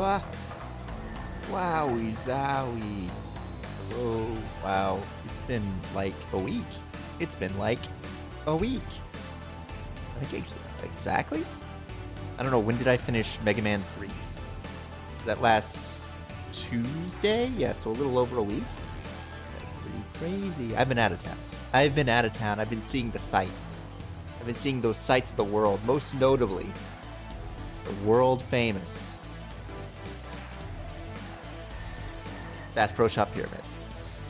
Ah, wowie zowie. Oh, wow. It's been like a week. It's been like a week. I think exactly? I don't know. When did I finish Mega Man 3? Is that last Tuesday? Yeah, so a little over a week. That's pretty crazy. I've been out of town. I've been seeing the sights. I've been seeing those sights of the world. Most notably, the world famous Bass Pro Shop Pyramid.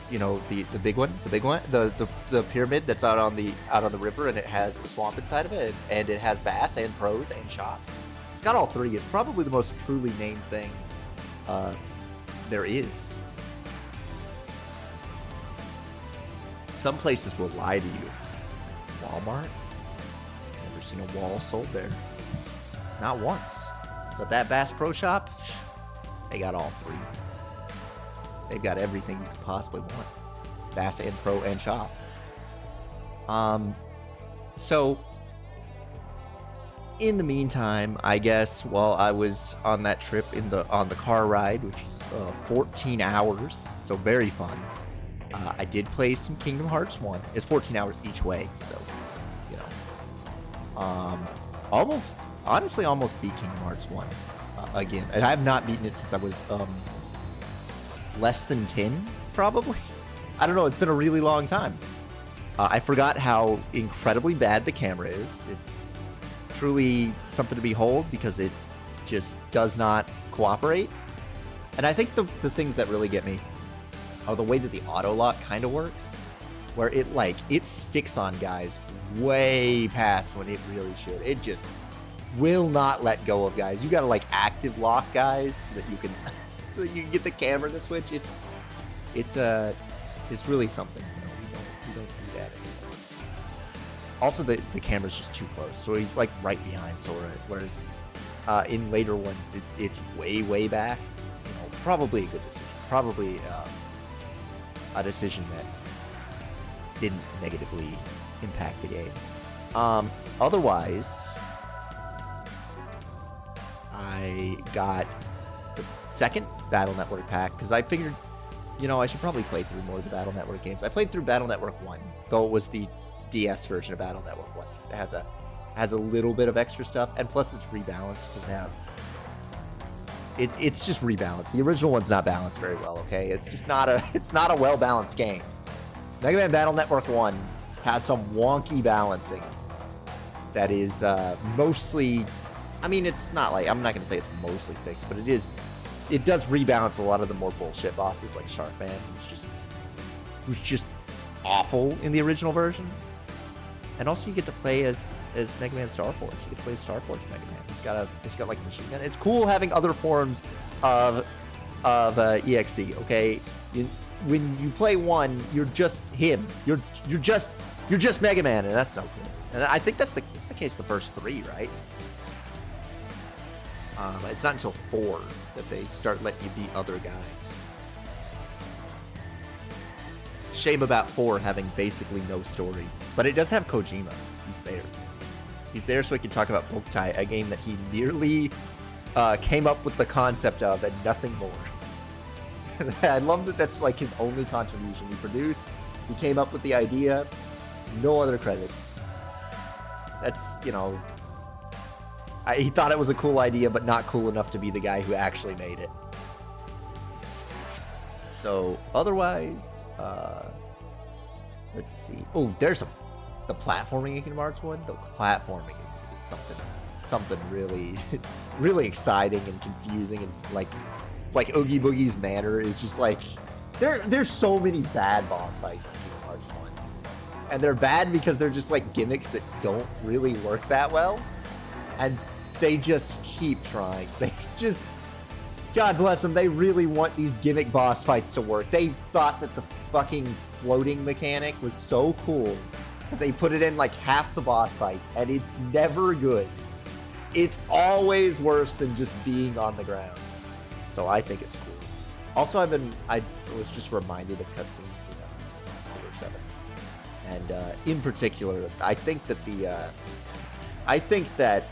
You know, the big one, the pyramid that's out on the river, and it has a swamp inside of it, and it has bass and pros and shops. It's got all three. It's probably the most truly named thing there is. Some places will lie to you. Walmart? Never seen a wall sold there. Not once. But that Bass Pro Shop, they got all three. They've got everything you could possibly want. Bass and Pro and Shop. So, in the meantime, I guess, while I was on that trip on the car ride, which was 14 hours, so very fun, I did play some Kingdom Hearts 1. It's 14 hours each way, so, you know. Honestly, almost beat Kingdom Hearts 1 again. And I have not beaten it since I was less than 10, probably. I don't know, it's been a really long time. I forgot how incredibly bad the camera is. It's truly something to behold because it just does not cooperate. And I think the things that really get me are the way that the auto lock kind of works, where it sticks on guys way past when it really should. It just will not let go of guys. You gotta like active lock guys so that you can so that you can get the camera to switch. It's really something. You know, we don't do that anymore. Also, the camera's just too close, so he's like right behind Sora. Whereas in later ones, it's way back. You know, probably a good decision. Probably a decision that didn't negatively impact the game. Otherwise, I got the second Battle Network pack because I figured, you know, I should probably play through more of the Battle Network games. I played through Battle Network 1, though it was the DS version of Battle Network 1. It has a little bit of extra stuff, and plus it's rebalanced. It doesn't have... It's just rebalanced. The original one's not balanced very well, okay? It's just not a well-balanced game. Mega Man Battle Network 1 has some wonky balancing that is mostly... I mean, it's not like... I'm not going to say it's mostly fixed, but it does rebalance a lot of the more bullshit bosses like Sharkman, who's just awful in the original version. And also you get to play as Mega Man Star Force. You get to play as Star Force Mega Man. He's got like a machine gun. It's cool having other forms of EXE, okay? When you play one, you're just him. You're just Mega Man, and that's so cool. And I think that's the case the first three, right? It's not until 4 that they start letting you beat other guys. Shame about 4 having basically no story. But it does have Kojima. He's there. He's there so he can talk about Boktai, a game that he merely came up with the concept of and nothing more. I love that that's like his only contribution. He produced, he came up with the idea, no other credits. That's, you know... he thought it was a cool idea, but not cool enough to be the guy who actually made it. So, otherwise, let's see. Oh, there's the platforming in Kingdom Hearts 1. The platforming is something really, really exciting and confusing, and like Oogie Boogie's manner is just like, there's so many bad boss fights in Kingdom Hearts 1. And they're bad because they're just like gimmicks that don't really work that well. And they just keep trying. They just, God bless them, they really want these gimmick boss fights to work. They thought that the fucking floating mechanic was so cool that they put it in like half the boss fights, and it's never good. It's always worse than just being on the ground. So I think it's cool. Also, I was just reminded of cutscenes in Figure 7. And in particular, I think that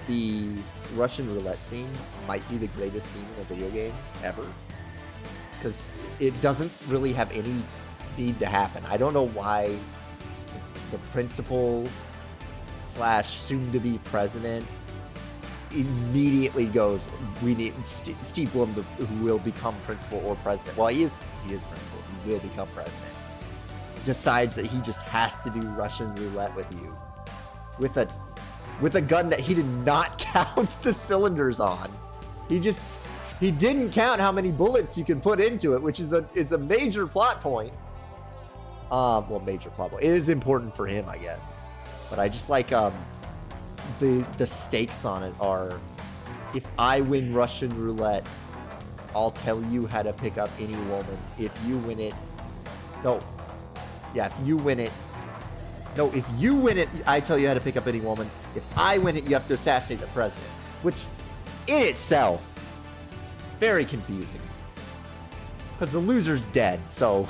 the Russian roulette scene might be the greatest scene in a video game ever, because it doesn't really have any need to happen. I don't know why the principal slash soon-to-be president immediately goes, we need Steve Blum, who will become principal or president. Well, he is principal. He will become president. Decides that he just has to do Russian roulette with you, with a gun that he did not count the cylinders on. He didn't count how many bullets you can put into it, which is a major plot point. Well, major plot point. It is important for him, I guess. But I just like the stakes on it are, if I win Russian roulette, I'll tell you how to pick up any woman. If you win it, if you win it, I tell you how to pick up any woman. If I win it, you have to assassinate the president. Which, in itself, very confusing. Because the loser's dead, so...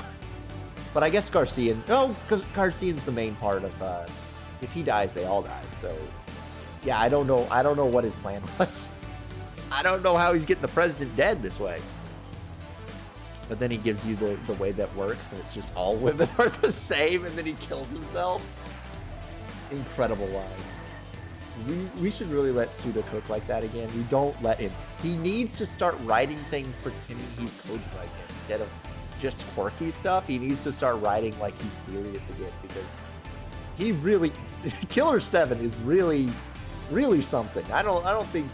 But I guess Garcian... No, because Garcian's the main part of... if he dies, they all die, so... Yeah, I don't know what his plan was. I don't know how he's getting the president dead this way. But then he gives you the way that works, and it's just all women are the same, and then he kills himself. Incredible line. We should really let Suda cook like that again. We don't let him. He needs to start writing things pretending he's Koji again, instead of just quirky stuff. He needs to start writing like he's serious again, because he really... Killer 7 is really, really something. I don't think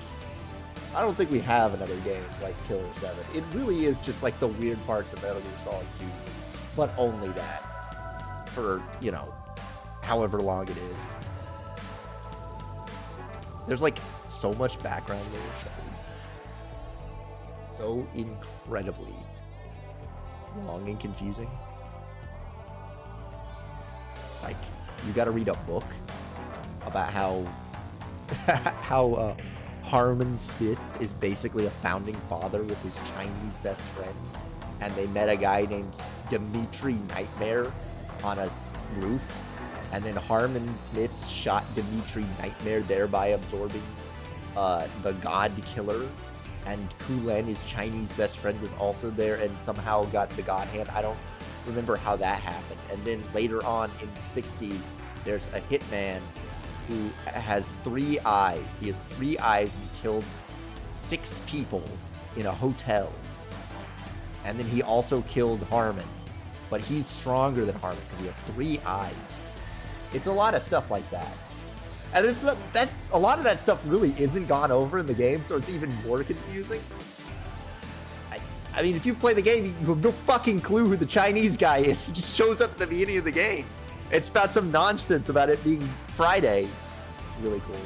we have another game like Killer 7. It really is just like the weird parts of Metal Gear Solid 2, but only that for, however long it is. There's like so much background there. So incredibly long and confusing. Like, you gotta read a book about how Harmon Smith is basically a founding father with his Chinese best friend, and they met a guy named Dimitri Nightmare on a roof, and then Harmon Smith shot Dimitri Nightmare, thereby absorbing the God Killer, and Kulen, his Chinese best friend, was also there and somehow got the God Hand. I don't remember how that happened. And then later on in the 60s, there's a hitman who has 3 eyes. He has 3 eyes and killed 6 people in a hotel. And then he also killed Harmon. But he's stronger than Harmon because he has 3 eyes. It's a lot of stuff like that. And that's a lot of that stuff really isn't gone over in the game, so it's even more confusing. I mean, if you play the game, you have no fucking clue who the Chinese guy is. He just shows up at the beginning of the game. It's about some nonsense about it being Friday. Really cool.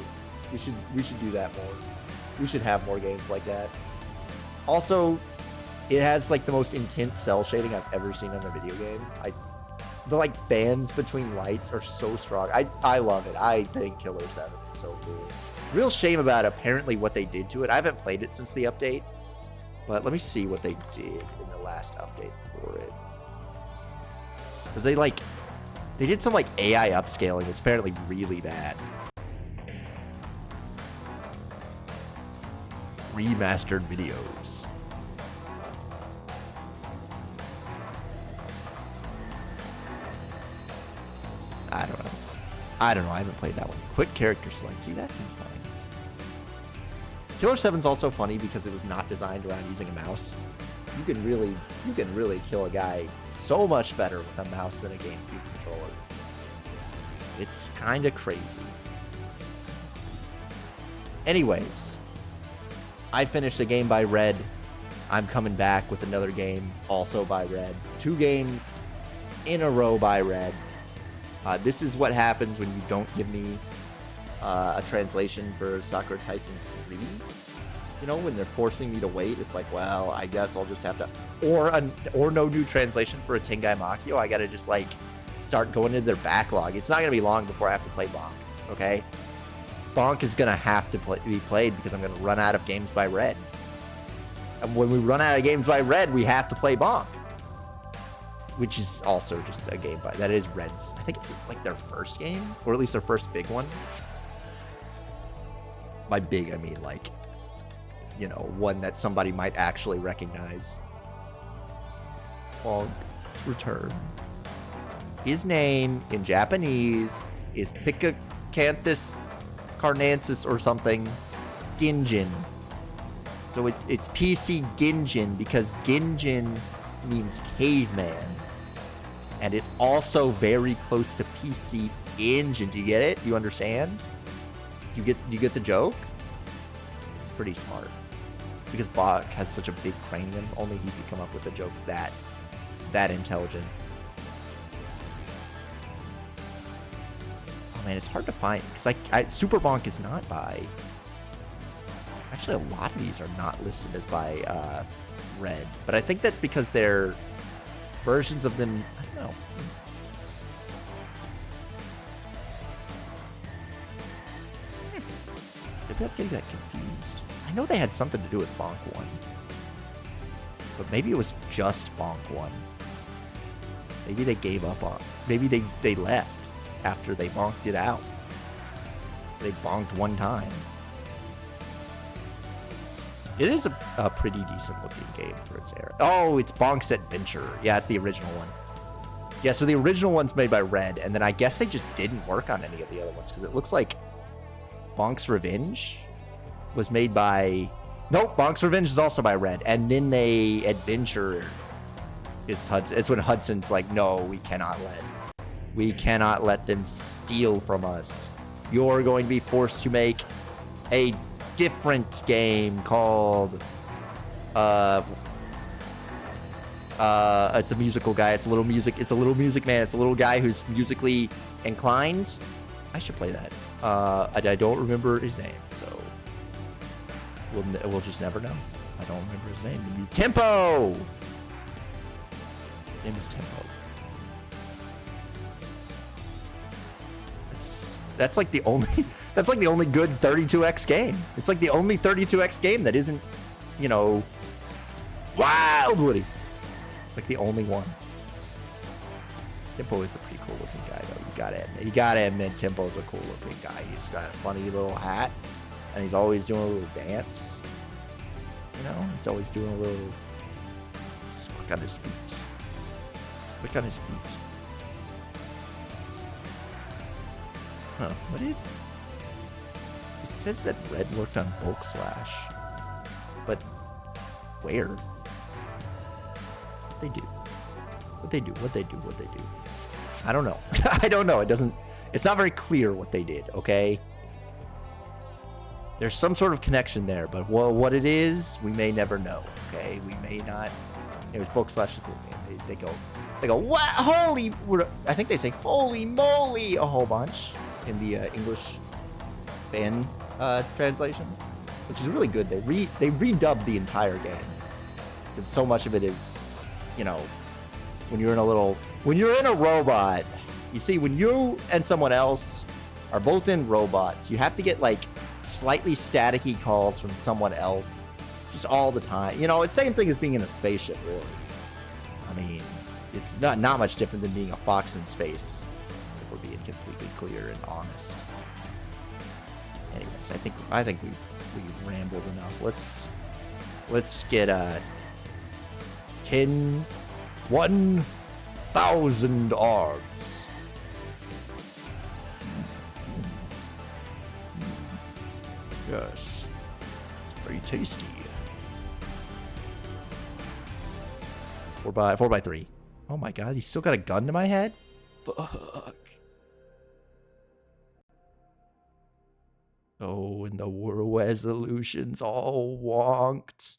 We should do that more. We should have more games like that. Also, it has like the most intense cell shading I've ever seen in a video game. The like bands between lights are so strong. I love it. I think Killer 7 is so cool. Real shame about apparently what they did to it. I haven't played it since the update, but let me see what they did in the last update for it. Because they did some like AI upscaling. It's apparently really bad. Remastered videos. I don't know. I haven't played that one. Quick character select. See, that seems fine. Killer 7's also funny because it was not designed around using a mouse. You can really kill a guy so much better with a mouse than a GameCube controller. It's kind of crazy. Anyways, I finished a game by Red. I'm coming back with another game also by Red. 2 games in a row by Red. This is what happens when you don't give me a translation for Sakura Tyson 3. You know, when they're forcing me to wait, it's like, well, I guess I'll just have to... Or no new translation for a Tengai Makio. I gotta just, like, start going into their backlog. It's not gonna be long before I have to play Bonk, okay? Bonk is gonna have to be played because I'm gonna run out of games by Red. And when we run out of games by Red, we have to play Bonk. Which is also just a game that is Red's. I think it's like their first game, or at least their first big one. By big, I mean like, you know, one that somebody might actually recognize. Bonk's return. His name in Japanese is Picacanthus carnansis or something. Ginjin. So it's PC Ginjin because Ginjin means caveman. And it's also very close to PC Engine. Do you get it? Do you understand? Do you get the joke? It's pretty smart. It's because Bach has such a big cranium. Only he could come up with a joke that intelligent. Oh man, it's hard to find because Super Bonk is not by. Actually, a lot of these are not listed as by Red, but I think that's because they're versions of them. I don't know. Maybe I'm getting that confused. I know they had something to do with Bonk 1. But maybe it was just Bonk 1. Maybe they gave up on. Maybe they left after they bonked it out. They bonked one time. It is a pretty decent looking game for its era. Oh, it's Bonk's Adventure. Yeah, it's the original one. Yeah, so the original one's made by Red, and then I guess they just didn't work on any of the other ones because it looks like Bonk's Revenge was made by... Nope, Bonk's Revenge is also by Red, and then they Adventure is Hudson. It's when Hudson's like, no, we cannot let them steal from us. You're going to be forced to make a different game called it's a musical guy. It's a little music man. It's a little guy who's musically inclined. I should play that. I don't remember his name, so we'll just never know. I don't remember his name. Tempo. His name is Tempo. That's like the only good 32x game. It's like the only 32x game that isn't, you know, Wild Woody. It's like the only one. Tempo is a pretty cool looking guy though. You gotta admit Tempo's a cool looking guy. He's got a funny little hat and he's always doing a little dance. You know, he's always doing a little quick on his feet. Huh, what did... It says that Red worked on Bulk Slash. But where? What they do? I don't know. I don't know. It's not very clear what they did, okay? There's some sort of connection there, but what it is, we may never know, okay? We may not... It was Bulk Slash is a cool game. They go, what? Holy... I think they say, holy moly, a whole bunch in the English fan translation, which is really good. They redubbed the entire game because so much of it is, you know, when you're in a robot, you see, when you and someone else are both in robots, you have to get like slightly staticky calls from someone else just all the time. You know, it's the same thing as being in a spaceship, really. I mean, it's not much different than being a fox in space, if we're being completely clear and honest. Anyways, I think we've rambled enough. Let's get 1,000 arms. Yes, it's pretty tasty. 4x3. Oh my god, he's still got a gun to my head? Fuck. Oh, and the resolution's all wonked.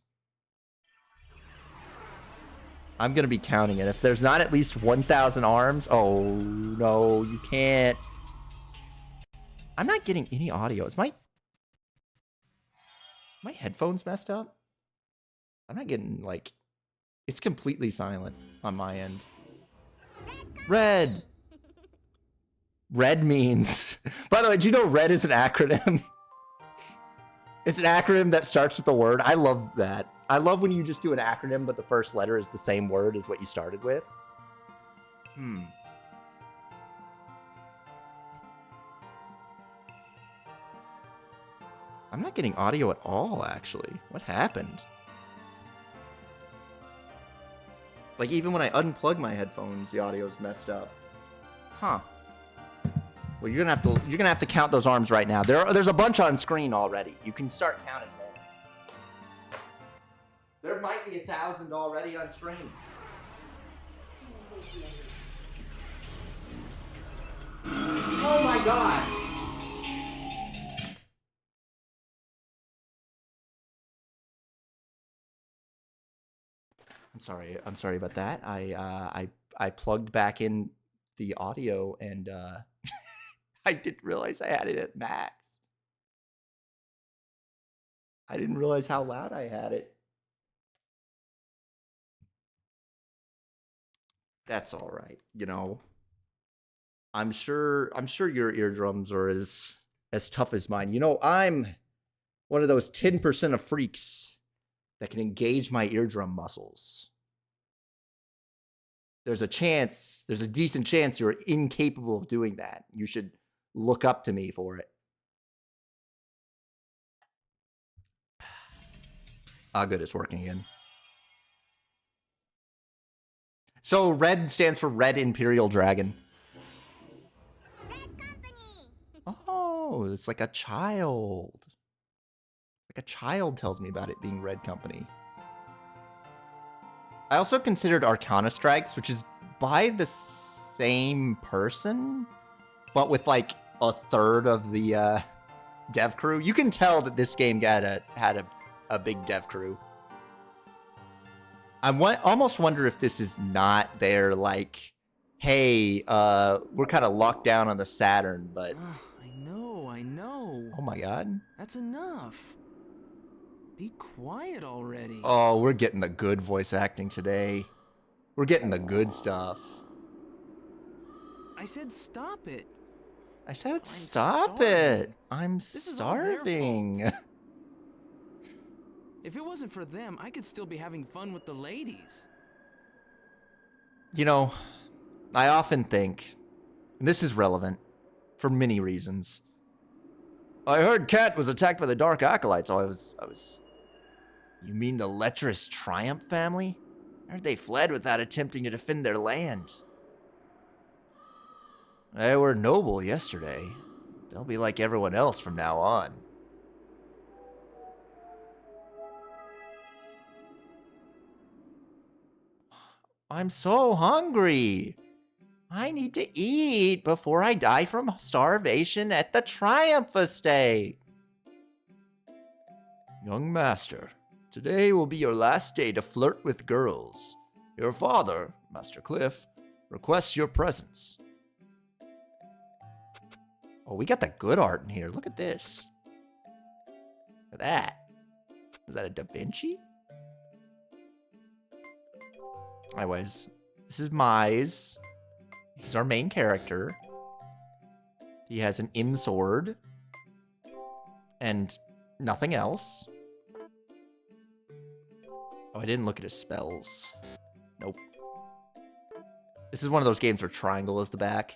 I'm gonna be counting it. If there's not at least 1,000 arms, oh no, you can't. I'm not getting any audio. Is my headphones messed up? I'm not getting, like, it's completely silent on my end. Red. Red means, by the way, do you know red is an acronym? It's an acronym that starts with a word. I love that. I love when you just do an acronym, but the first letter is the same word as what you started with. I'm I'm not getting audio at all, actually. What happened? Like, even when I unplug my headphones, the audio's messed up. Huh. Well, you're gonna have to count those arms right now. There's a bunch on screen already. You can start counting more. There might be 1,000 already on screen. Oh my god! I'm sorry about that. I plugged back in the audio and I didn't realize I had it at max. I didn't realize how loud I had it. That's all right. You know, I'm sure your eardrums are as tough as mine. You know, I'm one of those 10% of freaks that can engage my eardrum muscles. There's a decent chance you're incapable of doing that. You should look up to me for it. Ah, good, it's working again. So red stands for Red Imperial Dragon. Red Company. Oh, it's like a child. Like a child tells me about it being Red Company. I also considered Arcana Strikes, which is by the same person, but with like a third of the dev crew. You can tell that this game had a big dev crew. I almost wonder if this is not their, like, hey, we're kind of locked down on the Saturn, but... I know. Oh my god. That's enough. Be quiet already. Oh, we're getting the good voice acting today. We're getting the good stuff. I said stop it. I said stop it. I'm starving. If it wasn't for them, I could still be having fun with the ladies. You know, I often think, and this is relevant for many reasons. I heard Kat was attacked by the Dark Acolytes. Oh, I was... You mean the lecherous Triumph family? I heard they fled without attempting to defend their land. They were noble yesterday. They'll be like everyone else from now on. I'm so hungry. I need to eat before I die from starvation at the Triumph Estate. Young master, today will be your last day to flirt with girls. Your father, Master Cliff, requests your presence. Oh, we got the good art in here. Look at this. Look at that. Is that a Da Vinci? Anyways, this is Mize. He's our main character. He has an M sword. And nothing else. Oh, I didn't look at his spells. Nope. This is one of those games where triangle is the back.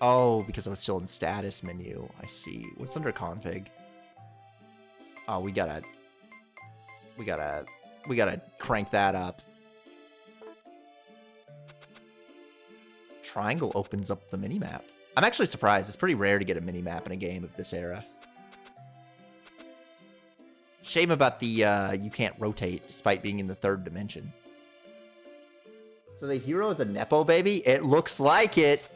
Oh, because I was still in status menu. I see. What's under config? Oh, we gotta crank that up. Triangle opens up the minimap. I'm actually surprised. It's pretty rare to get a minimap in a game of this era. Shame about the you can't rotate despite being in the third dimension. So the hero is a Nepo baby? It looks like it.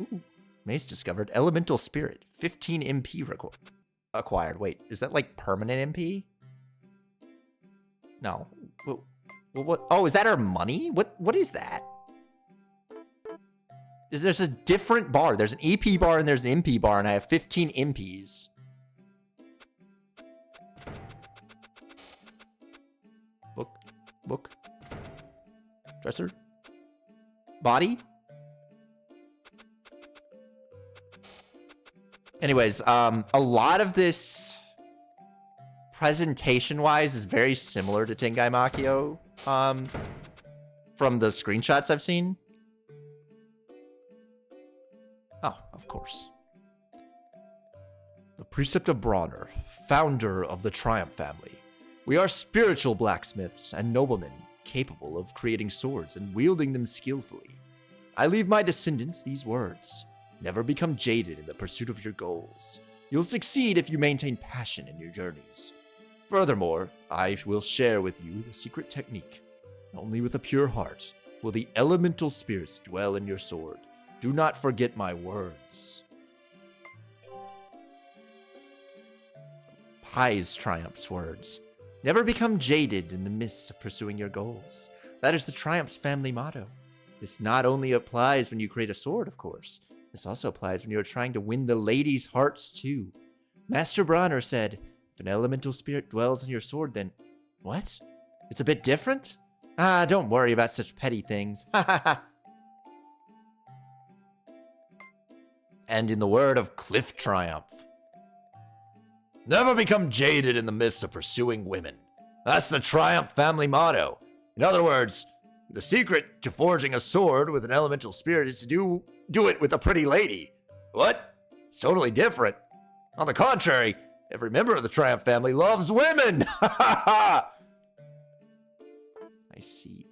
Ooh. Mace discovered. Elemental Spirit. 15 MP acquired. Wait, is that like permanent MP? No. What? Oh, is that our money? What is that? There's a different bar. There's an EP bar and there's an MP bar, and I have 15 MPs. Book. Dresser. Body. Anyways, a lot of this presentation-wise is very similar to Tengai Makio. from the screenshots I've seen. Oh, of course. The Precept of Bronner, founder of the Triumph family. We are spiritual blacksmiths and noblemen, capable of creating swords and wielding them skillfully. I leave my descendants these words. Never become jaded in the pursuit of your goals. You'll succeed if you maintain passion in your journeys. Furthermore, I will share with you the secret technique. Only with a pure heart will the elemental spirits dwell in your sword. Do not forget my words. Pies Triumph's words. Never become jaded in the midst of pursuing your goals. That is the Triumph's family motto. This not only applies when you create a sword, of course. This also applies when you are trying to win the ladies' hearts, too. Master Bronner said, if an elemental spirit dwells in your sword, then... What? It's a bit different? Ah, don't worry about such petty things. Ha ha ha. And in the word of Cliff Triumph, never become jaded in the midst of pursuing women. That's the Triumph family motto. In other words, the secret to forging a sword with an elemental spirit is to do it with a pretty lady. What? It's totally different. On the contrary, every member of the Triumph family loves women. Ha ha ha. I see.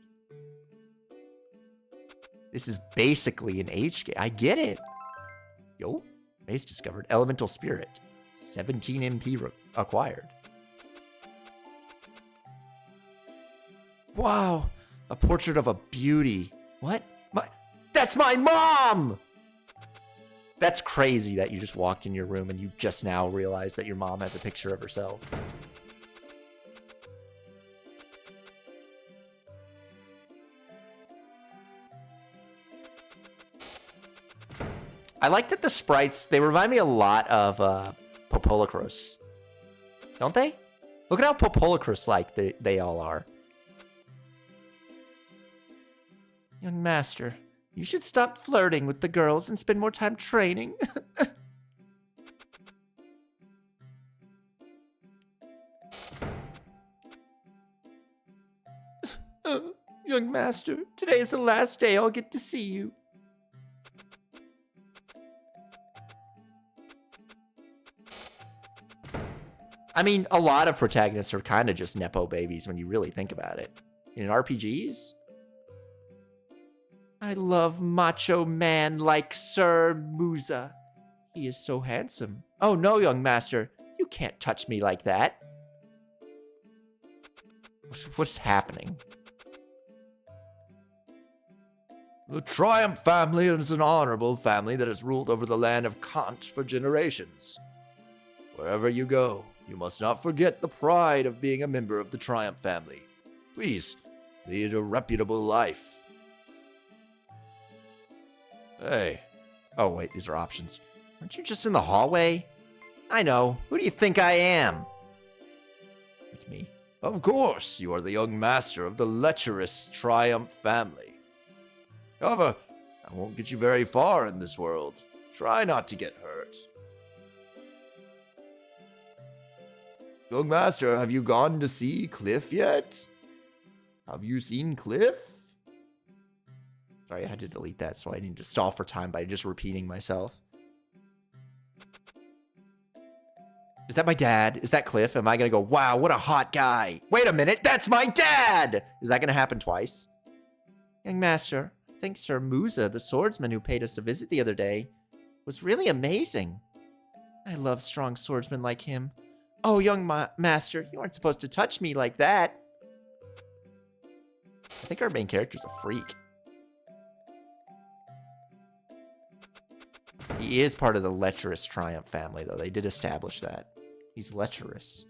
This is basically an H game. I get it. Yo, base discovered. Elemental spirit. 17 MP acquired. Wow, a portrait of a beauty. What? That's my mom! That's crazy that you just walked in your room and you just now realized that your mom has a picture of herself. I like that the sprites, they remind me a lot of Popolocros. Don't they? Look at how Popolocros-like they all are. Young master, you should stop flirting with the girls and spend more time training. Young master, today is the last day I'll get to see you. I mean, a lot of protagonists are kind of just Nepo babies when you really think about it. In RPGs? I love macho man like Sir Musa. He is so handsome. Oh no, young master. You can't touch me like that. What's happening? The Triumph family is an honorable family that has ruled over the land of Kant for generations. Wherever you go, you must not forget the pride of being a member of the Triumph family. Please, lead a reputable life. Hey. Oh, wait, these are options. Aren't you just in the hallway? I know. Who do you think I am? It's me. Of course, you are the young master of the lecherous Triumph family. However, I won't get you very far in this world. Try not to get hurt. Young master, have you gone to see Cliff yet? Have you seen Cliff? Sorry, I had to delete that, so I need to stall for time by just repeating myself. Is that my dad? Is that Cliff? Am I going to go, wow, what a hot guy? Wait a minute, that's my dad! Is that going to happen twice? Young master, I think Sir Musa, the swordsman who paid us a visit the other day, was really amazing. I love strong swordsmen like him. Oh, young master, you aren't supposed to touch me like that. I think our main character's a freak. He is part of the lecherous Triumph family, though. They did establish that. He's lecherous.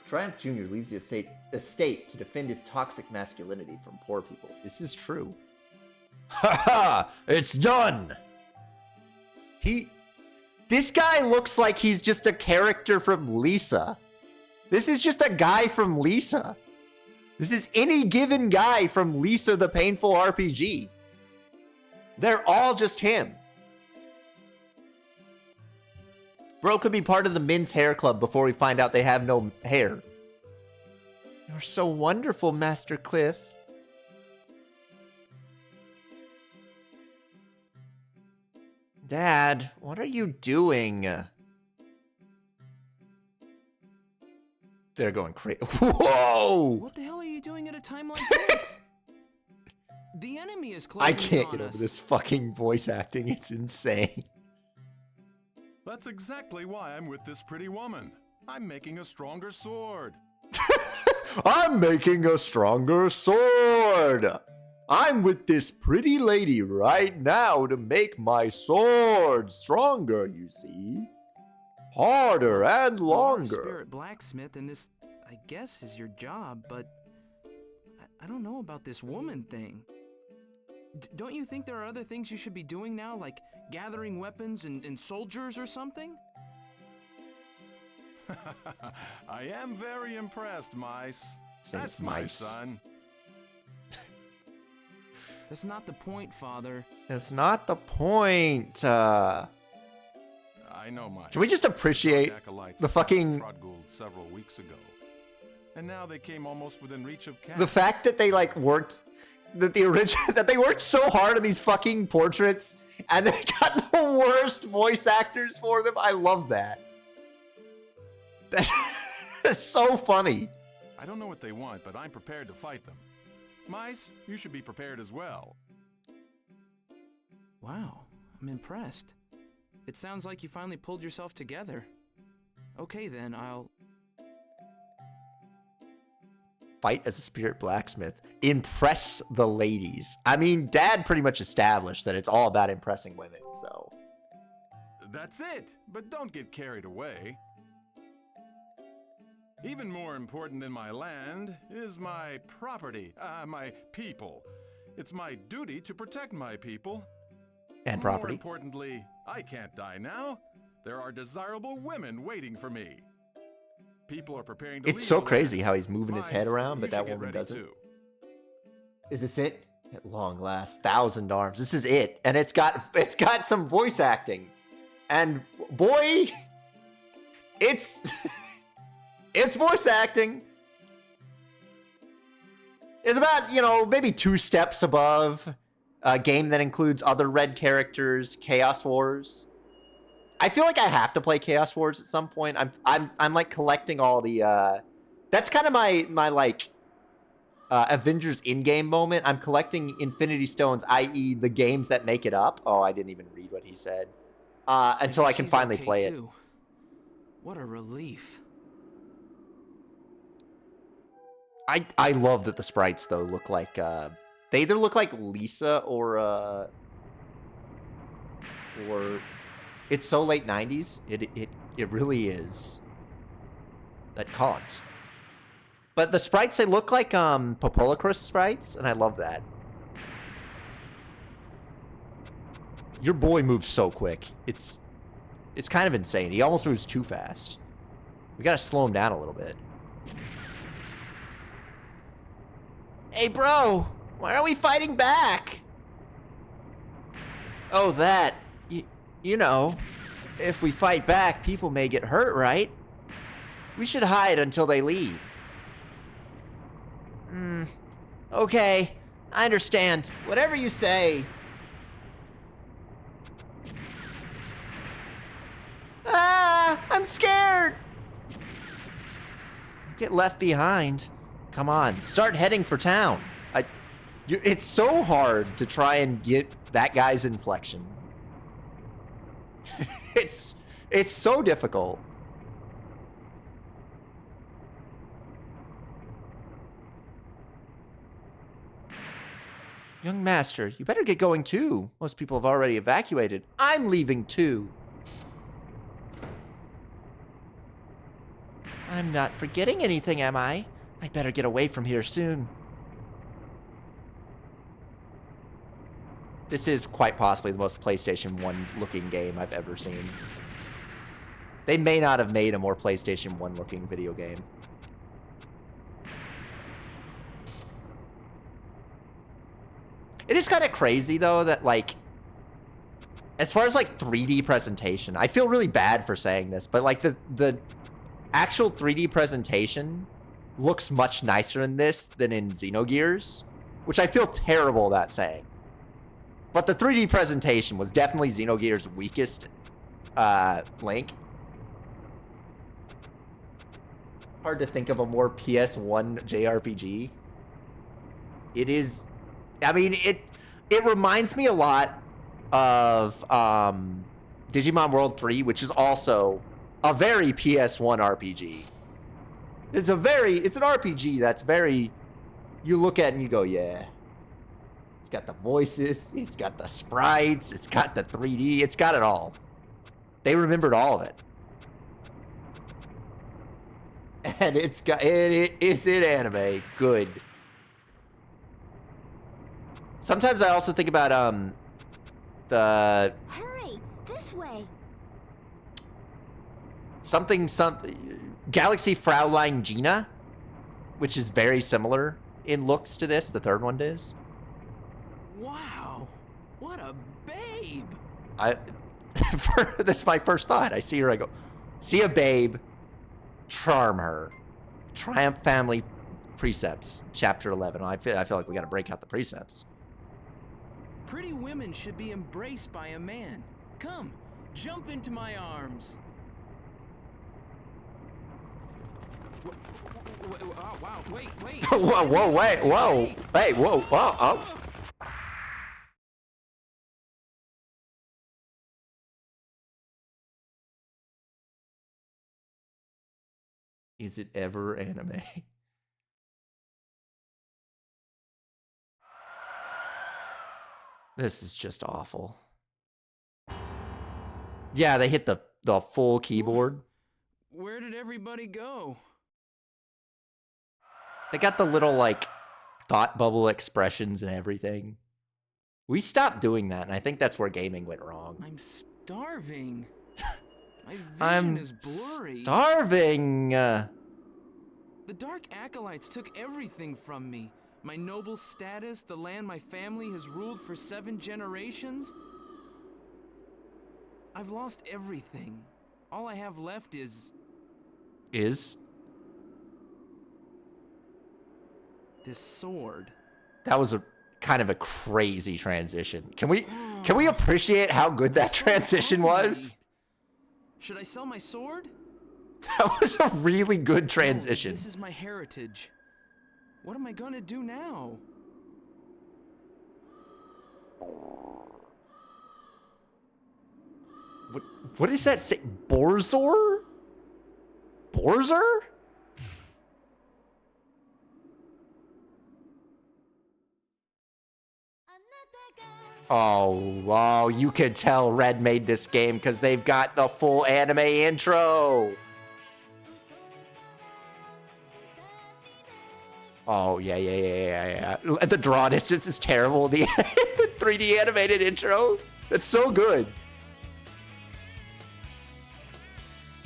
Triumph Jr. leaves the estate to defend his toxic masculinity from poor people. This is true. Ha ha! It's done! This guy looks like he's just a character from Lisa. This is just a guy from Lisa. This is any given guy from Lisa the Painful RPG. They're all just him. Bro could be part of the men's hair club before we find out they have no hair. You're so wonderful, Master Cliff. Dad, what are you doing? They're going crazy. Whoa! What the hell are you doing at a time like this? The enemy is closing I in can't on get over us. this fucking voice acting. It's insane. That's exactly why I'm with this pretty woman. I'm making a stronger sword. I'm making a stronger sword. I'm with this pretty lady right now to make my sword stronger, you see. Harder and You are a longer. spirit blacksmith, and this, I guess, is your job, but I don't know about this woman thing. Don't you think there are other things you should be doing now, like gathering weapons and soldiers or something? I am very impressed, Mice. His name's That's my Mice. son. That's not the point, Father. That's not the point. I know, Mice. Can we just appreciate Acolytes the fucking... Prod-Gould several weeks ago. And now they came almost within reach of Cat. The fact that they like worked... That the original... That they worked so hard on these fucking portraits and they got the worst voice actors for them. I love that. That's so funny. I don't know what they want, but I'm prepared to fight them. Mice, you should be prepared as well. Wow, I'm impressed. It sounds like you finally pulled yourself together. Okay then, I'll... Fight as a spirit blacksmith. Impress the ladies. I mean, Dad pretty much established that it's all about impressing women, so... That's it, but don't get carried away. Even more important than my land is my property, my people. It's my duty to protect my people. And More property. importantly, I can't die now. There are desirable women waiting for me. People are preparing to It's leave so the crazy land. how he's moving his Mice, head around, you but should that get woman ready doesn't. too. Is this it? At long last, 1,000 arms. This is it, and it's got some voice acting, and boy, it's it's voice acting. It's about, you know, maybe 2 steps above a game that includes other red characters, Chaos Wars. I feel like I have to play Chaos Wars at some point. I'm like collecting all the that's kind of my like Avengers in-game moment. I'm collecting Infinity Stones, i.e. the games that make it up. Oh, I didn't even read what he said. Until I can She's finally okay play it. too. What a relief. I love that the sprites though look like they either look like Lisa or it's so late 90s. It really is. That can't. But the sprites, they look like Popolocrus sprites, and I love that. Your boy moves so quick. It's kind of insane. He almost moves too fast. We gotta slow him down a little bit. Hey, bro! Why are we fighting back? Oh, that. You know, if we fight back, people may get hurt, right? We should hide until they leave. Okay, I understand. Whatever you say. Ah, I'm scared. Get left behind. Come on, start heading for town. It's so hard to try and get that guy's inflection. It's so difficult. Young master, you better get going too. Most people have already evacuated. I'm leaving too. I'm not forgetting anything, am I? I better get away from here soon. This is quite possibly the most PlayStation 1 looking game I've ever seen. They may not have made a more PlayStation 1 looking video game. It is kind of crazy though that like as far as like 3D presentation, I feel really bad for saying this, but like the actual 3D presentation looks much nicer in this than in Xenogears, which I feel terrible about saying. But the 3D presentation was definitely Xenogears' weakest link. Hard to think of a more PS1 JRPG. It is, I mean, it reminds me a lot of Digimon World 3, which is also a very PS1 RPG. It's an RPG that's very, you look at it and you go, yeah. It's got the voices, it's got the sprites, it's got the 3D, it's got it all. They remembered all of it. And it's in anime. Good. Sometimes I also think about the Hurry, this way. something Galaxy Fraulein Gina, which is very similar in looks to this. The third one is. Wow, what a babe! That's my first thought. I see her, I go, see a babe, charm her. Triumph Family Precepts, Chapter 11. I feel like we got to break out the precepts. Pretty women should be embraced by a man. Come, jump into my arms. Oh, wow, wait. Whoa, wait, whoa. Hey, whoa, oh. Is it ever anime? This is just awful. Yeah, they hit the full keyboard. Where did everybody go? They got the little, like, thought bubble expressions and everything. We stopped doing that, and I think that's where gaming went wrong. I'm starving. My vision I'm is blurry. starving. The Dark Acolytes took everything from me. My noble status, the land my family has ruled for 7 generations. I've lost everything. All I have left is Is? this sword. That was a kind of a crazy transition. Can we appreciate how good that transition was? Should I sell my sword? That was a really good No, transition. this is my heritage. What am I gonna do now? What does that say? Borzor? Borzer? Oh, you can tell Red made this game because they've got the full anime intro. Oh, yeah. The draw distance is terrible. The 3D animated intro, that's so good.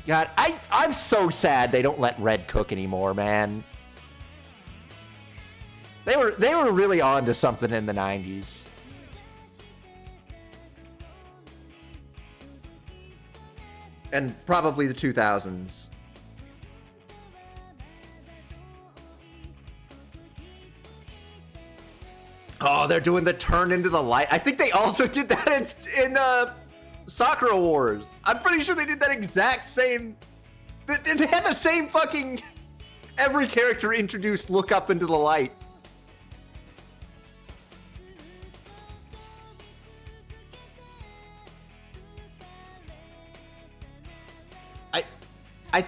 God, I'm so sad they don't let Red cook anymore, man. They were really on to something in the 90s. And probably the 2000s. Oh, they're doing the turn into the light. I think they also did that in Sakura Wars. I'm pretty sure they did that exact same. They had the same fucking. Every character introduced look up into the light. I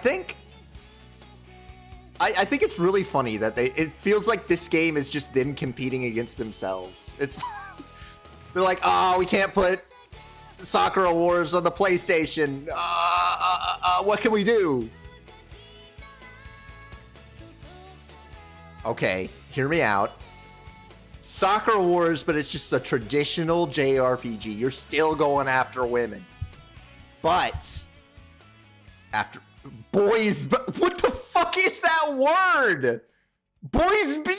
think it's really funny that it feels like this game is just them competing against themselves. They're like, oh, we can't put Sakura Wars on the PlayStation. What can we do? Okay, hear me out. Sakura Wars, but it's just a traditional JRPG. You're still going after women. But after boys, what the fuck is that word? Boys be?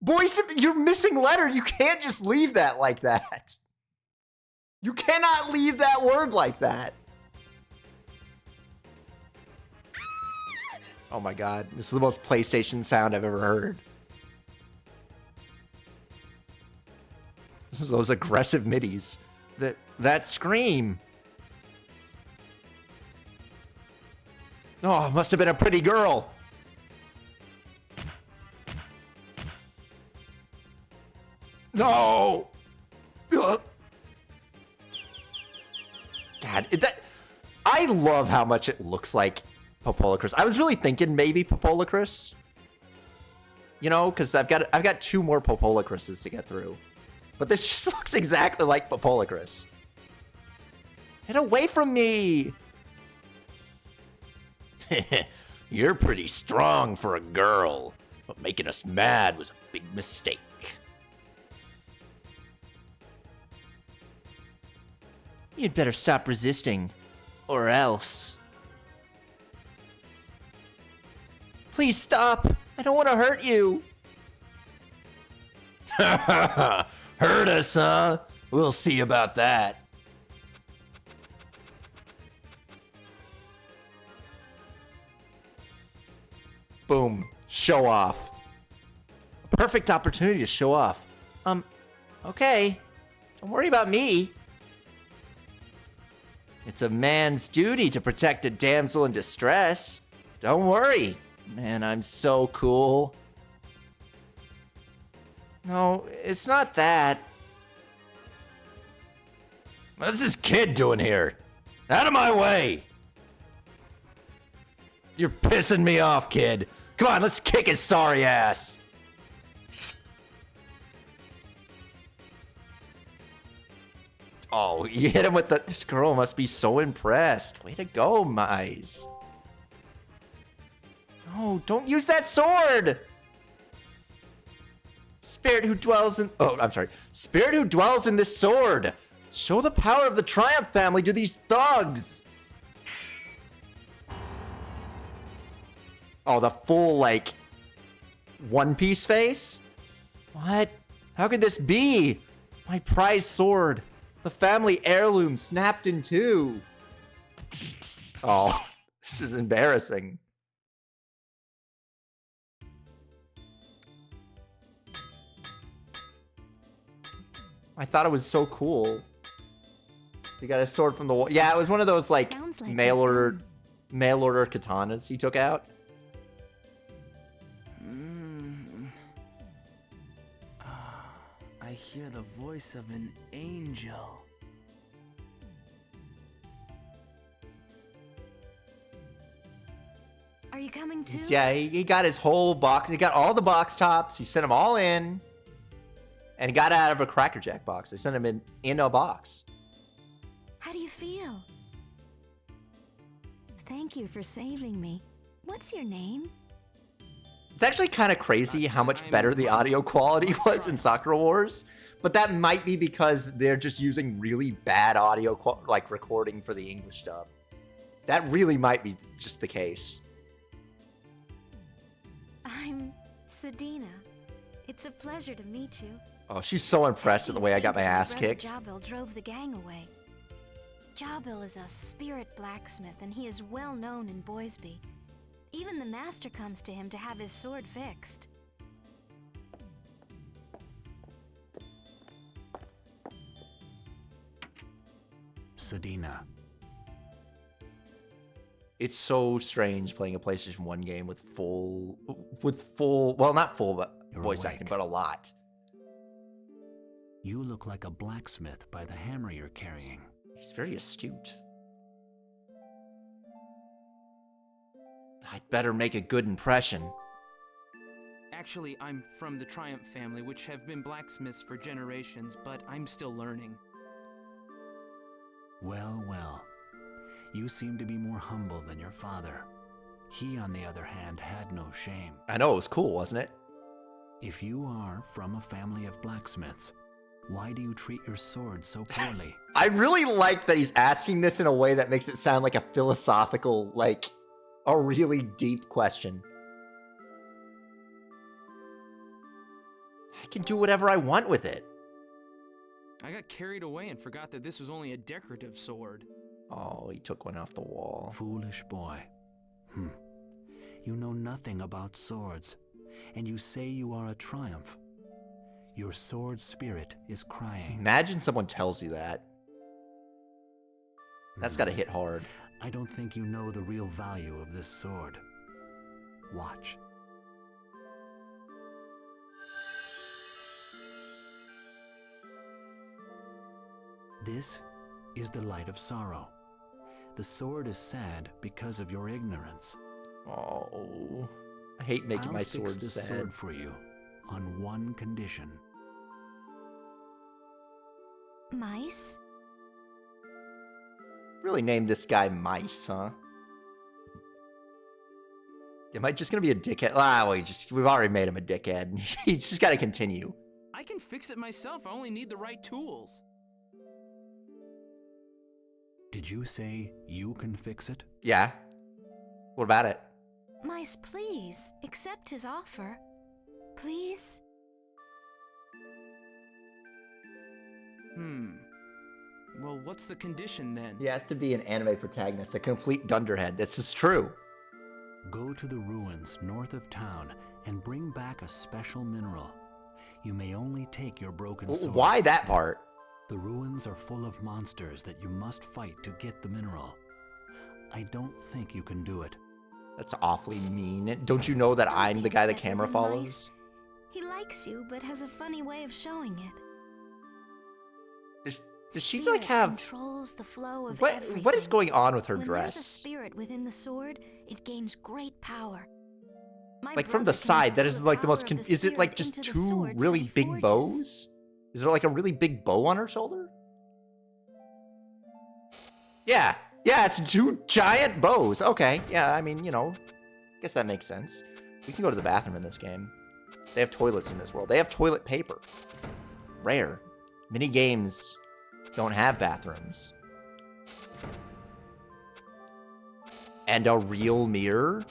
Boys, you're missing letter. You can't just leave that like that. You cannot leave that word like that. Oh my god, this is the most PlayStation sound I've ever heard. This is those aggressive middies. That scream. Oh, it must have been a pretty girl. No. Ugh. God, I love how much it looks like Popolicris. I was really thinking maybe Popolicris. You know, because I've got 2 more Popolicrises to get through. But this just looks exactly like Popolicris. Get away from me! You're pretty strong for a girl, but making us mad was a big mistake. You'd better stop resisting, or else. Please stop! I don't want to hurt you! Hurt us, huh? We'll see about that. Boom. Show off. A perfect opportunity to show off. Okay. Don't worry about me. It's a man's duty to protect a damsel in distress. Don't worry. Man, I'm so cool. No, it's not that. What's this kid doing here? Out of my way! You're pissing me off, kid. Come on, let's kick his sorry ass. Oh, you hit him with the... This girl must be so impressed. Way to go, Mize. No, don't use that sword! Spirit who dwells in... Oh, I'm sorry. Spirit who dwells in this sword. Show the power of the Triumph family to these thugs. Oh, the full, like, One Piece face? What? How could this be? My prized sword. The family heirloom snapped in 2. Oh, this is embarrassing. I thought it was so cool. You got a sword from the wall. Yeah, it was one of those like mail order katanas he took out. I hear the voice of an angel. Are you coming too? Yeah, he got his whole box. He got all the box tops. He sent them all in. And he got out of a Cracker Jack box. They sent him in a box. How do you feel? Thank you for saving me. What's your name? It's actually kind of crazy how much better the audio quality was in Sakura Wars. But that might be because they're just using really bad audio like recording for the English dub. That really might be just the case. I'm Sedina. It's a pleasure to meet you. Oh, she's so impressed at the way I got my ass kicked. Jabil drove the gang away. Jabil is a spirit blacksmith, and he is well known in Boisby. Even the master comes to him to have his sword fixed. Sedina. It's so strange playing a PlayStation 1 game with full, well, not full, but You're voice awake. acting, but a lot. You look like a blacksmith by the hammer you're carrying. He's very astute. I'd better make a good impression. Actually, I'm from the Triumph family, which have been blacksmiths for generations, but I'm still learning. Well, well. You seem to be more humble than your father. He, on the other hand, had no shame. I know, it was cool, wasn't it? If you are from a family of blacksmiths, why do you treat your sword so poorly? I really like that he's asking this in a way that makes it sound like a philosophical, like, a really deep question. I can do whatever I want with it. I got carried away and forgot that this was only a decorative sword. Oh, he took one off the wall. Foolish boy. You know nothing about swords, and you say you are a triumph. Your sword spirit is crying. Imagine someone tells you that. That's gotta hit hard. I don't think you know the real value of this sword. Watch. This is the light of sorrow. The sword is sad because of your ignorance. Oh, I hate making my I'll sword fix this sad. sword for you on one condition. Mice? Really named this guy Mice, huh? Am I just gonna be a dickhead? Ah, we've already made him a dickhead. He's just gotta continue. I can fix it myself. I only need the right tools. Did you say you can fix it? Yeah. What about it? Mice, please, accept his offer. Please? Well, what's the condition then? He has to be an anime protagonist, a complete dunderhead. This is true. Go to the ruins north of town and bring back a special mineral. You may only take your broken sword. Why that part? The ruins are full of monsters that you must fight to get the mineral. I don't think you can do it. That's awfully mean. Don't you know that I'm the guy the camera follows? He likes you, but has a funny way of showing it. Does she Spirit like have controls the flow of what is everything. going on with her When there's a dress? spirit within the sword, it gains great power. My Like from the brother can side, that instill is the like the most. power of the Is it like spirit just into the two swords really that he big forges. bows? Is there like a really big bow on her shoulder? Yeah, it's two giant bows. Okay, yeah, I mean, guess that makes sense. We can go to the bathroom in this game. They have toilets in this world. They have toilet paper. Rare. Mini games don't have bathrooms. And a real mirror?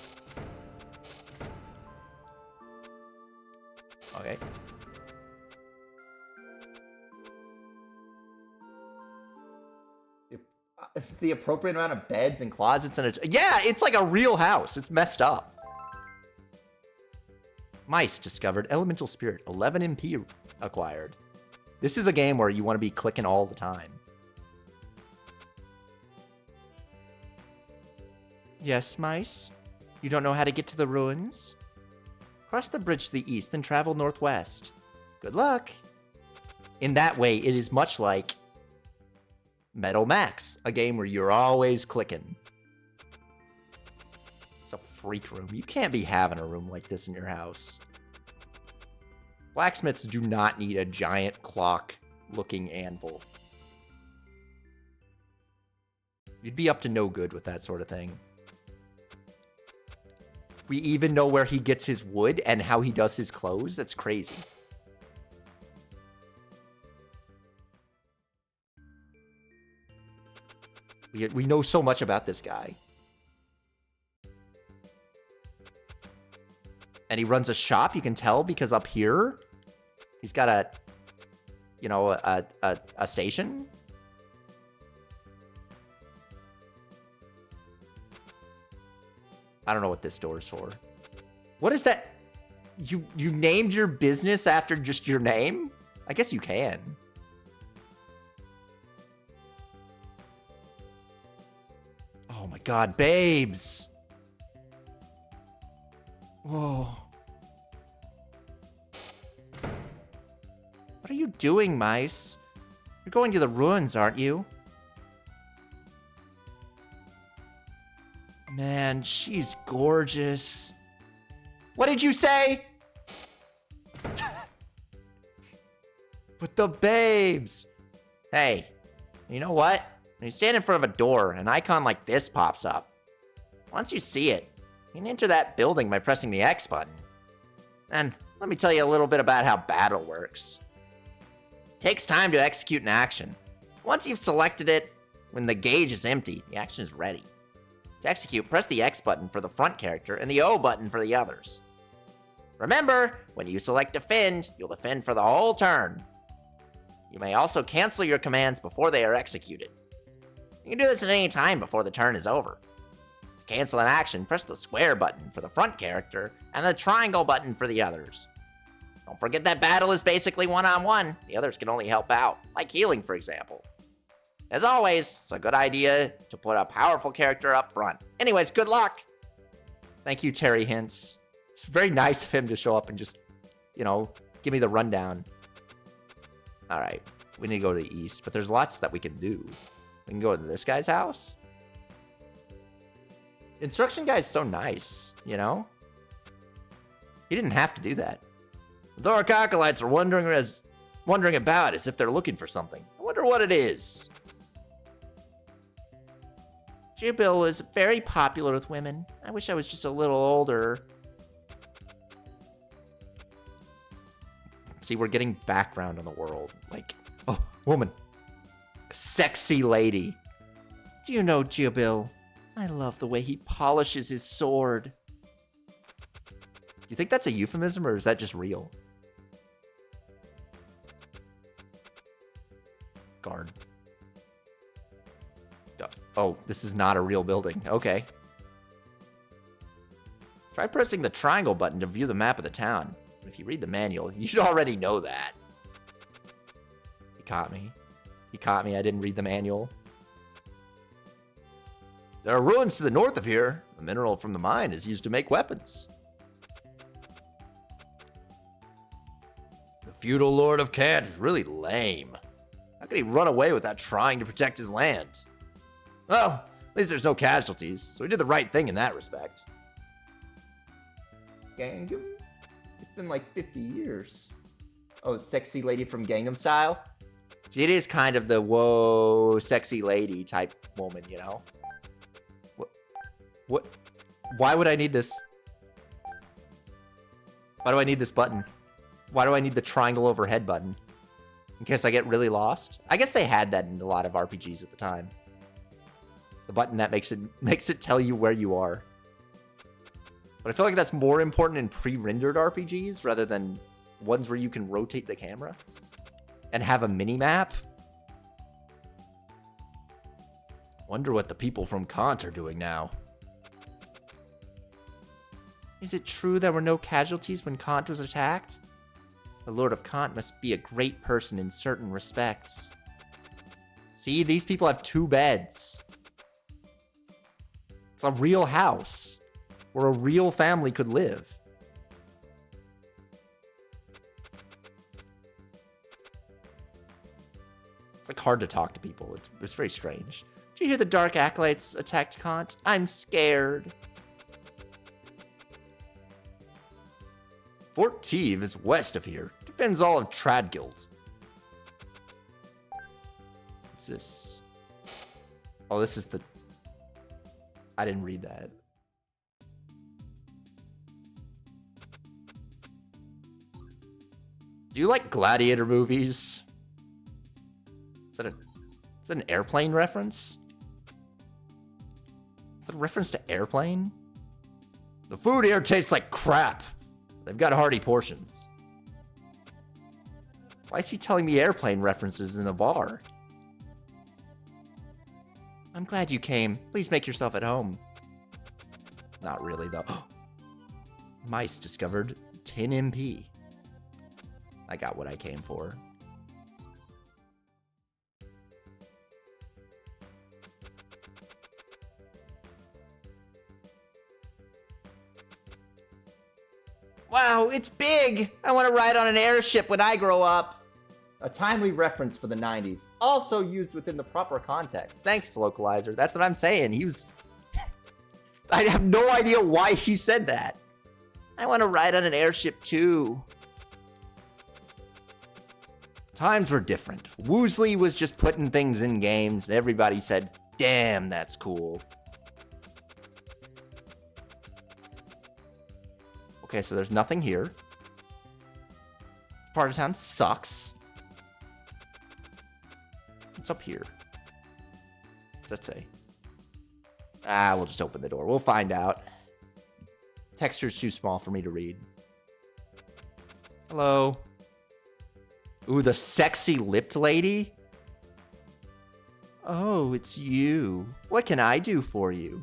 Okay. The appropriate amount of beds and closets and yeah, it's like a real house. It's messed up. Mice discovered elemental spirit 11 MP acquired. This is a game where you want to be clicking all the time. Yes, mice? You don't know how to get to the ruins? Cross the bridge to the east, then travel northwest. Good luck. In that way, it is much like Metal Max, a game where you're always clicking. It's a freak room. You can't be having a room like this in your house. Blacksmiths do not need a giant clock-looking anvil. You'd be up to no good with that sort of thing. We even know where he gets his wood and how he does his clothes. That's crazy. We know so much about this guy. And he runs a shop, you can tell, because up here, he's got a station. I don't know what this door's for. What is that? You named your business after just your name? I guess you can. Oh my god, babes. Whoa. What are you doing, mice? You're going to the ruins, aren't you? Man, she's gorgeous. What did you say? But the babes. Hey, you know what? When you stand in front of a door, an icon like this pops up. Once you see it, you can enter that building by pressing the X button. And let me tell you a little bit about how battle works. It takes time to execute an action. Once you've selected it, when the gauge is empty, the action is ready. To execute, press the X button for the front character and the O button for the others. Remember, when you select defend, you'll defend for the whole turn. You may also cancel your commands before they are executed. You can do this at any time before the turn is over. To cancel an action, press the square button for the front character and the triangle button for the others. Don't forget that battle is basically one-on-one. The others can only help out, like healing, for example. As always, it's a good idea to put a powerful character up front. Anyways, good luck! Thank you, Terry Hintz. It's very nice of him to show up and just, give me the rundown. All right, we need to go to the east, but there's lots that we can do. We can go to this guy's house. Instruction guide's so nice, He didn't have to do that. The Dark Acolytes are wondering about as if they're looking for something. I wonder what it is. Jubil is very popular with women. I wish I was just a little older. See, we're getting background on the world. Like, oh, woman. Sexy lady. Do you know Jubil? I love the way he polishes his sword. Do you think that's a euphemism or is that just real? Guard. Oh, this is not a real building. Okay. Try pressing the triangle button to view the map of the town. If you read the manual, you should already know that. He caught me. I didn't read the manual. There are ruins to the north of here. The mineral from the mine is used to make weapons. The feudal lord of Kant is really lame. How could he run away without trying to protect his land? Well, at least there's no casualties, so he did the right thing in that respect. Gangnam? It's been like 50 years. Oh, sexy lady from Gangnam Style? It is kind of the whoa, sexy lady type woman, What? Why would I need this? Why do I need this button? Why do I need the triangle overhead button? In case I get really lost? I guess they had that in a lot of RPGs at the time. The button that makes it tell you where you are. But I feel like that's more important in pre-rendered RPGs rather than ones where you can rotate the camera and have a mini-map. Wonder what the people from Kant are doing now. Is it true there were no casualties when Kant was attacked? The Lord of Kant must be a great person in certain respects. See, these people have 2 beds. It's a real house where a real family could live. It's like hard to talk to people. It's very strange. Did you hear the Dark Acolytes attacked Kant? I'm scared. Fort Teve is west of here. Defends all of Tradguild. What's this? Oh, this is the... I didn't read that. Do you like gladiator movies? Is that an airplane reference? Is that a reference to airplane? The food here tastes like crap. They've got hearty portions. Why is he telling me airplane references in the bar? I'm glad you came. Please make yourself at home. Not really, though. Mice discovered 10 MP. I got what I came for. Wow, it's big! I want to ride on an airship when I grow up. A timely reference for the 90s. Also used within the proper context. Thanks, Localizer. That's what I'm saying. He was... I have no idea why he said that. I want to ride on an airship too. Times were different. Woosley was just putting things in games, and everybody said, damn, that's cool. Okay, so there's nothing here. Part of town sucks. What's up here? What's that say? We'll just open the door. We'll find out. Texture's too small for me to read. Hello. Ooh, the sexy lipped lady? Oh, it's you. What can I do for you?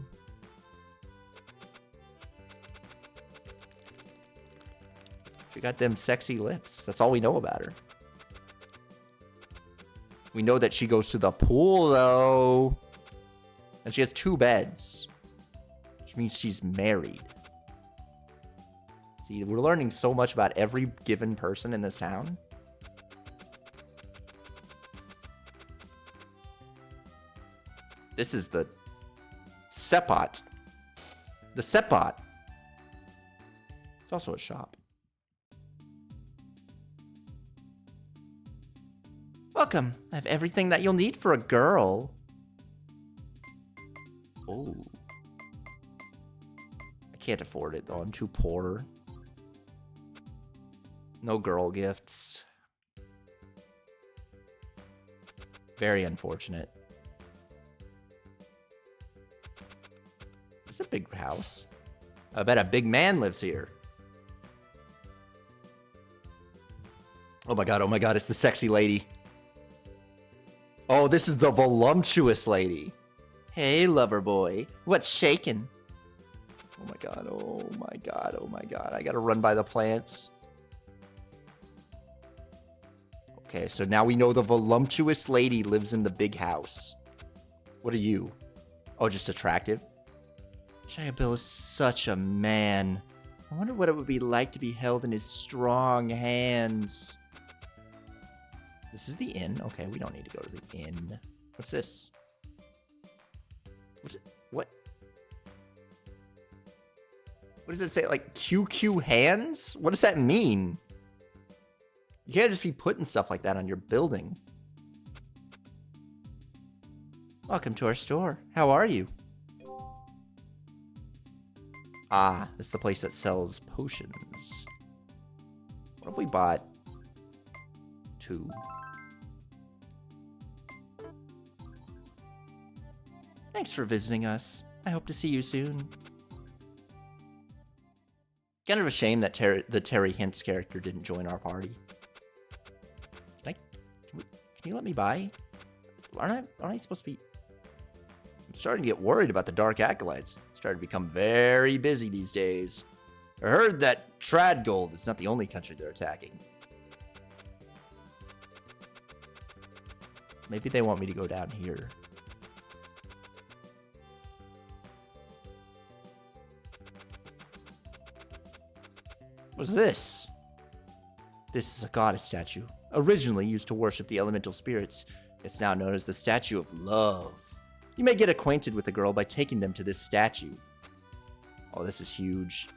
She got them sexy lips. That's all we know about her. We know that she goes to the pool, though. And she has 2 beds. Which means she's married. See, we're learning so much about every given person in this town. This is the Sepot. The Sepot. It's also a shop. Welcome. I have everything that you'll need for a girl. Oh. I can't afford it, though. I'm too poor. No girl gifts. Very unfortunate. It's a big house. I bet a big man lives here. Oh my god, it's the sexy lady. Oh, this is the voluptuous lady. Hey, lover boy. What's shaking? Oh my god, oh my god, oh my god. I gotta run by the plants. Okay, so now we know the voluptuous lady lives in the big house. What are you? Oh, just attractive? Shia Bill is such a man. I wonder what it would be like to be held in his strong hands. This is the inn. Okay, we don't need to go to the inn. What's this? What? What does it say? Like QQ hands? What does that mean? You can't just be putting stuff like that on your building. Welcome to our store. How are you? Ah, it's the place that sells potions. What if we bought 2? Thanks for visiting us. I hope to see you soon. Kind of a shame that the Terry Hintz character didn't join our party. Can you let me by? Aren't I supposed to be? I'm starting to get worried about the Dark Acolytes. Starting to become very busy these days. I heard that Tradgold is not the only country they're attacking. Maybe they want me to go down here. What is this? This is a goddess statue. Originally used to worship the elemental spirits, it's now known as the Statue of Love. You may get acquainted with the girl by taking them to this statue. Oh, this is huge.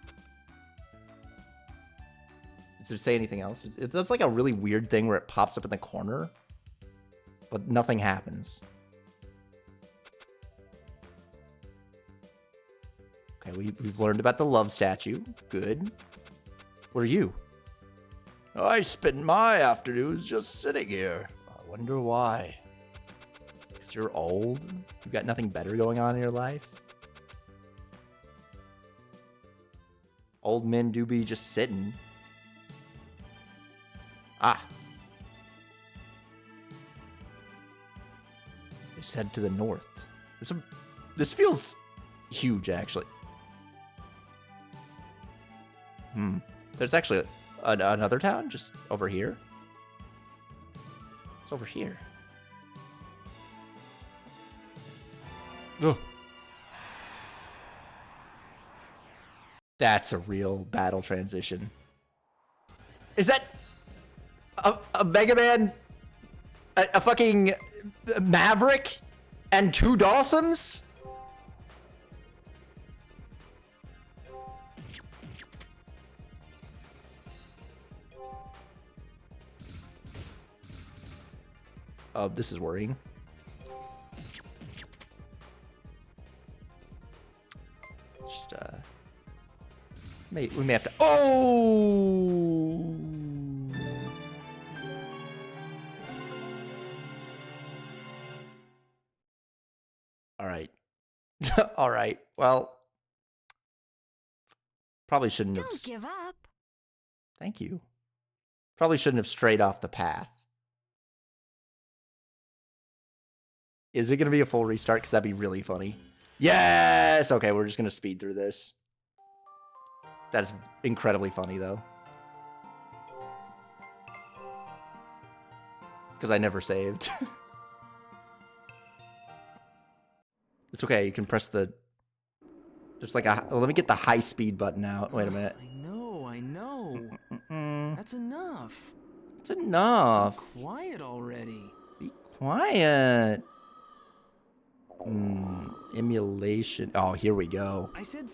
Does it say anything else? It does like a really weird thing where it pops up in the corner, but nothing happens. Okay, we've learned about the love statue. Good. What are you? I spend my afternoons just sitting here. I wonder why. Because you're old? You've got nothing better going on in your life? Old men do be just sitting. Ah. It's head to the north. This feels huge, actually. There's actually another town just over here. It's over here. Ugh. That's a real battle transition. Is that a Mega Man? A fucking Maverick? And 2 Dawsons? This is worrying. It's just, we may have to. Oh! All right. All right. Well, probably shouldn't have. Don't give up. Thank you. Probably shouldn't have strayed off the path. Is it going to be a full restart? Because that'd be really funny. Yes! Okay, we're just going to speed through this. That is incredibly funny, though. Because I never saved. It's okay, you can press the... There's like a... Let me get the high speed button out. Wait a minute. I know. That's enough. It's enough. Be quiet already. Be quiet. Emulation. Oh, here we go. I said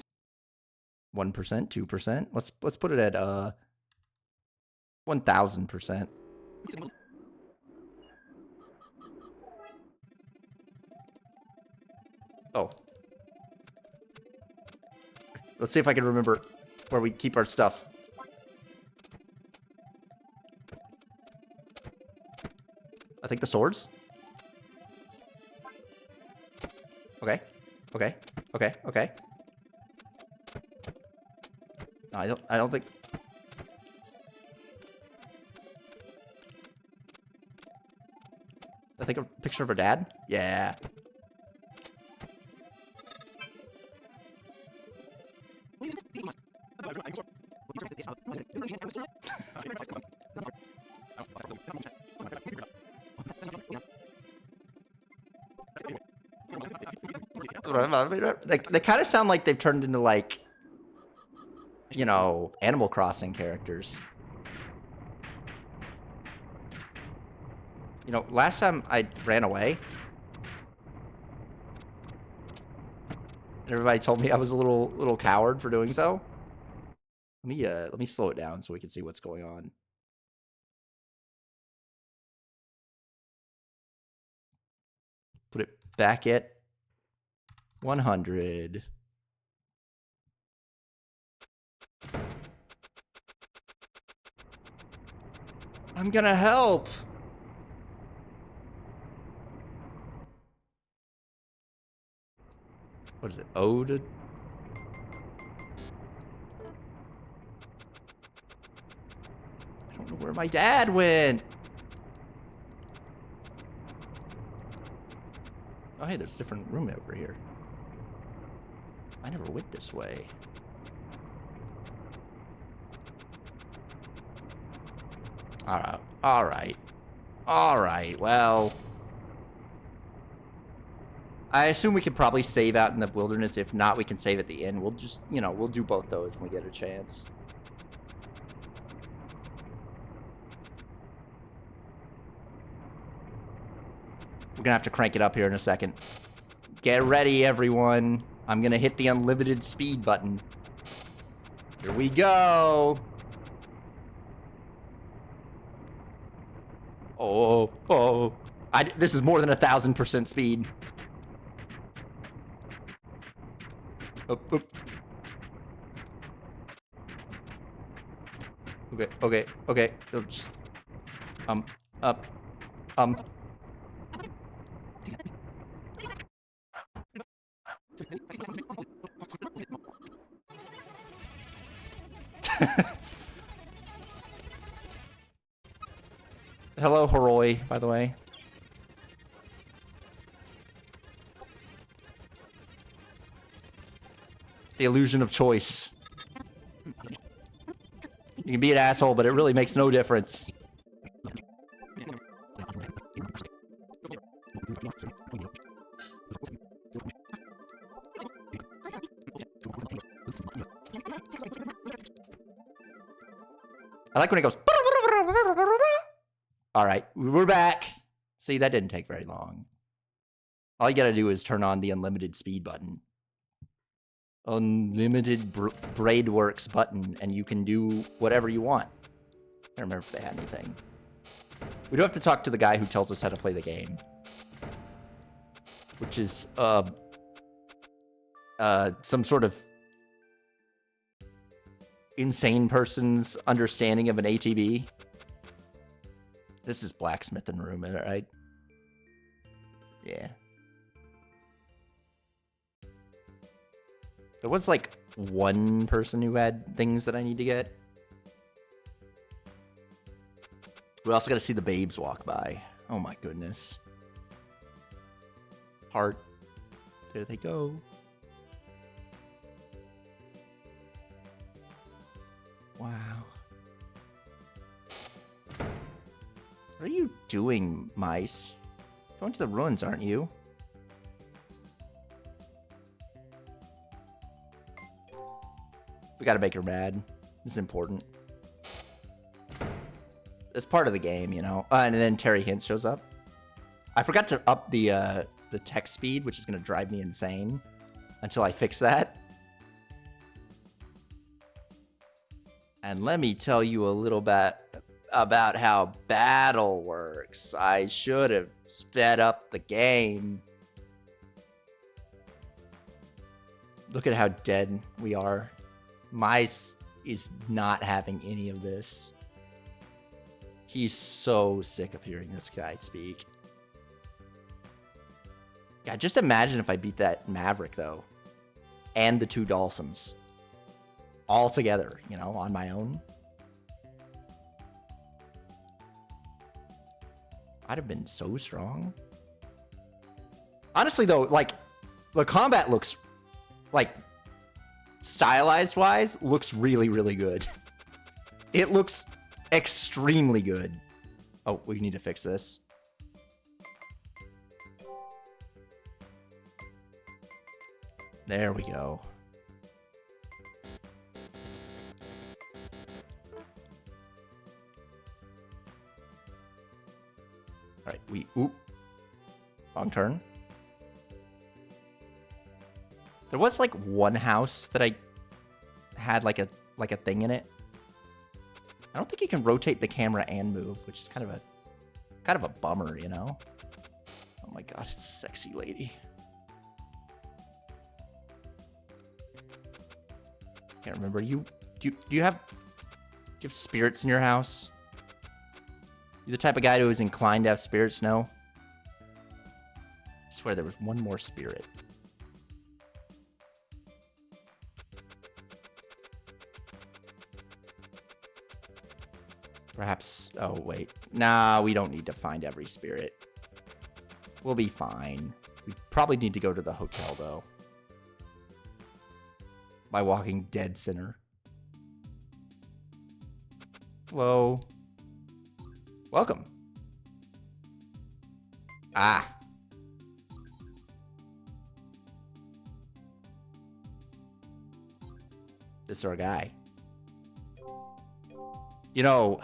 1%, 2%. Let's put it at 1000%. Oh. Let's see if I can remember where we keep our stuff. I think the swords. Okay. Okay. Okay. Okay. No, I don't think. I think a picture of her dad? Yeah. They kind of sound like they've turned into, like, you know, Animal Crossing characters. You know, last time I ran away, everybody told me I was a little coward for doing so. Let me slow it down so we can see what's going on. Put it back at 100. I'm gonna help. What is it? O to... I don't know where my dad went. Oh, hey, there's a different room over here. I never went this way. Alright. Alright. Alright, well... I assume we could probably save out in the wilderness. If not, we can save at the end. We'll just, you know, we'll do both those when we get a chance. We're gonna have to crank it up here in a second. Get ready, everyone. I'm gonna hit the unlimited speed button. Here we go. Oh. This is more than 1000% speed. Up. Okay. Just, up. Hello, Horoi, by the way. The illusion of choice. You can be an asshole, but it really makes no difference. I like when it goes... Alright, we're back. See, that didn't take very long. All you gotta do is turn on the unlimited speed button. Unlimited braid works button, and you can do whatever you want. I don't remember if they had anything. We do have to talk to the guy who tells us how to play the game. Which is, some sort of insane person's understanding of an ATB. This is blacksmithing room, right? Yeah. There was like one person who had things that I need to get. We also got to see the babes walk by. Oh my goodness. Heart. There they go. Wow. What are you doing, mice? Going to the ruins, aren't you? We gotta make her mad. This is important. It's part of the game, you know? And then Terry Hintz shows up. I forgot to up the text speed, which is gonna drive me insane until I fix that. And let me tell you a little bit about how battle works. I should have sped up the game. Look at how dead we are. Mice is not having any of this. He's so sick of hearing this guy speak. God, just imagine if I beat that Maverick, though. And the 2 Dalsums. All together, you know, on my own. I'd have been so strong. Honestly, though, like, the combat looks, like, stylized-wise, looks really, really good. It looks extremely good. Oh, we need to fix this. There we go. All right, oop. Wrong turn. There was like one house that I had like a thing in it. I don't think you can rotate the camera and move, which is kind of a bummer, you know? Oh my god, it's a sexy lady. Can't remember. Do you have spirits in your house? You the type of guy who is inclined to have spirits? No? I swear there was one more spirit. Perhaps... Oh, wait. Nah, we don't need to find every spirit. We'll be fine. We probably need to go to the hotel, though. My Walking Dead sinner. Hello. Welcome. Ah. This is our guy. You know,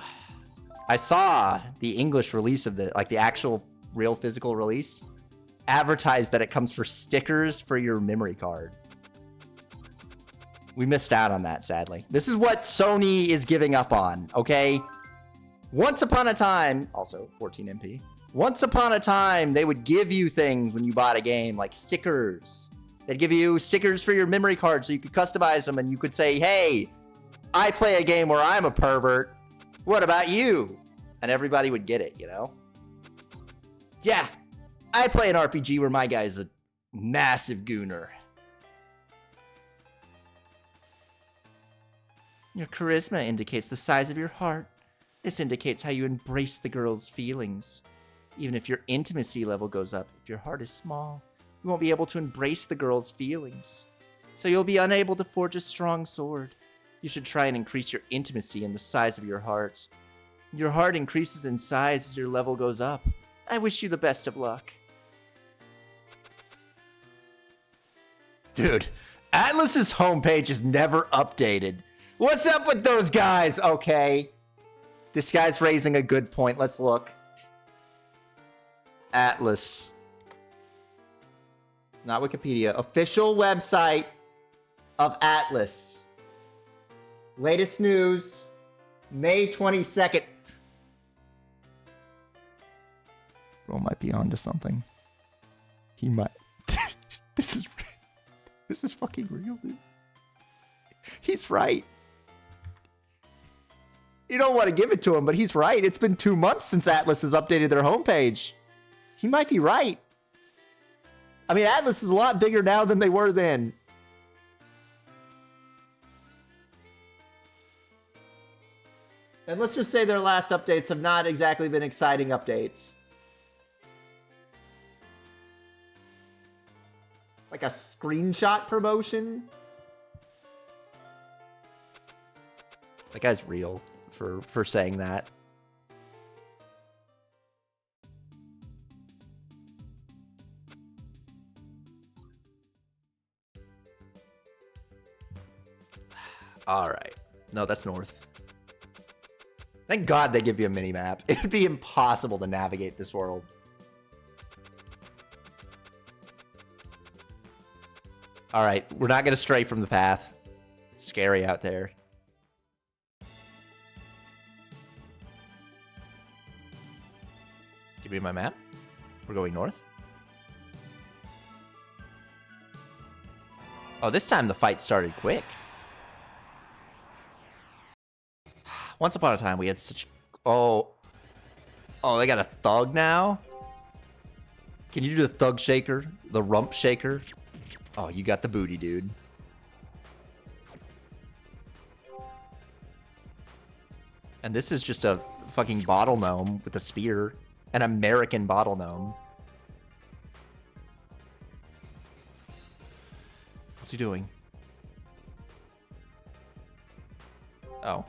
I saw the English release of the actual real physical release advertised that it comes for stickers for your memory card. We missed out on that, sadly. This is what Sony is giving up on, okay? Once upon a time, also 14 MP. Once upon a time, they would give you things when you bought a game, like stickers. They'd give you stickers for your memory card so you could customize them and you could say, hey, I play a game where I'm a pervert. What about you? And everybody would get it, you know? Yeah, I play an RPG where my guy's a massive gooner. Your charisma indicates the size of your heart. This indicates how you embrace the girl's feelings. Even if your intimacy level goes up, if your heart is small, you won't be able to embrace the girl's feelings. So you'll be unable to forge a strong sword. You should try and increase your intimacy and the size of your heart. Your heart increases in size as your level goes up. I wish you the best of luck. Dude, Atlus's homepage is never updated. What's up with those guys? Okay. This guy's raising a good point. Let's look. Atlus. Not Wikipedia. Official website of Atlus. Latest news. May 22nd. Bro might be onto something. He might. This is fucking real, dude. He's right. You don't want to give it to him, but he's right. It's been 2 months since Atlus has updated their homepage. He might be right. I mean, Atlus is a lot bigger now than they were then. And let's just say their last updates have not exactly been exciting updates. like a screenshot promotion. That guy's real for saying that. All right. No, that's north. Thank God they give you a mini map. It would be impossible to navigate this world. All right, we're not going to stray from the path. It's scary out there. Give me my map. We're going north. Oh, this time the fight started quick. Once upon a time, we had such... Oh, they got a thug now? Can you do the thug shaker? The rump shaker? Oh, you got the booty, dude. And this is just a fucking bottle gnome with a spear. An American bottle gnome. What's he doing? Oh.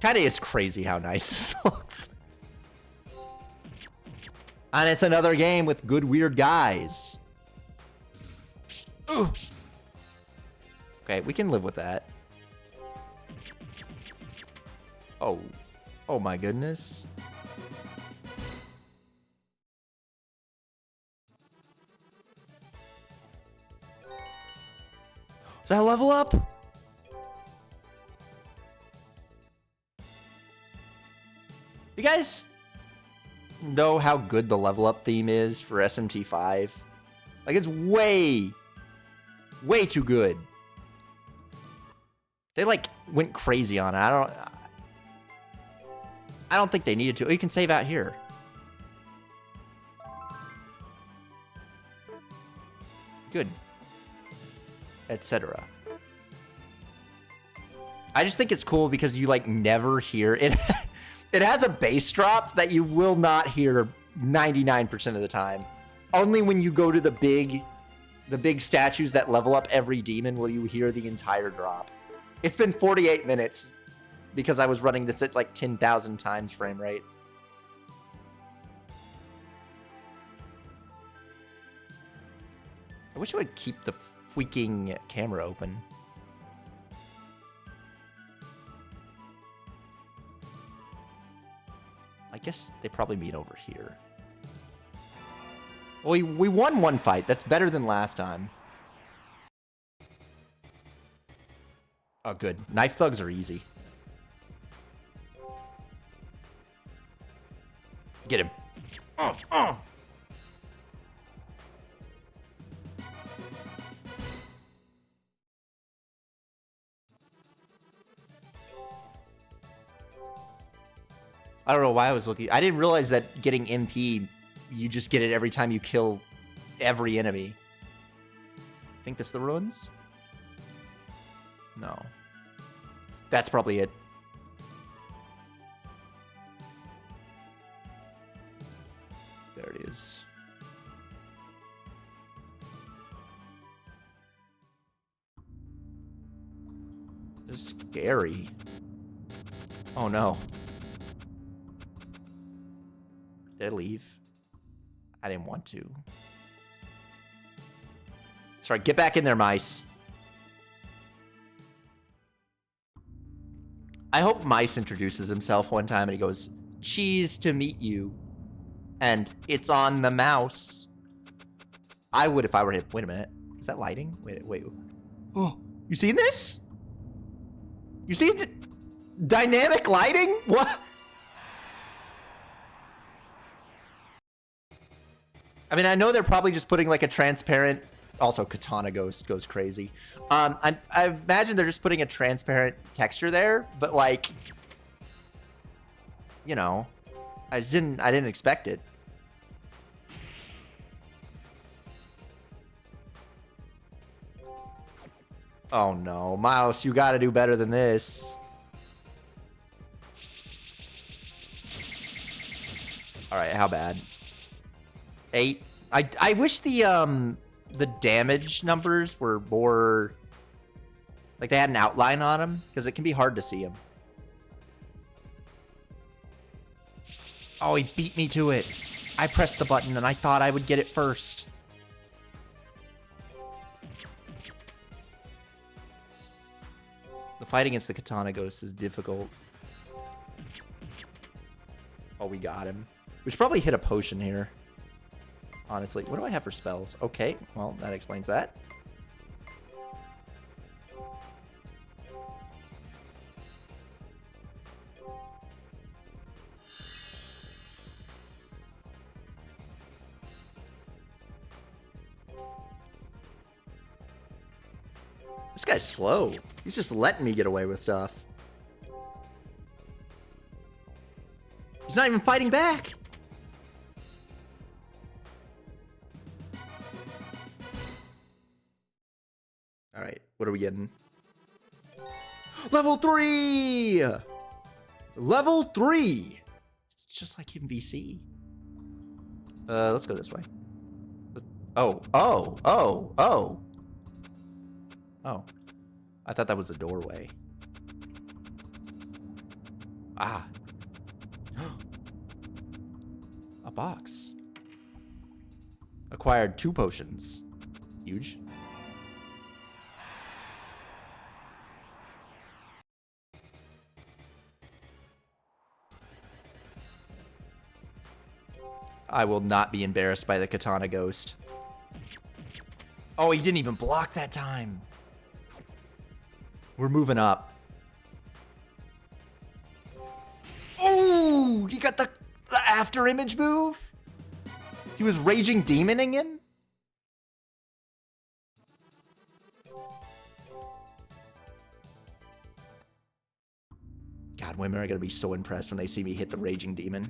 Kinda is crazy how nice this looks. And it's another game with good weird guys. Ugh. Okay, we can live with that. Oh. Oh my goodness. Does that level up? You guys know how good the level up theme is for SMT5? Like, it's way too good. They, like, went crazy on it. I don't think they needed to. Oh, you can save out here. Good. Etc. I just think it's cool because you, like, never hear it. It has a bass drop that you will not hear 99% of the time. Only when you go to the big statues that level up every demon will you hear the entire drop. It's been 48 minutes because I was running this at like 10,000 times frame rate. I wish I would keep the freaking camera open. I guess they probably meet over here. Well, we won one fight. That's better than last time. Oh, good. Knife thugs are easy. Get him. I don't know why I was looking. I didn't realize that getting MP, you just get it every time you kill every enemy. Think this the ruins? No. That's probably it. There it is. This is scary. Oh no. Did I leave? I didn't want to. Sorry, get back in there, mice. I hope Mice introduces himself one time and he goes, "Cheese to meet you." And it's on the mouse. I would if I were him. Wait a minute. Is that lighting? Wait. Oh, you seen this? You see dynamic lighting? What? I mean, I know they're probably just putting like a transparent. Also, Katana goes crazy. I imagine they're just putting a transparent texture there, but like, you know, I didn't expect it. Oh no, Mouse, you gotta do better than this. All right, how bad? 8. I wish the damage numbers were more like they had an outline on them, because it can be hard to see them. Oh, he beat me to it. I pressed the button and I thought I would get it first. The fight against the Katana Ghost is difficult. Oh, we got him. We should probably hit a potion here. Honestly, what do I have for spells? Okay, well, that explains that. This guy's slow. He's just letting me get away with stuff. He's not even fighting back. All right, what are we getting? Level 3! Level 3! It's just like in VC. Let's go this way. Oh. Oh. I thought that was a doorway. Ah. A box. Acquired 2 potions. Huge. I will not be embarrassed by the Katana Ghost. Oh, he didn't even block that time. We're moving up. Oh, he got the after image move? He was raging demoning him? God, women are going to be so impressed when they see me hit the raging demon.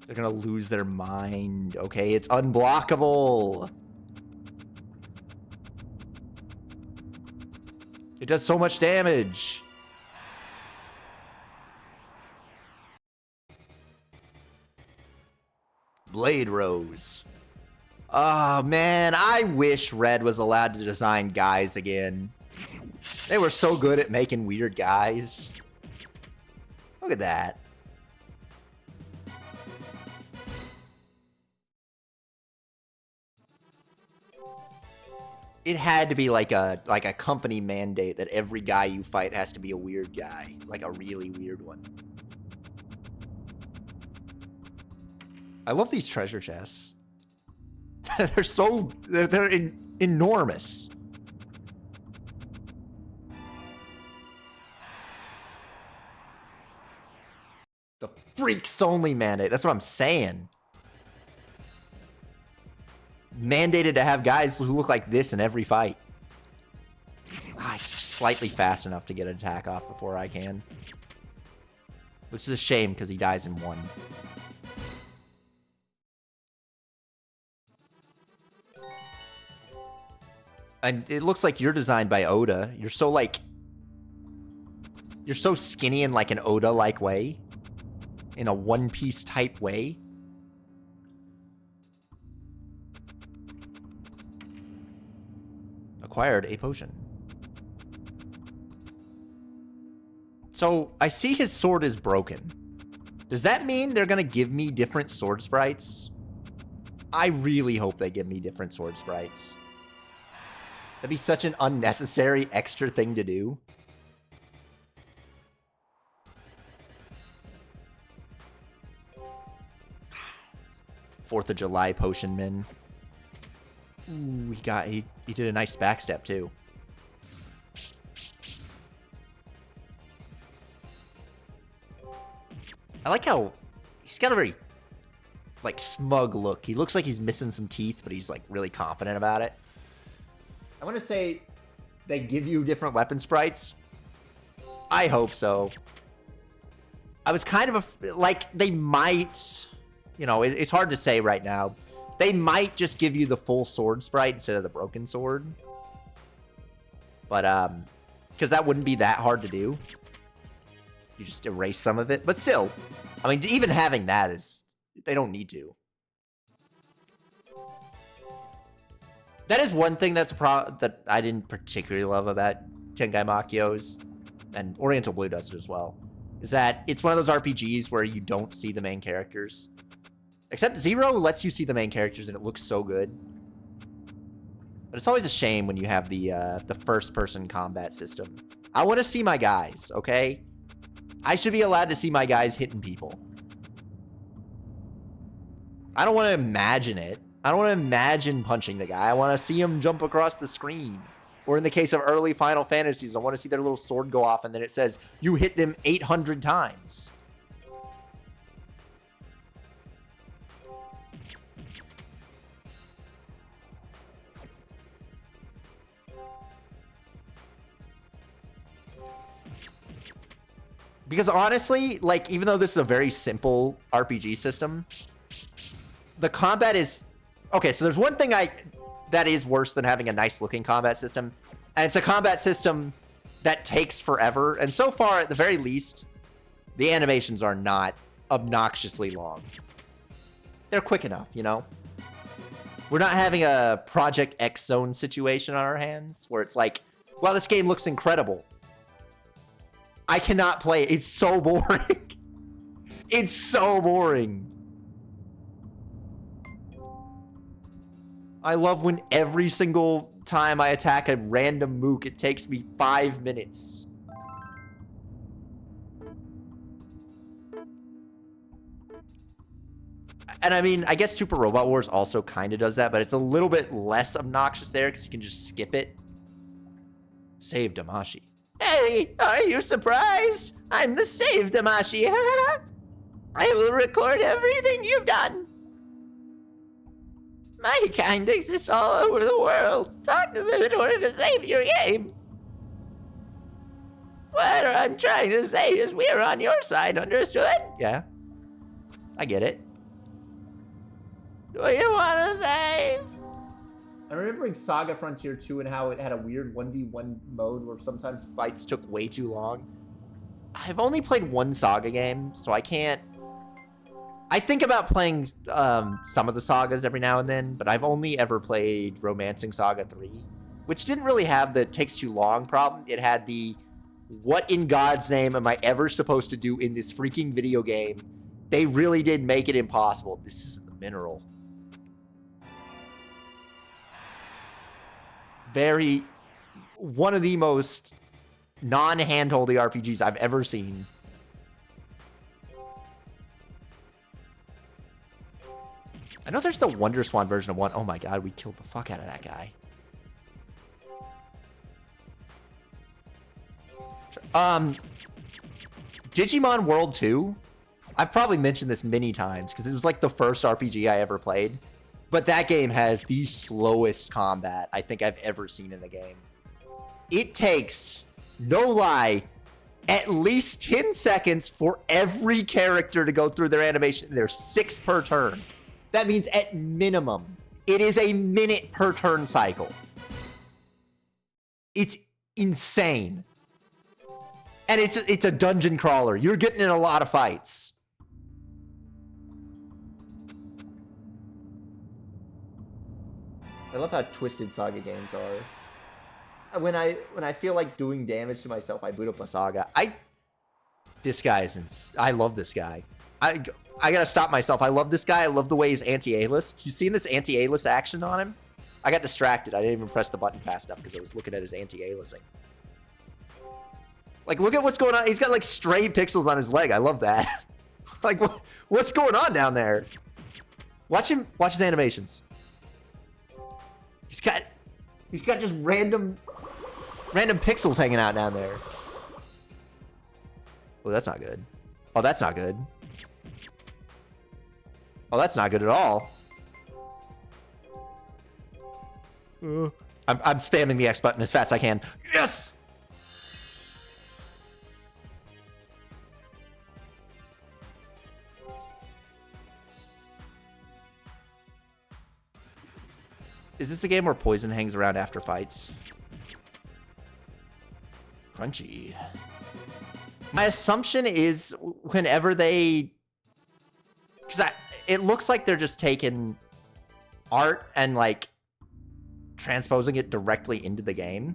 They're gonna lose their mind. Okay, it's unblockable. It does so much damage. Blade Rose. Oh, man. I wish Red was allowed to design guys again. They were so good at making weird guys. Look at that. It had to be like a company mandate that every guy you fight has to be a weird guy, like a really weird one. I love these treasure chests. they're enormous. The freaks only mandate. That's what I'm saying. Mandated to have guys who look like this in every fight. Ah, he's slightly fast enough to get an attack off before I can. Which is a shame because he dies in 1. And it looks like you're designed by Oda. You're so skinny in like an Oda-like way. In a One Piece type way. Acquired a potion. So, I see his sword is broken. Does that mean they're gonna give me different sword sprites? I really hope they give me different sword sprites. That'd be such an unnecessary extra thing to do. 4th of July potion min. Ooh, he did a nice backstep too. I like how he's got a very like smug look. He looks like he's missing some teeth, but he's like really confident about it. I want to say they give you different weapon sprites. I hope so. I was kind of like they might, you know, it's hard to say right now. They might just give you the full sword sprite instead of the broken sword. But, because that wouldn't be that hard to do. You just erase some of it. But still, I mean, even having that is... They don't need to. That is one thing that's that I didn't particularly love about Tengai Makyos, and Oriental Blue does it as well, is that it's one of those RPGs where you don't see the main characters. Except Zero lets you see the main characters, and it looks so good. But it's always a shame when you have the first-person combat system. I want to see my guys, okay? I should be allowed to see my guys hitting people. I don't want to imagine it. I don't want to imagine punching the guy. I want to see him jump across the screen. Or in the case of early Final Fantasies, I want to see their little sword go off and then it says, you hit them 800 times. Because honestly, like, even though this is a very simple RPG system, the combat is... Okay, so there's one thing that is worse than having a nice-looking combat system, and it's a combat system that takes forever. And so far, at the very least, the animations are not obnoxiously long. They're quick enough, you know? We're not having a Project X Zone situation on our hands, where it's like, wow, this game looks incredible. I cannot play it. It's so boring. It's so boring. I love when every single time I attack a random mook, it takes me 5 minutes. And I mean, I guess Super Robot Wars also kind of does that, but it's a little bit less obnoxious there because you can just skip it. Save Damashi. Hey, are you surprised? I'm the Save Damashi. I will record everything you've done. My kind exists all over the world. Talk to them in order to save your game. What I'm trying to say is we're on your side, understood? Yeah. I get it. Do you want to save? I'm remembering Saga Frontier 2 and how it had a weird 1v1 mode where sometimes fights took way too long. I've only played one Saga game, so I can't... I think about playing some of the sagas every now and then, but I've only ever played Romancing Saga 3, which didn't really have the takes too long problem. It had the, what in God's name am I ever supposed to do in this freaking video game? They really did make it impossible. This isn't the mineral. One of the most non-handholdy RPGs I've ever seen. I know there's the Wonder Swan version of 1. Oh my god, we killed the fuck out of that guy. Digimon World 2? I've probably mentioned this many times because it was like the first RPG I ever played. But that game has the slowest combat I think I've ever seen in a game. It takes, no lie, at least 10 seconds for every character to go through their animation. There's 6 per turn. That means at minimum, it is a minute per turn cycle. It's insane. And it's a dungeon crawler. You're getting in a lot of fights. I love how twisted Saga games are. When I feel like doing damage to myself, I boot up a Saga. This guy is I love this guy. I gotta stop myself. I love this guy. I love the way he's anti-A-list. You seen this anti-A-list action on him? I got distracted. I didn't even press the button fast enough because I was looking at his anti-A-listing. Like, look at what's going on. He's got, like, stray pixels on his leg. I love that. Like, what's going on down there? Watch his animations. He's got just random pixels hanging out down there. Oh, that's not good. Oh, that's not good. Oh, that's not good at all. I'm spamming the X button as fast as I can. Yes! Is this a game where poison hangs around after fights? Crunchy. My assumption is whenever they... Because it looks like they're just taking art and, like, transposing it directly into the game.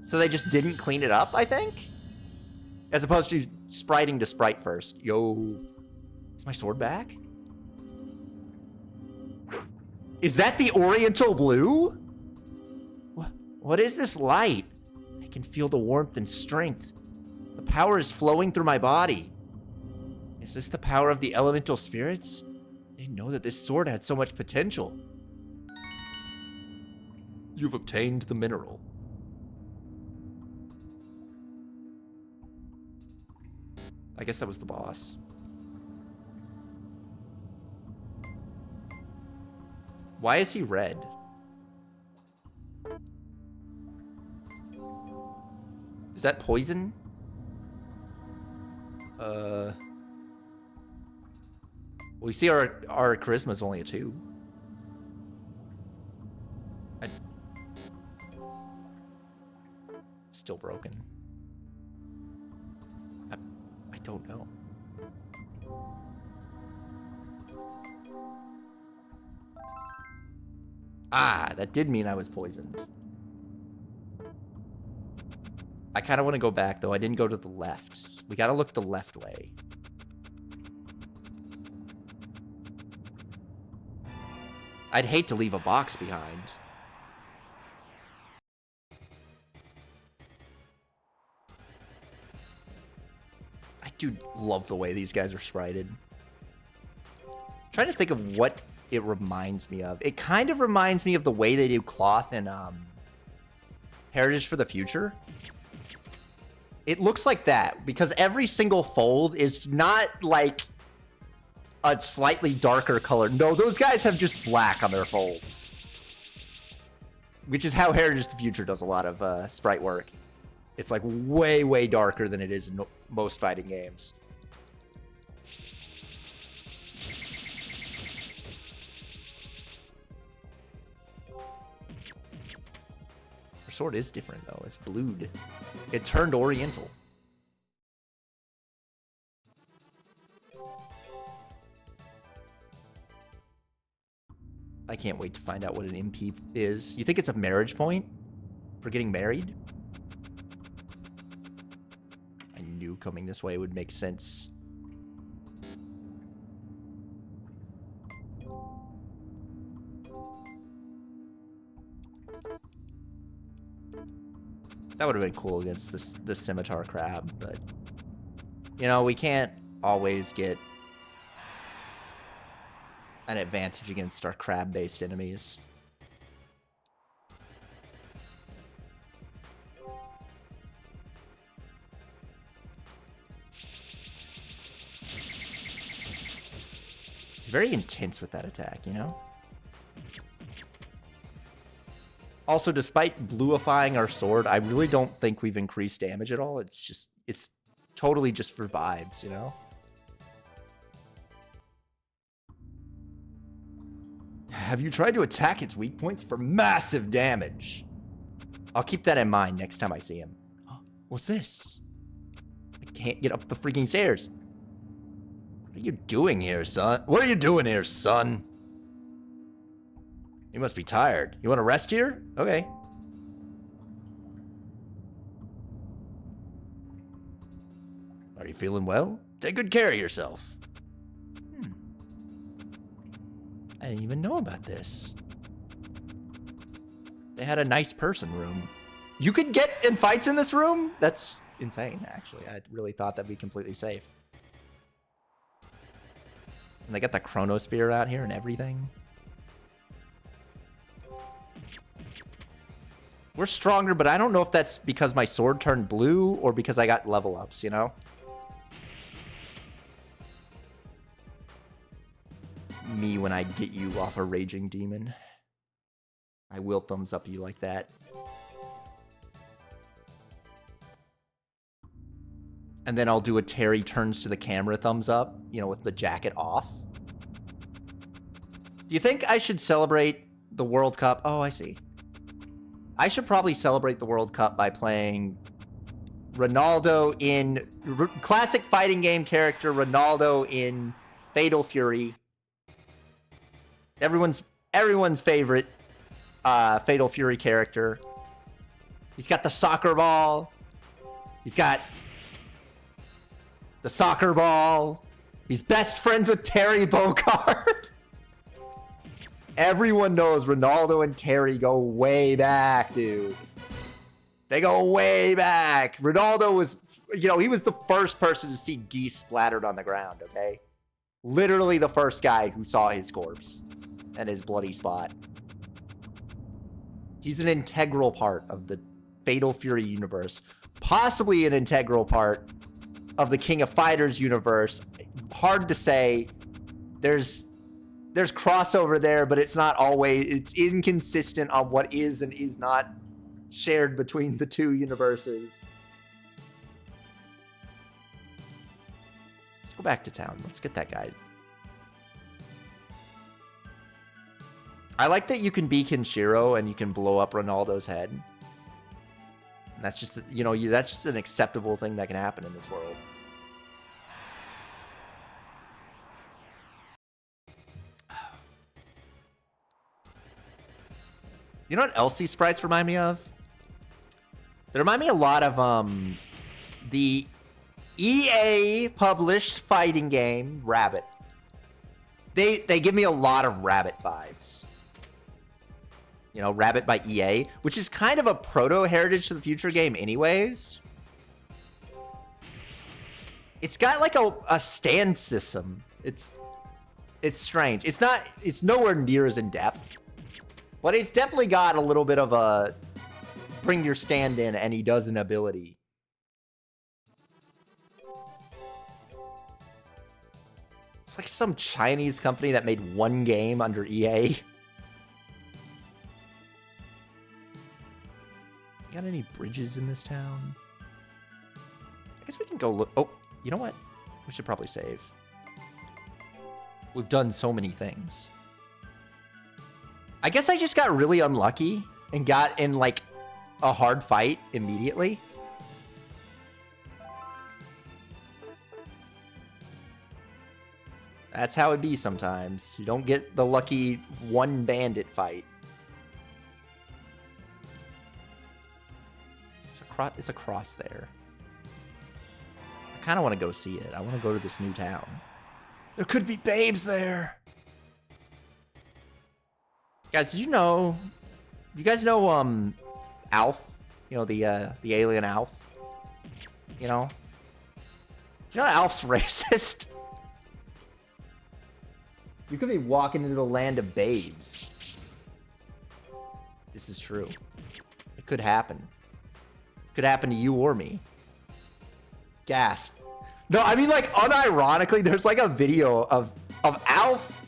So they just didn't clean it up, I think? As opposed to spriting to sprite first. Yo. Is my sword back? Is that the Oriental Blue? What is this light? I can feel the warmth and strength. The power is flowing through my body. Is this the power of the elemental spirits? I didn't know that this sword had so much potential. You've obtained the mineral. I guess that was the boss. Why is he red? Is that poison? We see our charisma is only a 2. Still broken. I don't know. Ah, that did mean I was poisoned. I kind of want to go back, though. I didn't go to the left. We got to look the left way. I'd hate to leave a box behind. I do love the way these guys are sprited. I'm trying to think of what it reminds me of. It kind of reminds me of the way they do cloth in Heritage for the Future. It looks like that because every single fold is not like a slightly darker color. No, those guys have just black on their folds, which is how Heritage of the Future does a lot of sprite work. It's like way, way darker than it is in most fighting games. Her sword is different though. It's blued. It turned oriental. I can't wait to find out what an MP is. You think it's a marriage point for getting married? I knew coming this way would make sense. That would have been cool against the scimitar crab, but you know, we can't always get an advantage against our crab-based enemies. Very intense with that attack, you know? Also, despite bluifying our sword, I really don't think we've increased damage at all. It's totally just for vibes, you know? Have you tried to attack its weak points for massive damage? I'll keep that in mind next time I see him. What's this? I can't get up the freaking stairs. What are you doing here, son? What are you doing here, son? You must be tired. You want to rest here? Okay. Are you feeling well? Take good care of yourself. I didn't even know about this. They had a nice person room. You could get in fights in this room? That's insane, actually. I really thought that'd be completely safe. And they got the chronosphere out here and everything. We're stronger, but I don't know if that's because my sword turned blue or because I got level ups, you know? Me when I get you off a raging demon. I will thumbs up you like that. And then I'll do a Terry turns to the camera thumbs up, you know, with the jacket off. Do you think I should celebrate the World Cup? Oh, I see. I should probably celebrate the World Cup by playing Ronaldo in classic fighting game character Ronaldo in Fatal Fury. Everyone's favorite Fatal Fury character. He's got the soccer ball. He's got the soccer ball. He's best friends with Terry Bogard. Everyone knows Ronaldo and Terry go way back, dude. They go way back. Ronaldo was, he was the first person to see geese splattered on the ground, okay? Literally the first guy who saw his corpse and his bloody spot. He's an integral part of the Fatal Fury universe. Possibly an integral part of the King of Fighters universe. Hard to say. There's crossover there, but it's not always, it's inconsistent on what is and is not shared between the two universes. Let's go back to town. Let's get that guy. I like that you can be Kenshiro and you can blow up Ronaldo's head. And that's just, that's just an acceptable thing that can happen in this world. You know what else these sprites remind me of? They remind me a lot of the EA published fighting game Rabbit. They give me a lot of Rabbit vibes. Rabbit by EA, which is kind of a proto-Heritage to the Future game anyways. It's got like a stand system. It's strange. It's nowhere near as in depth. But it's definitely got a little bit of a bring your stand in and he does an ability. It's like some Chinese company that made one game under EA. Got any bridges in this town? I guess we can go look. Oh, you know what? We should probably save. We've done so many things. I guess I just got really unlucky and got in like a hard fight immediately. That's how it be sometimes. You don't get the lucky one bandit fight. It's across there. I kind of want to go see it. I want to go to this new town. There could be babes there. Guys, did you know? You guys know Alf? The alien Alf. You know Alf's racist? You could be walking into the land of babes. This is true. It could happen. Could happen to you or me. Gasp. No, I mean, like, unironically, there's like a video of Alf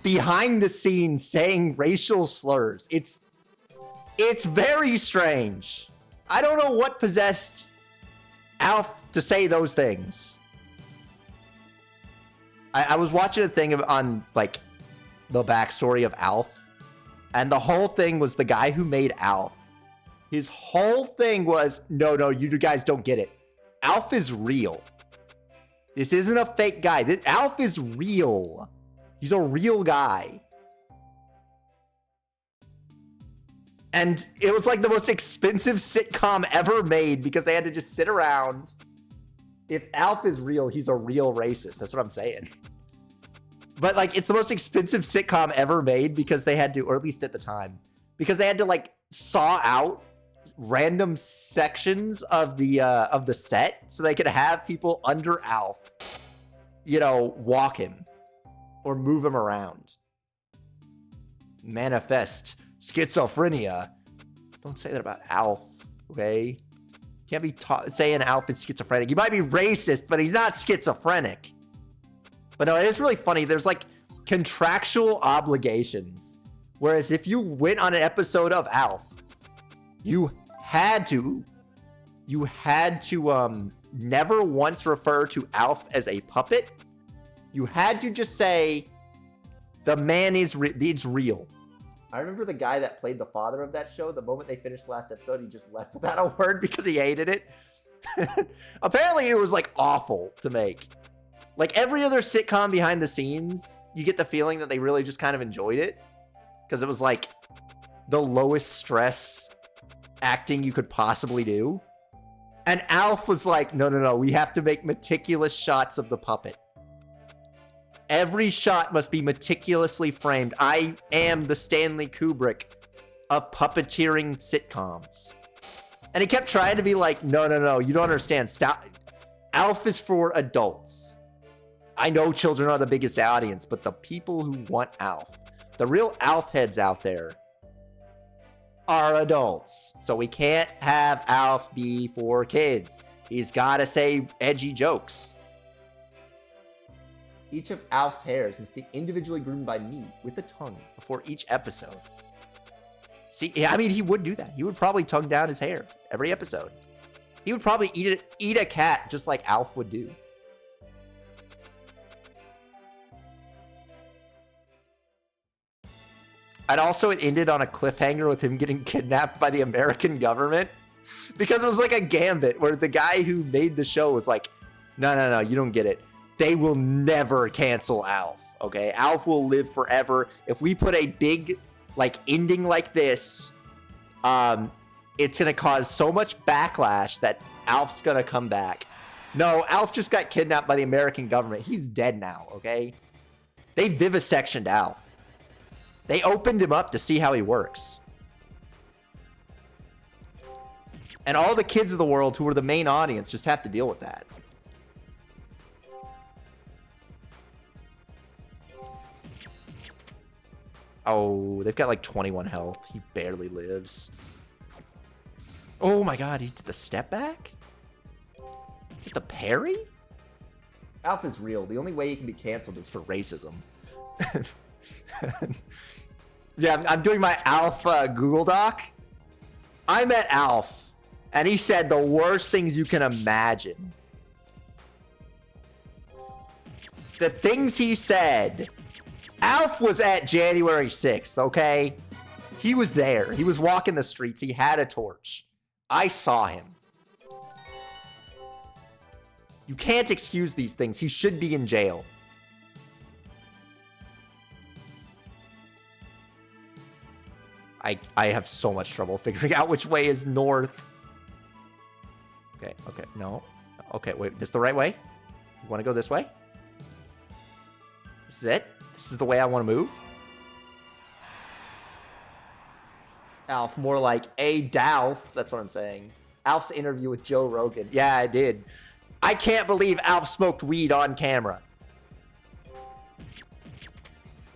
behind the scenes saying racial slurs. It's very strange. I don't know what possessed Alf to say those things. I was watching a thing on like the backstory of Alf, and the whole thing was the guy who made Alf. His whole thing was, no, you guys don't get it. Alf is real. This isn't a fake guy. Alf is real. He's a real guy. And it was like the most expensive sitcom ever made because they had to just sit around. If Alf is real, he's a real racist. That's what I'm saying. But like, it's the most expensive sitcom ever made because they had to, or at least at the time, because they had to like saw out random sections of the set so they could have people under Alf, walk him or move him around. Manifest schizophrenia. Don't say that about Alf, okay? Can't be saying Alf is schizophrenic. He might be racist, but he's not schizophrenic. But no, it is really funny. There's like contractual obligations. Whereas if you went on an episode of Alf, you had to never once refer to Alf as a puppet. You had to just say, the man is real. I remember the guy that played the father of that show, the moment they finished the last episode, he just left without a word because he hated it. Apparently it was like awful to make. Like every other sitcom behind the scenes, you get the feeling that they really just kind of enjoyed it. Because it was like the lowest stress acting you could possibly do. And Alf was like, no, we have to make meticulous shots of the puppet. Every shot must be meticulously framed. I am the Stanley Kubrick of puppeteering sitcoms. And he kept trying to be like, no, you don't understand. Stop. Alf is for adults. I know children are the biggest audience, but the people who want Alf, the real Alf heads out there, are adults. So we can't have Alf be for kids. He's got to say edgy jokes. Each of Alf's hairs must be individually groomed by me with a tongue before each episode. See, I mean, he would do that. He would probably tongue down his hair every episode. He would probably eat a cat just like Alf would do. And also it ended on a cliffhanger with him getting kidnapped by the American government. Because it was like a gambit where the guy who made the show was like, no, you don't get it. They will never cancel Alf, okay? Alf will live forever. If we put a big, like, ending like this, it's going to cause so much backlash that Alf's going to come back. No, Alf just got kidnapped by the American government. He's dead now, okay? They vivisectioned Alf. They opened him up to see how he works. And all the kids of the world who were the main audience just have to deal with that. Oh, they've got like 21 health. He barely lives. Oh my god, he did the step back? Did the parry? Alf is real. The only way he can be canceled is for racism. Yeah, I'm doing my Alf Google Doc. I met Alf, and he said the worst things you can imagine. The things he said. Alf was at January 6th, okay? He was there. He was walking the streets. He had a torch. I saw him. You can't excuse these things. He should be in jail. I have so much trouble figuring out which way is north. Okay, no. Okay, wait, this is the right way? You want to go this way? This is it? This is the way I want to move? Alf, more like a Dalf. That's what I'm saying. Alf's interview with Joe Rogan. Yeah, I did. I can't believe Alf smoked weed on camera.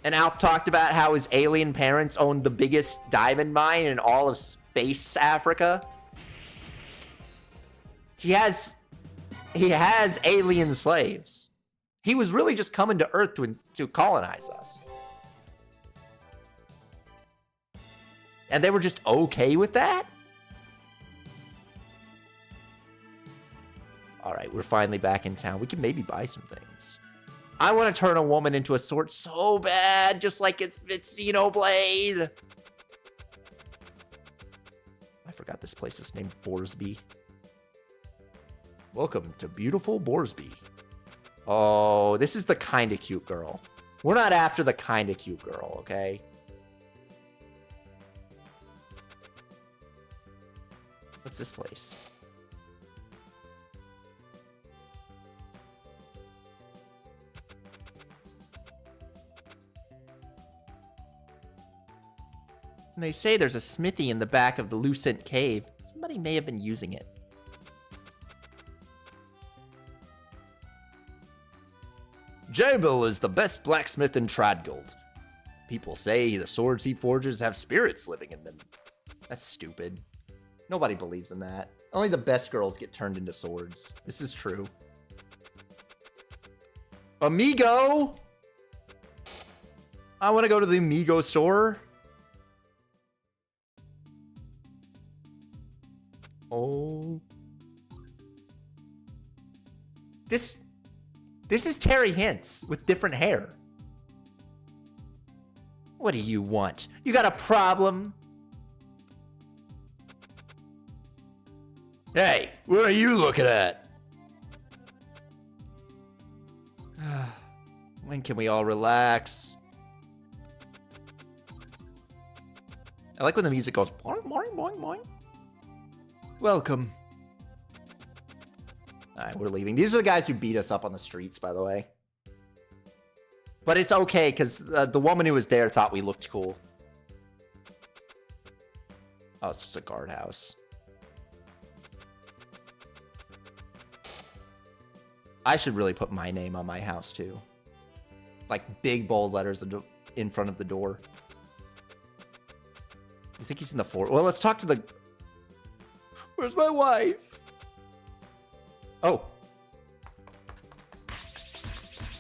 And Alf talked about how his alien parents owned the biggest diamond mine in all of space Africa. He has alien slaves. He was really just coming to Earth to colonize us. And they were just okay with that? All right, we're finally back in town. We can maybe buy some things. I want to turn a woman into a sword so bad, just like it's Xenoblade. I forgot this place is named Borsby. Welcome to beautiful Borsby. Oh, this is the kind of cute girl. We're not after the kind of cute girl, okay? What's this place? And they say there's a smithy in the back of the Lucent Cave. Somebody may have been using it. Jabel is the best blacksmith in Tradgold. People say the swords he forges have spirits living in them. That's stupid. Nobody believes in that. Only the best girls get turned into swords. This is true. Amigo! I want to go to the Amigo store. Oh. This is Terry Hintz with different hair. What do you want? You got a problem? Hey, what are you looking at? When can we all relax? I like when the music goes boing, boing, boing, boing. Welcome. All right, we're leaving. These are the guys who beat us up on the streets, by the way. But it's okay, because the woman who was there thought we looked cool. Oh, it's just a guardhouse. I should really put my name on my house, too. Like, big, bold letters in front of the door. You think he's in the fort? Well, let's talk to the... Where's my wife? Oh.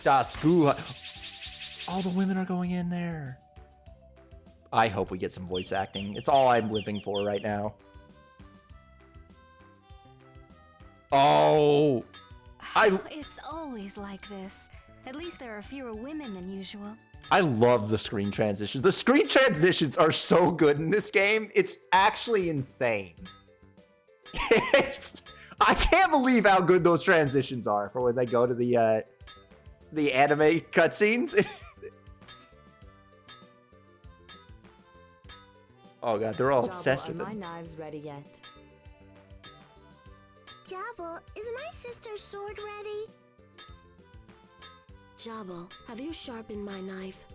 Das Guha. All the women are going in there. I hope we get some voice acting. It's all I'm living for right now. Oh. It's always like this. At least there are fewer women than usual. I love the screen transitions. The screen transitions are so good in this game. It's actually insane. I can't believe how good those transitions are for when they go to the anime cutscenes. Oh god, they're all obsessed with them. Are my knives ready yet? Jabba, is my sister's sword ready? Jabba, have you sharpened my knife?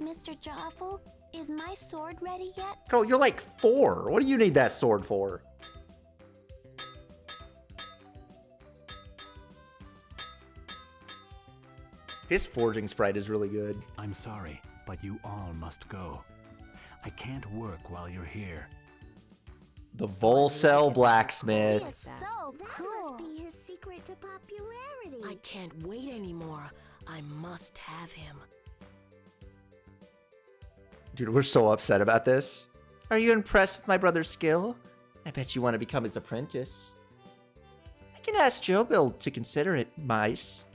Mr. Jawful, is my sword ready yet? Girl, you're like 4. What do you need that sword for? His forging sprite is really good. I'm sorry, but you all must go. I can't work while you're here. The Volcel blacksmith. So cool. That must be his secret to popularity. I can't wait anymore. I must have him. Dude, we're so upset about this. Are you impressed with my brother's skill? I bet you want to become his apprentice. I can ask Joe Bill to consider it, mice.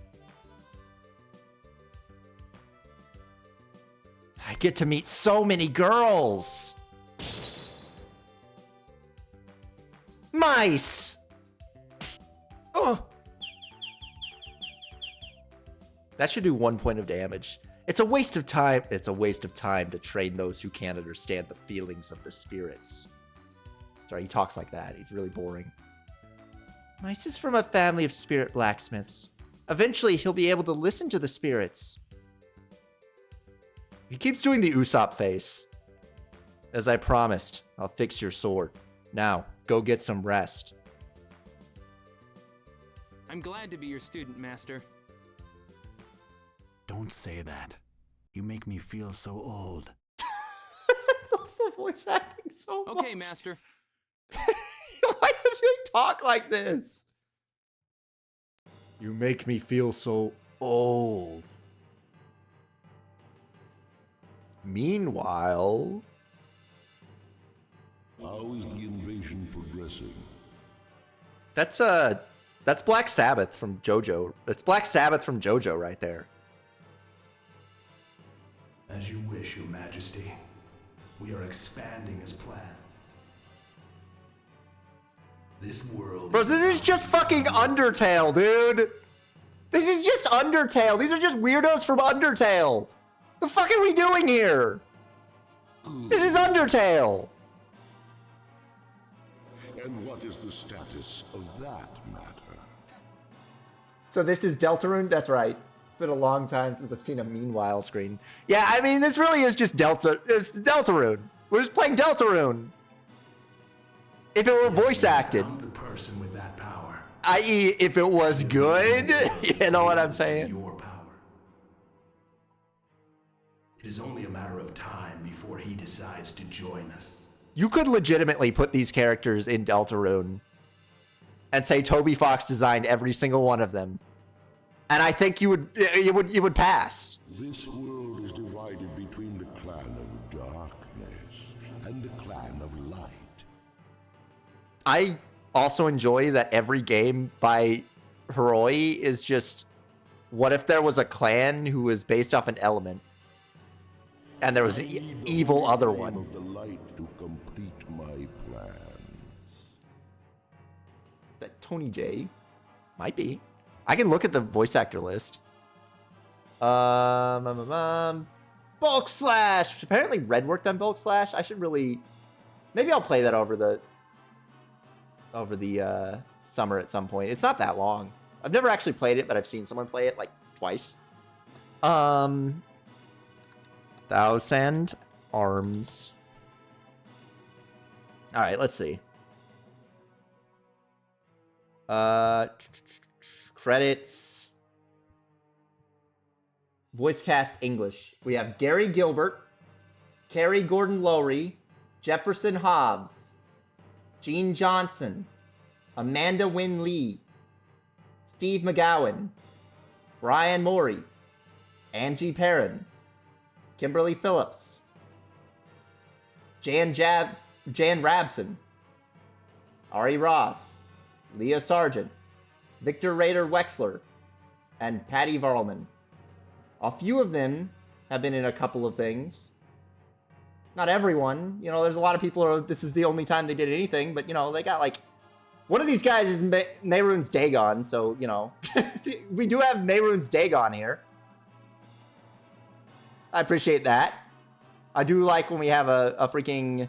I get to meet so many girls. Mice! Oh! That should do 1 point of damage. It's a waste of time. It's a waste of time to train those who can't understand the feelings of the spirits. Sorry, he talks like that. He's really boring. Mice is from a family of spirit blacksmiths. Eventually, he'll be able to listen to the spirits. He keeps doing the Usopp face. As I promised, I'll fix your sword. Now, go get some rest. I'm glad to be your student, Master. Don't say that. You make me feel so old. The voice acting so much. Okay, Master. Why does he talk like this? You make me feel so old. Meanwhile... How is the invasion progressing? That's Black Sabbath from JoJo. That's Black Sabbath from JoJo right there. As you wish, Your Majesty. We are expanding as planned. This world... Bro, this is just fucking Undertale, dude! This is just Undertale! These are just weirdos from Undertale! The fuck are we doing here? This is Undertale! And what is the status of that matter? So this is Deltarune? That's right. It's been a long time since I've seen a Meanwhile screen. Yeah, I mean, this really is just it's Deltarune. We're just playing Deltarune. If it were voice acted. I'm the person with that power. I.e., if it was good. You know what I'm saying? Your power. It is only a matter of time before he decides to join us. You could legitimately put these characters in Deltarune and say Toby Fox designed every single one of them. And I think you would pass. This world is divided between the clan of darkness and the clan of light. I also enjoy that every game by Hiroi is just, what if there was a clan who was based off an element? And there was an evil other one. Of the light to complete my plan. that Tony J? Might be. I can look at the voice actor list. Bulk Slash, which apparently Red worked on Bulk Slash. I should really, maybe I'll play that over the summer at some point. It's not that long. I've never actually played it, but I've seen someone play it like twice. Thousand Arms. All right, let's see. Credits. Voice cast English. We have Gary Gilbert, Carrie Gordon Lowry, Jefferson Hobbs, Gene Johnson, Amanda Wynn Lee, Steve McGowan, Brian Morey, Angie Perrin, Kimberly Phillips, Jan Rabson, Ari Ross, Leah Sargent, Victor Rader Wexler, and Patty Varlman. A few of them have been in a couple of things. Not everyone. You know, there's a lot of people who are, this is the only time they did anything, but, you know, they got, like... One of these guys is Mehrunes Dagon, so, you know. We do have Mehrunes Dagon here. I appreciate that. I do like when we have a freaking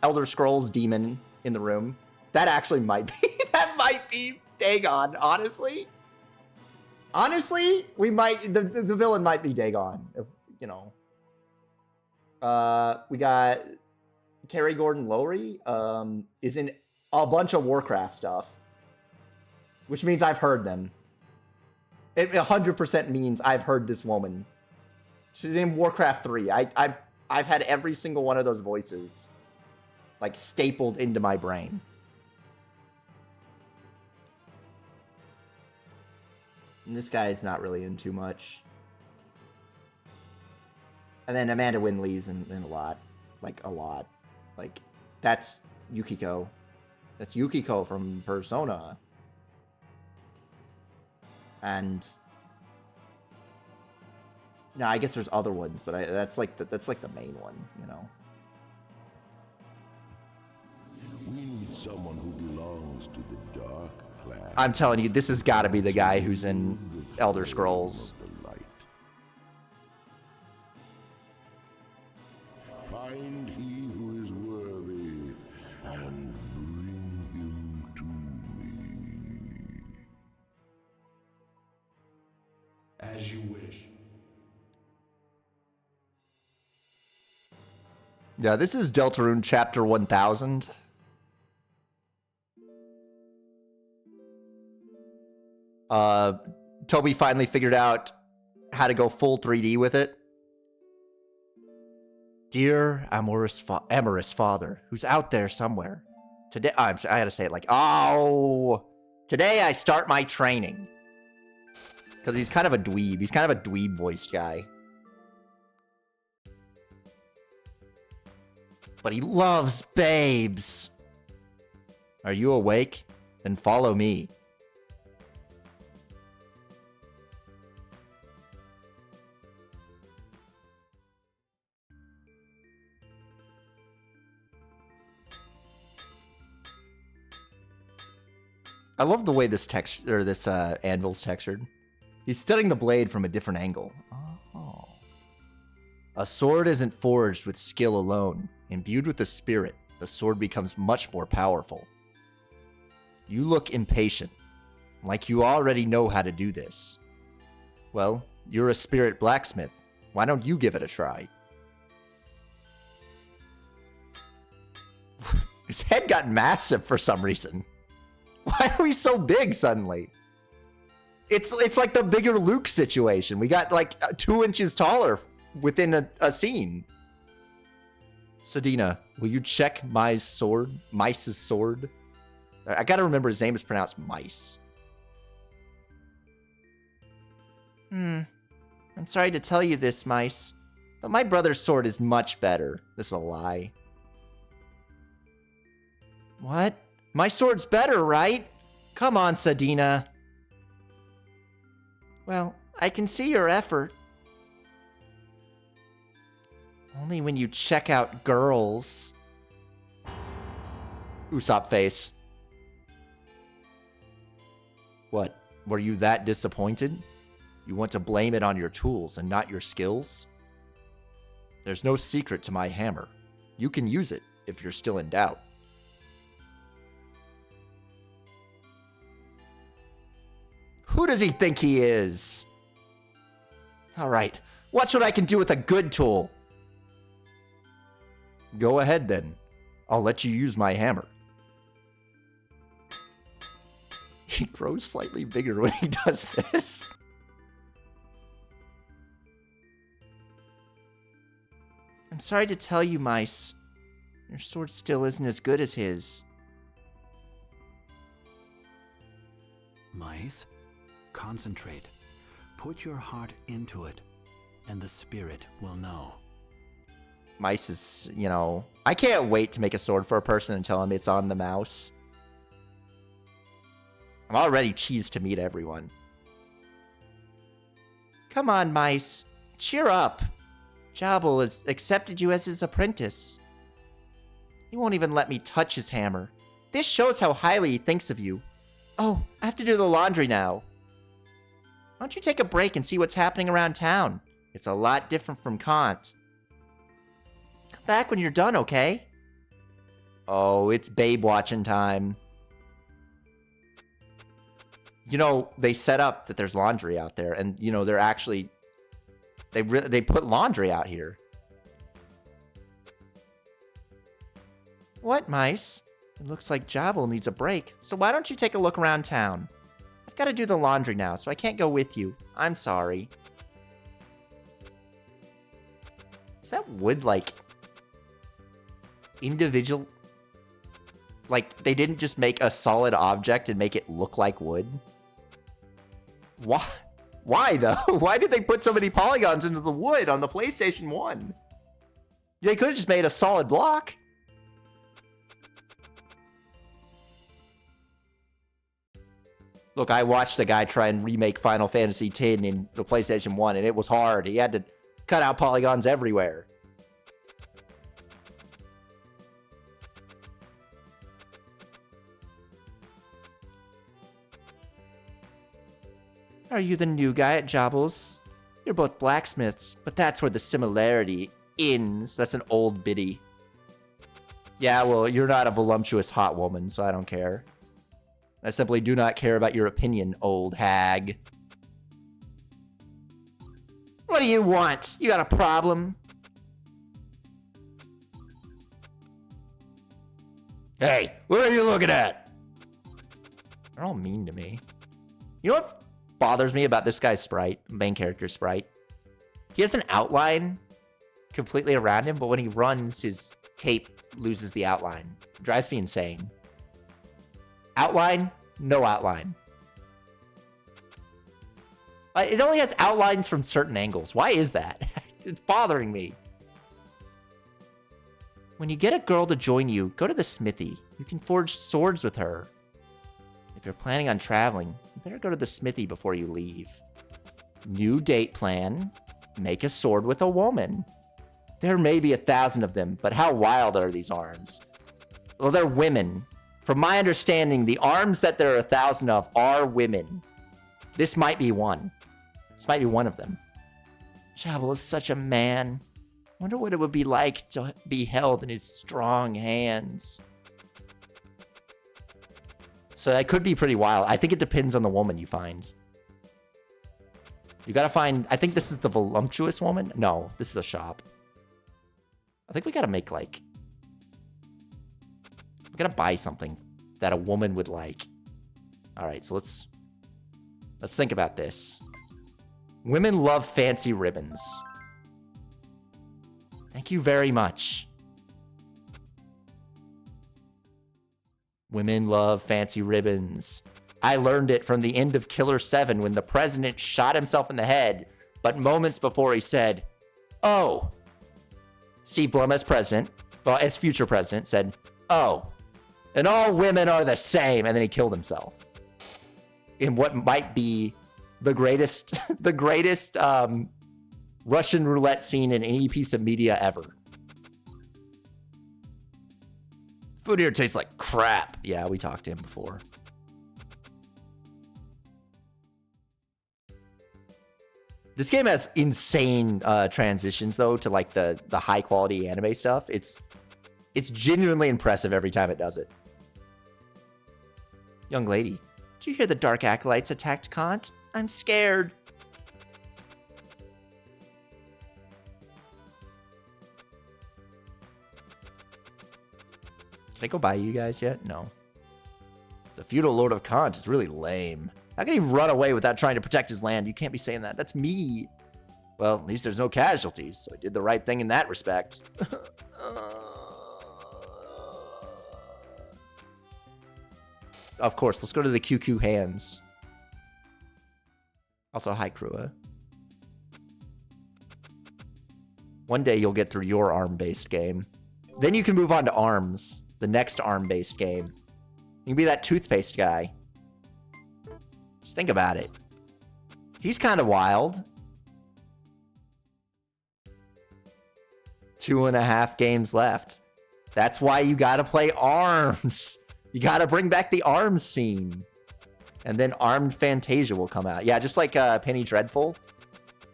Elder Scrolls demon in the room. That actually might be, that might be Dagon, honestly. Honestly, we might, the villain might be Dagon, if, you know. We got Carrie Gordon Lowry, is in a bunch of Warcraft stuff, which means I've heard them. It 100% means I've heard this woman. She's in Warcraft 3. I've had every single one of those voices, like, stapled into my brain. And this guy is not really in too much. And then Amanda Wynn Lee's in a lot. Like, a lot. Like, that's Yukiko. That's Yukiko from Persona. And... no, I guess there's other ones, but that's like the main one, you know. We need someone who belongs to the dark class. I'm telling you, this has got to be the guy who's in Elder Scrolls. Find he who is worthy and bring him to me. As you wish. Yeah, this is Deltarune Chapter 1000. Toby finally figured out how to go full 3D with it. Dear amorous father, who's out there somewhere. Today, I gotta say it like, oh, today I start my training. Because he's kind of a dweeb. He's kind of a dweeb voiced guy. But he loves babes. Are you awake? Then follow me. I love the way this texture, or this anvil's textured. He's studying the blade from a different angle. Oh. A sword isn't forged with skill alone. Imbued with the spirit, the sword becomes much more powerful. You look impatient, like you already know how to do this. Well, you're a spirit blacksmith. Why don't you give it a try? His head got massive for some reason. Why are we so big suddenly? It's like the bigger Luke situation. We got like 2 inches taller within a scene. Sedina, will you check Mice's sword? I gotta remember his name is pronounced Mice. I'm sorry to tell you this, Mice, but my brother's sword is much better. This is a lie. What? My sword's better, right? Come on, Sedina. Well, I can see your effort. Only when you check out girls. Usopp face. What? Were you that disappointed? You want to blame it on your tools and not your skills? There's no secret to my hammer. You can use it if you're still in doubt. Who does he think he is? All right, watch what I can do with a good tool. Go ahead then. I'll let you use my hammer. He grows slightly bigger when he does this. I'm sorry to tell you, Mice. Your sword still isn't as good as his. Mice, concentrate. Put your heart into it, and the spirit will know. Mice is, you know... I can't wait to make a sword for a person and tell him it's on the mouse. I'm already cheesed to meet everyone. Come on, Mice. Cheer up. Jabal has accepted you as his apprentice. He won't even let me touch his hammer. This shows how highly he thinks of you. Oh, I have to do the laundry now. Why don't you take a break and see what's happening around town? It's a lot different from Kant. Come back when you're done, okay? Oh, it's babe watching time. You know, they set up that there's laundry out there, and, you know, they're actually... They put laundry out here. What, Mice? It looks like Jabal needs a break, so why don't you take a look around town? I've got to do the laundry now, so I can't go with you. I'm sorry. Is that wood, like, individual? Like, they didn't just make a solid object and make it look like wood? Why? Why, though? Why did they put so many polygons into the wood on the PlayStation 1? They could have just made a solid block. Look, I watched the guy try and remake Final Fantasy X in the PlayStation 1, and it was hard. He had to cut out polygons everywhere. Are you the new guy at Jabal's? You're both blacksmiths, but that's where the similarity ends. That's an old biddy. Yeah, well, you're not a voluptuous hot woman, so I don't care. I simply do not care about your opinion, old hag. What do you want? You got a problem? Hey, what are you looking at? They're all mean to me. You know what bothers me about this guy's sprite, main character sprite? He has an outline completely around him, but when he runs, his cape loses the outline. It drives me insane. Outline, no outline. It only has outlines from certain angles. Why is that? It's bothering me. When you get a girl to join you, go to the smithy. You can forge swords with her. If you're planning on traveling, you better go to the smithy before you leave. New date plan. Make a sword with a woman. There may be 1,000 of them, but how wild are these arms? Well, they're women. From my understanding, the arms that there are 1,000 of are women. This might be one. This might be one of them. Jabal is such a man. Wonder what it would be like to be held in his strong hands. So that could be pretty wild. I think it depends on the woman you find. You gotta find... I think this is the voluptuous woman. No, this is a shop. I think we gotta make, like... We gotta buy something that a woman would like. Alright, so let's think about this. Women love fancy ribbons. Thank you very much. Women love fancy ribbons. I learned it from the end of Killer 7 when the president shot himself in the head, but moments before he said, "Oh." Steve Blum as president, well, as future president, said, "Oh, and all women are the same," and then he killed himself. In what might be the greatest, Russian roulette scene in any piece of media ever. Food here tastes like crap. Yeah, we talked to him before. This game has insane transitions though to like the high quality anime stuff. It's genuinely impressive every time it does it. Young lady, did you hear the Dark Acolytes attacked Kant? I'm scared. Did I go by you guys yet? No. The feudal lord of Kant is really lame. How can he run away without trying to protect his land? You can't be saying that. That's me. Well, at least there's no casualties, so I did the right thing in that respect. Of course, let's go to the QQ hands. Also, hi, Krua. One day you'll get through your ARM-based game. Then you can move on to ARMS, the next ARM-based game. You can be that toothpaste guy. Just think about it. He's kind of wild. 2.5 games left. That's why you gotta play ARMS. You gotta bring back the ARMS scene. And then Armed Fantasia will come out. Yeah, just like Penny Dreadful.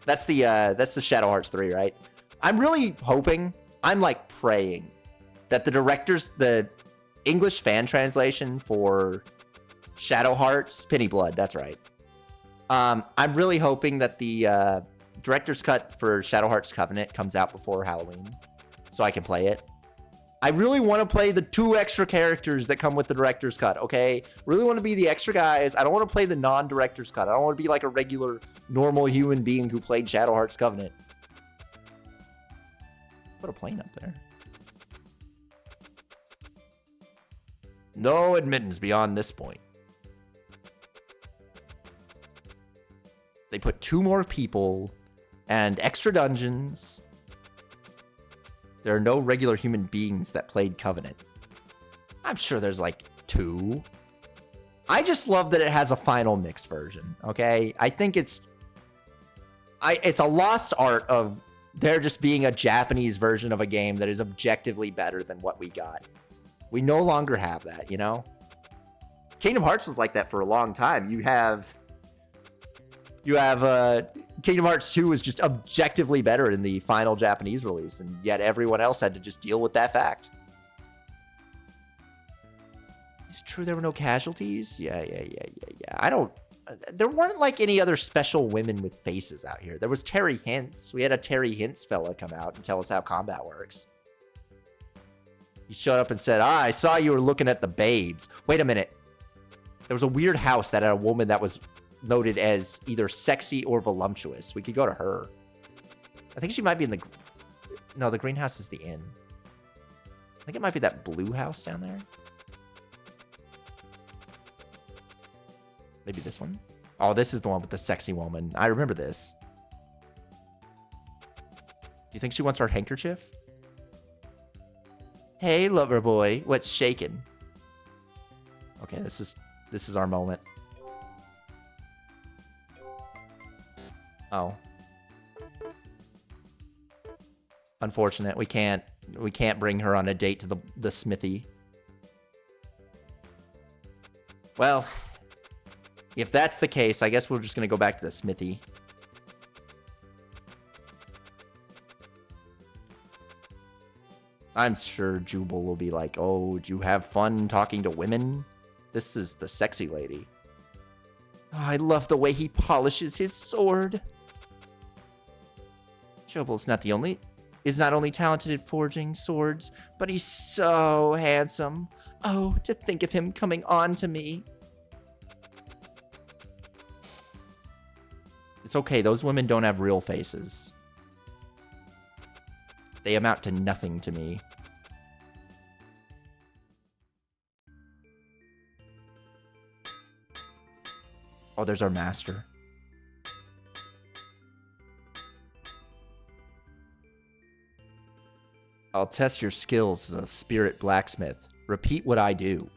That's the Shadow Hearts 3, right? I'm really hoping, I'm like praying that the English fan translation for Shadow Hearts, Penny Blood, that's right. I'm really hoping that the director's cut for Shadow Hearts Covenant comes out before Halloween, so I can play it. I really want to play the 2 extra characters that come with the director's cut, okay? Really want to be the extra guys. I don't want to play the non-director's cut. I don't want to be like a regular, normal human being who played Shadow Hearts Covenant. Put a plane up there. No admittance beyond this point. They put 2 more people and extra dungeons. There are no regular human beings that played Covenant. I'm sure there's like 2. I just love that it has a final mix version, okay? I think it's a lost art of there just being a Japanese version of a game that is objectively better than what we got. We no longer have that, you know? Kingdom Hearts was like that for a long time. You have Kingdom Hearts 2 was just objectively better in the final Japanese release, and yet everyone else had to just deal with that fact. Is it true there were no casualties? Yeah. There weren't like any other special women with faces out here. There was Terry Hintz. We had a Terry Hintz fella come out and tell us how combat works. He showed up and said, I saw you were looking at the babes. Wait a minute. There was a weird house that had a woman that was noted as either sexy or voluptuous. We could go to her. I think she might be in the... No, the greenhouse is the inn. I think it might be that blue house down there. Maybe this one? Oh, this is the one with the sexy woman. I remember this. Do you think she wants our handkerchief? Hey, lover boy. What's shaking? Okay, this is our moment. Oh. Unfortunate. We can't bring her on a date to the smithy. Well, if that's the case, I guess we're just going to go back to the smithy. I'm sure Jubal will be like, oh, do you have fun talking to women? This is the sexy lady. Oh, I love the way he polishes his sword. Jubal's not only talented at forging swords, but he's so handsome. Oh, to think of him coming on to me. It's okay, those women don't have real faces. They amount to nothing to me. Oh, there's our master. I'll test your skills as a spirit blacksmith. Repeat what I do.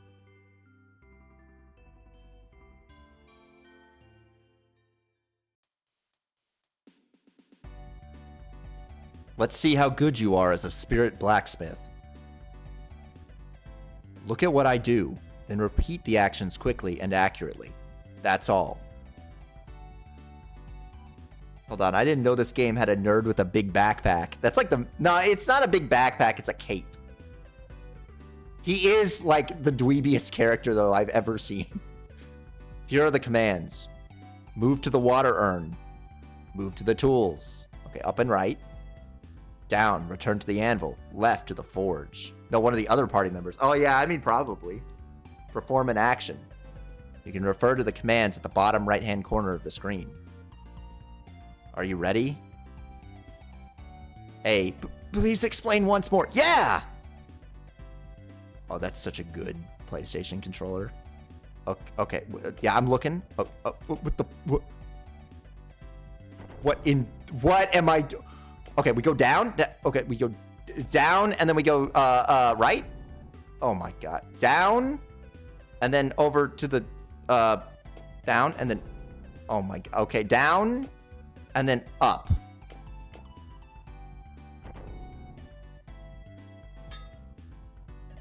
Let's see how good you are as a spirit blacksmith. Look at what I do, then repeat the actions quickly and accurately. That's all. Hold on, I didn't know this game had a nerd with a big backpack. That's like the... No, it's not a big backpack, it's a cape. He is like the dweebiest character, though, I've ever seen. Here are the commands. Move to the water urn. Move to the tools. Okay, up and right. Down, return to the anvil. Left to the forge. No, one of the other party members. Oh, yeah, I mean, probably. Perform an action. You can refer to the commands at the bottom right-hand corner of the screen. Are you ready? A, please explain once more. Yeah! Oh, that's such a good PlayStation controller. Okay, yeah, I'm looking. What am I doing? Okay, we go down. Okay, we go down, and then we go right. Oh my god, down, and then over to the down, and then oh my god. Okay, down, and then up.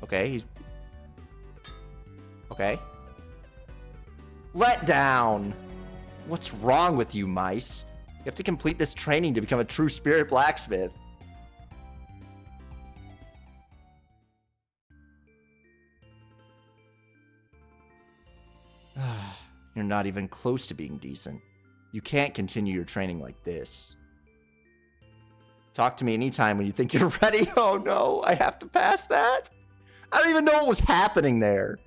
Okay, he's okay. Let down. What's wrong with you, mice? You have to complete this training to become a true spirit blacksmith. You're not even close to being decent. You can't continue your training like this. Talk to me anytime when you think you're ready. Oh no, I have to pass that? I don't even know what was happening there.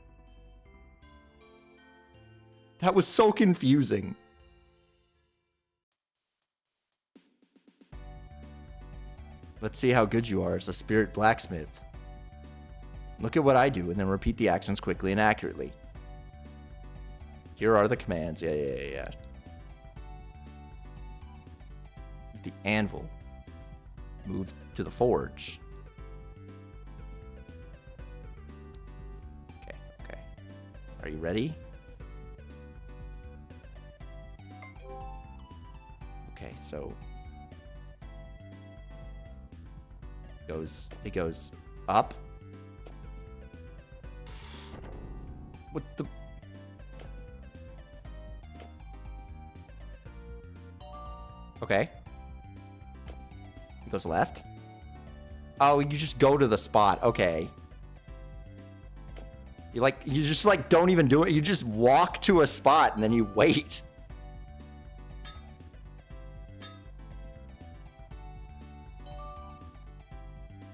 That was so confusing. Let's see how good you are as a spirit blacksmith. Look at what I do and then repeat the actions quickly and accurately. Here are the commands. Yeah. The anvil. Move to the forge. Okay. Are you ready? Okay, so it goes up. What the? Okay. It goes left. Oh, you just go to the spot. Okay. You just don't even do it. You just walk to a spot and then you wait.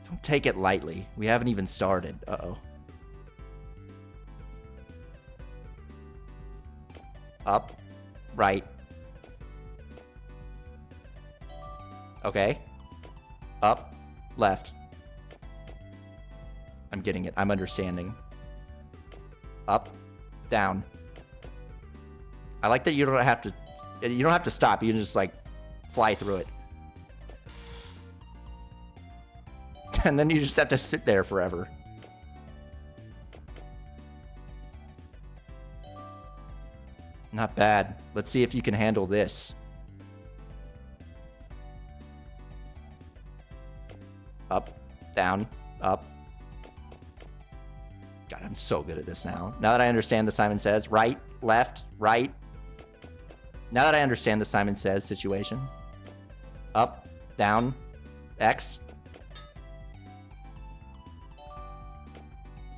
Don't take it lightly. We haven't even started. Uh-oh. Up. Right. Okay. Up. Left. I'm getting it. I'm understanding. Up. Down. I like that you don't have to stop. You can just fly through it. And then you just have to sit there forever. Not bad. Let's see if you can handle this. Up, down, up. God, I'm so good at this now. Now that I understand the Simon Says, right, left, right. Now that I understand the Simon Says situation. Up, down, X.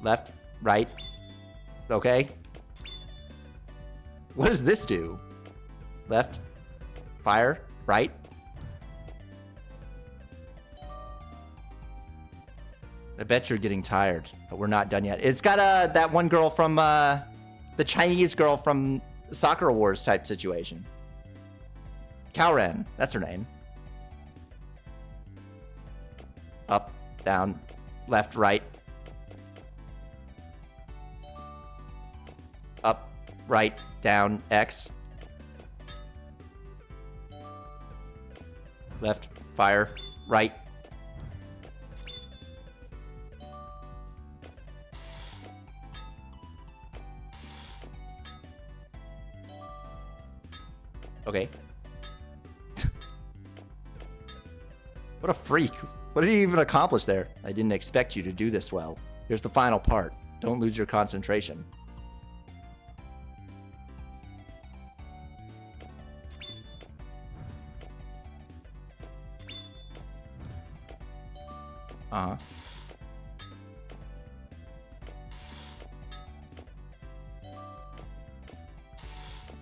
Left, right. Okay. What does this do? Left, fire, right. I bet you're getting tired, but we're not done yet. It's got that one girl from the Chinese girl from Sakura Wars type situation. Kaoren, that's her name. Up, down, left, right. Up, right, down, X. Left, fire, right. Okay. What a freak. What did he even accomplish there? I didn't expect you to do this well. Here's the final part. Don't lose your concentration. Uh-huh.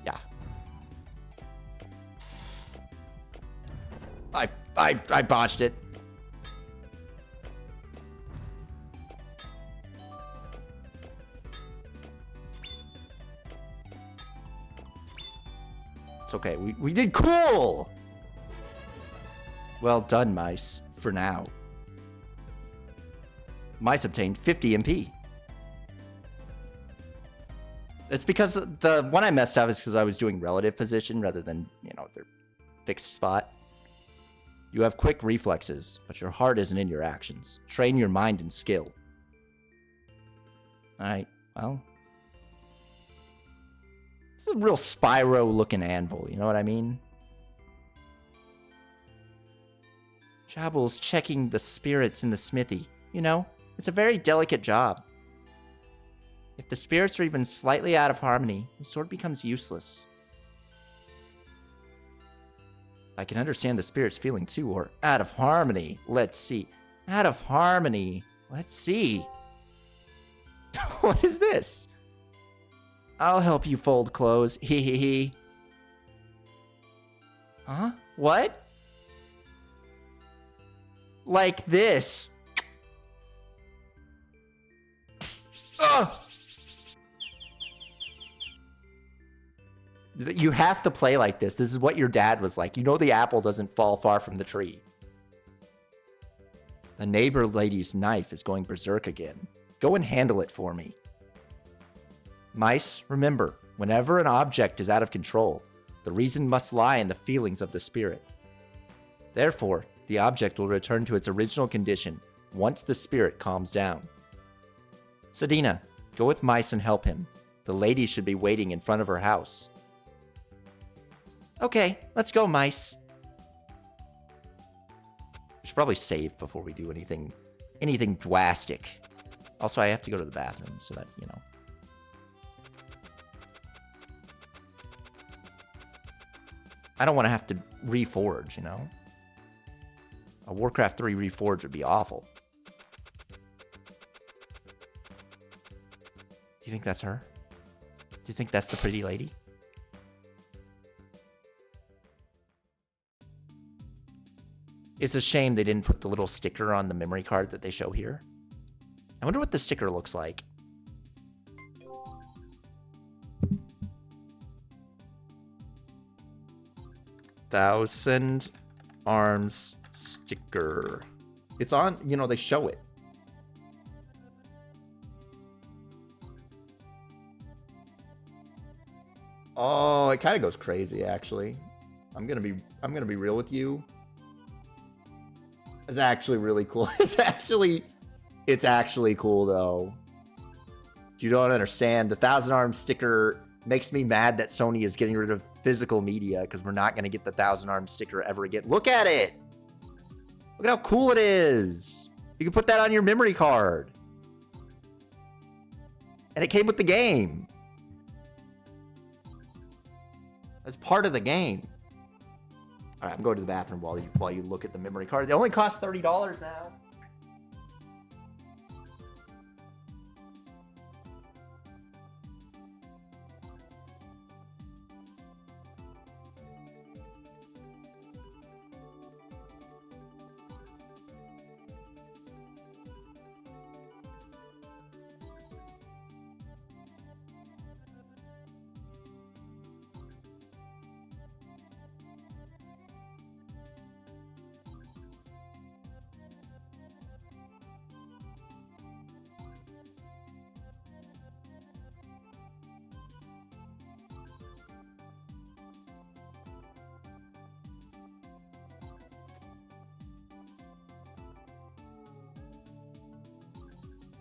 Yeah. I botched it. It's okay. We did cool. Well done, mice. For now. Mice obtained 50 MP. It's because the one I messed up is because I was doing relative position rather than, you know, their fixed spot. You have quick reflexes, but your heart isn't in your actions. Train your mind and skill. Alright, well. This is a real Spyro-looking anvil, you know what I mean? Jabble's checking the spirits in the smithy. You know, it's a very delicate job. If the spirits are even slightly out of harmony, the sword becomes useless. I can understand the spirit's feeling too, or out of harmony. Let's see. Out of harmony. Let's see. What is this? I'll help you fold clothes. Hee hee hee. Huh? What? Like this. Ugh! You have to play like this. This is what your dad was like. You know the apple doesn't fall far from the tree. The neighbor lady's knife is going berserk again. Go and handle it for me. Mice, remember, whenever an object is out of control, the reason must lie in the feelings of the spirit. Therefore, the object will return to its original condition once the spirit calms down. Sedina, go with Mice and help him. The lady should be waiting in front of her house. Okay, let's go, Mice. We should probably save before we do anything drastic. Also, I have to go to the bathroom so that, you know. I don't want to have to reforge, you know. A Warcraft 3 reforge would be awful. Do you think that's her? Do you think that's the pretty lady? It's a shame they didn't put the little sticker on the memory card that they show here. I wonder what the sticker looks like. Thousand Arms sticker. It's on, you know, they show it. Oh, it kind of goes crazy, actually. I'm gonna be real with you. It's actually really cool. It's actually cool though. You don't understand. The Thousand Arms sticker makes me mad that Sony is getting rid of physical media because we're not going to get the Thousand Arms sticker ever again. Look at it. Look at how cool it is. You can put that on your memory card. And it came with the game. As part of the game. All right, I'm going to the bathroom while you look at the memory card. They only cost $30 now.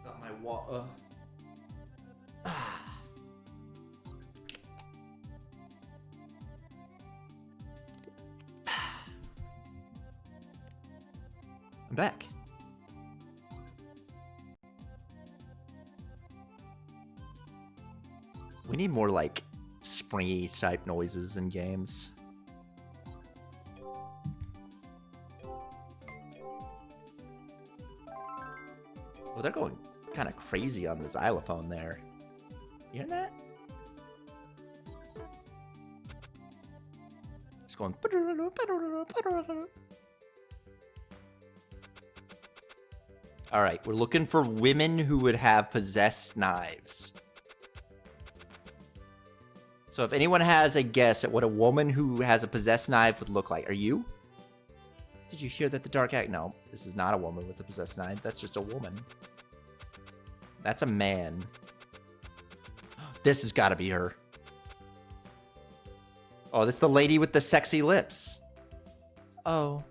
Got my water. I'm back. We need more, like, springy type noises in games. Well, they're going kind of crazy on the xylophone there. You hear that? It's going. All right, we're looking for women who would have possessed knives. So if anyone has a guess at what a woman who has a possessed knife would look like, are you? Did you hear that the dark act? No, this is not a woman with a possessed knife. That's just a woman. That's a man. This has got to be her. Oh, this is the lady with the sexy lips. Oh,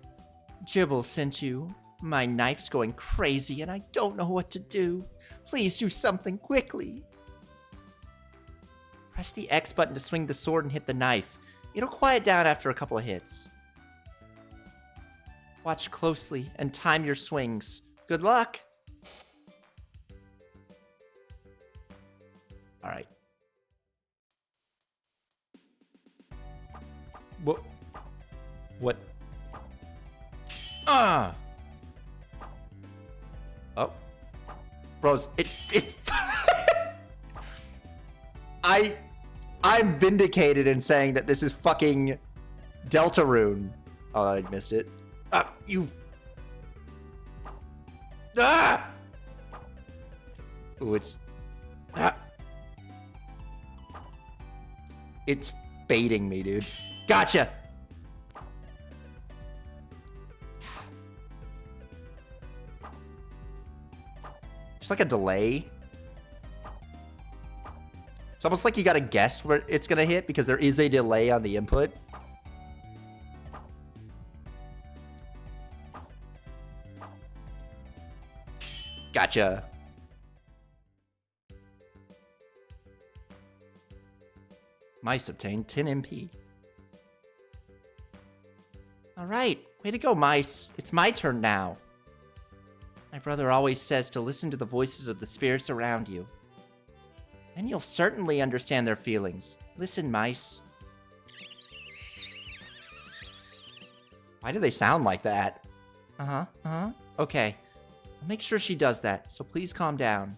Jibble sent you. My knife's going crazy and I don't know what to do. Please do something quickly. Press the X button to swing the sword and hit the knife. It'll quiet down after a couple of hits. Watch closely and time your swings. Good luck. All right. What? Ah! Oh. Bros, I'm vindicated in saying that this is fucking Deltarune. Oh, I missed it. You. Ah! Ooh, it's. Ah! It's baiting me, dude. Gotcha! There's like a delay. It's almost like you gotta guess where it's gonna hit because there is a delay on the input. Gotcha. Mice obtained 10 MP. Alright, way to go, mice. It's my turn now. My brother always says to listen to the voices of the spirits around you. Then you'll certainly understand their feelings. Listen, mice. Why do they sound like that? Okay. I'll make sure she does that, so please calm down.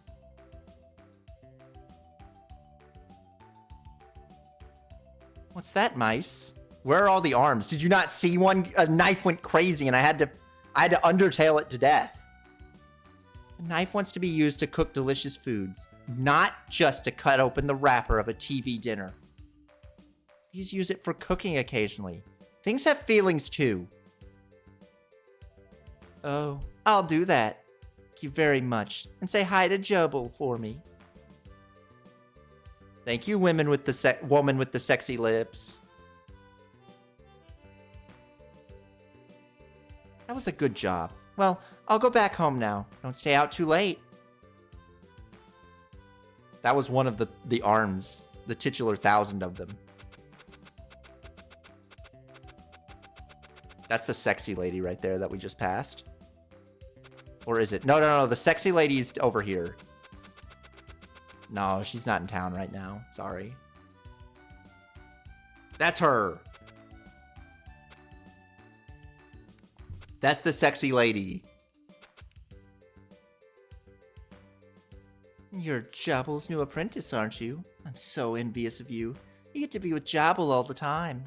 What's that, mice? Where are all the arms? Did you not see one? A knife went crazy and I had to undertale it to death. The knife wants to be used to cook delicious foods, not just to cut open the wrapper of a TV dinner. Please use it for cooking occasionally. Things have feelings too. Oh, I'll do that. Thank you very much. And say hi to Jubble for me. Thank you, woman with the sexy lips. That was a good job. Well, I'll go back home now. Don't stay out too late. That was one of the arms, the titular 1,000 of them. That's the sexy lady right there that we just passed. Or is it? No. The sexy lady's over here. No, she's not in town right now. Sorry. That's her. That's the sexy lady. You're Jobble's new apprentice, aren't you? I'm so envious of you. You get to be with Jobble all the time.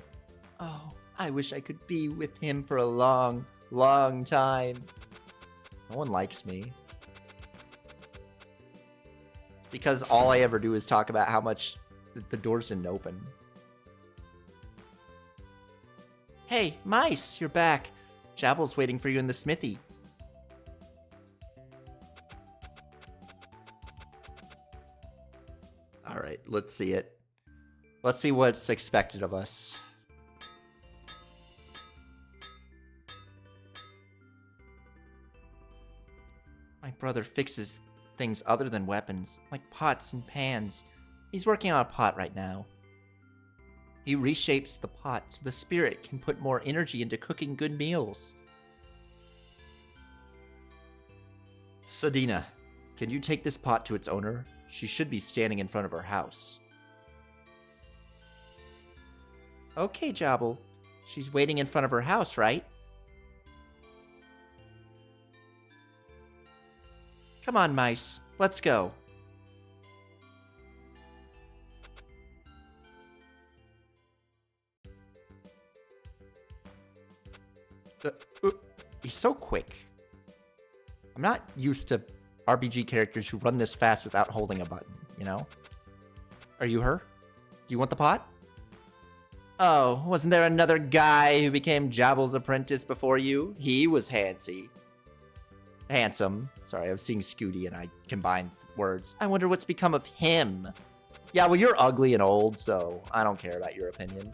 Oh, I wish I could be with him for a long, long time. No one likes me. It's because all I ever do is talk about how much the doors didn't open. Hey, mice, you're back. Jobble's waiting for you in the smithy. All right, let's see it. Let's see what's expected of us. My brother fixes things other than weapons, like pots and pans. He's working on a pot right now. He reshapes the pot so the spirit can put more energy into cooking good meals. Sadina, can you take this pot to its owner? She should be standing in front of her house. Okay, Jobble. She's waiting in front of her house, right? Come on, mice. Let's go. He's so quick. I'm not used to RPG characters who run this fast without holding a button, you know? Are you her? Do you want the pot? Oh, wasn't there another guy who became Jobble's apprentice before you? He was handsome. Sorry, I was seeing Scooty and I combined words. I wonder what's become of him. Yeah, well, you're ugly and old, so I don't care about your opinion.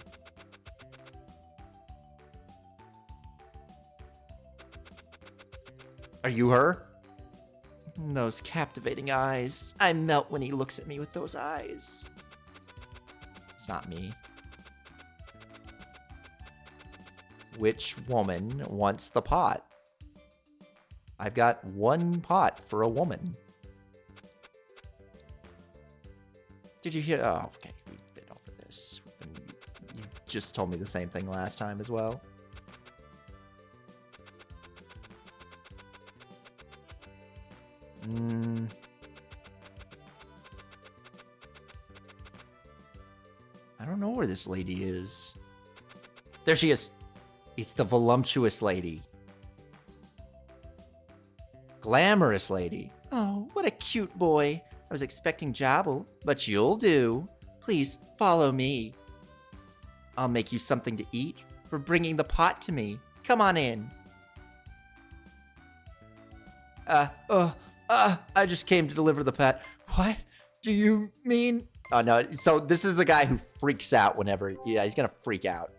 Are you her? Those captivating eyes. I melt when he looks at me with those eyes. It's not me. Which woman wants the pot? I've got one pot for a woman. Did you hear? Oh, okay. We've been over this. You just told me the same thing last time as well. I don't know where this lady is. There she is. It's the voluptuous lady. Glamorous lady. Oh, what a cute boy. I was expecting Jabble, but you'll do. Please follow me. I'll make you something to eat for bringing the pot to me. Come on in. I just came to deliver the pot. What do you mean? Oh, no. So this is a guy who freaks out whenever... Yeah, he's gonna freak out.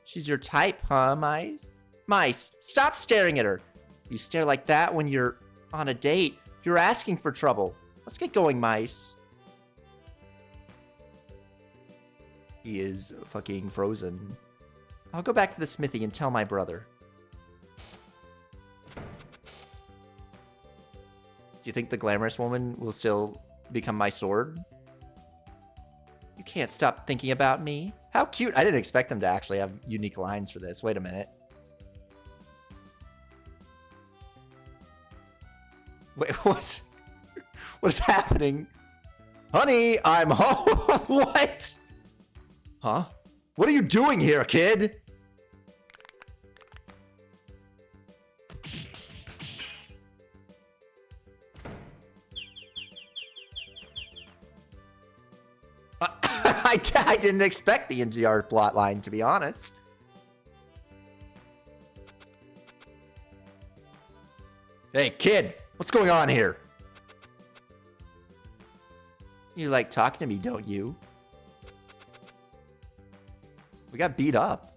She's your type, huh, Mice? Mice, stop staring at her. You stare like that when you're on a date. You're asking for trouble. Let's get going, Mice. He is fucking frozen. I'll go back to the smithy and tell my brother. Do you think the glamorous woman will still become my sword? You can't stop thinking about me. How cute. I didn't expect him to actually have unique lines for this. Wait a minute. Wait, what is happening? Honey, I'm home. What? Huh? What are you doing here, kid? I didn't expect the NGR plotline, to be honest. Hey, kid, what's going on here? You like talking to me, don't you? We got beat up.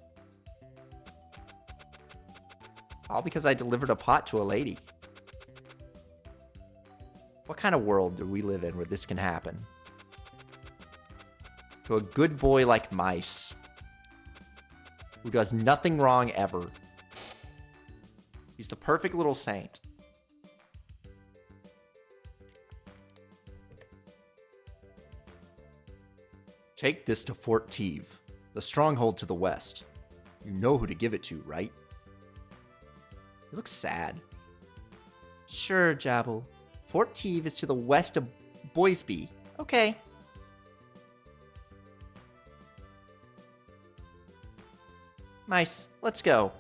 All because I delivered a pot to a lady. What kind of world do we live in where this can happen? To a good boy like Mice, who does nothing wrong ever. He's the perfect little saint. Take this to Fort Teve, the stronghold to the west. You know who to give it to, right? He looks sad. Sure, Jabble. Fort Teve is to the west of Boisby. Okay. Mice, let's go.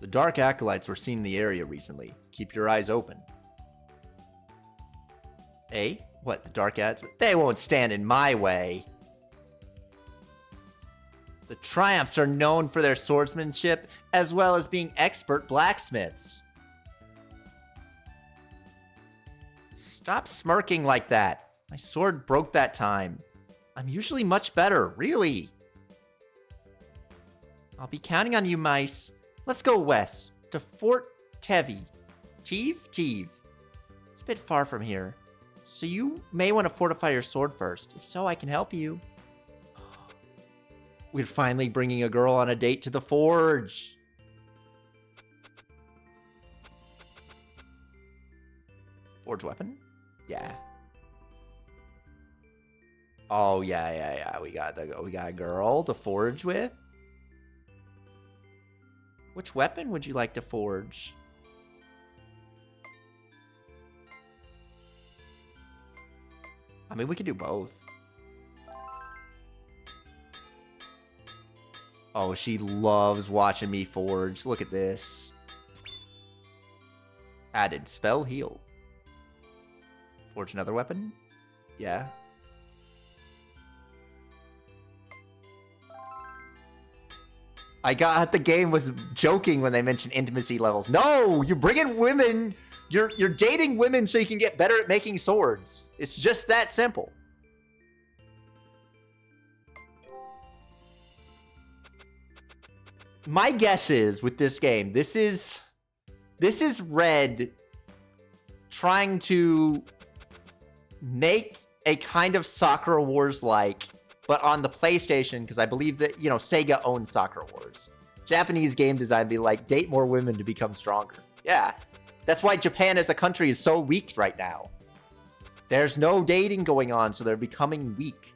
The dark acolytes were seen in the area recently. Keep your eyes open. Eh? What, the dark ads? They won't stand in my way. The Triumphs are known for their swordsmanship as well as being expert blacksmiths. Stop smirking like that. My sword broke that time. I'm usually much better, really. I'll be counting on you, Mice. Let's go west to Fort Teve. Teve? It's a bit far from here. So you may want to fortify your sword first. If so, I can help you. We're finally bringing a girl on a date to the forge. Forge weapon? Yeah. Oh yeah. We got a girl to forge with. Which weapon would you like to forge? I mean, we could do both. Oh, she loves watching me forge. Look at this. Added spell heal. Forge another weapon? Yeah. I got the game was joking when they mentioned intimacy levels. No, you're bringing women. You're dating women so you can get better at making swords. It's just that simple. My guess is with this game, this is Red trying to make a kind of Sakura Wars like, but on the PlayStation, because I believe that, you know, Sega owns Sakura Wars. Japanese game design be like, date more women to become stronger. Yeah, that's why Japan as a country is so weak right now. There's no dating going on, so they're becoming weak.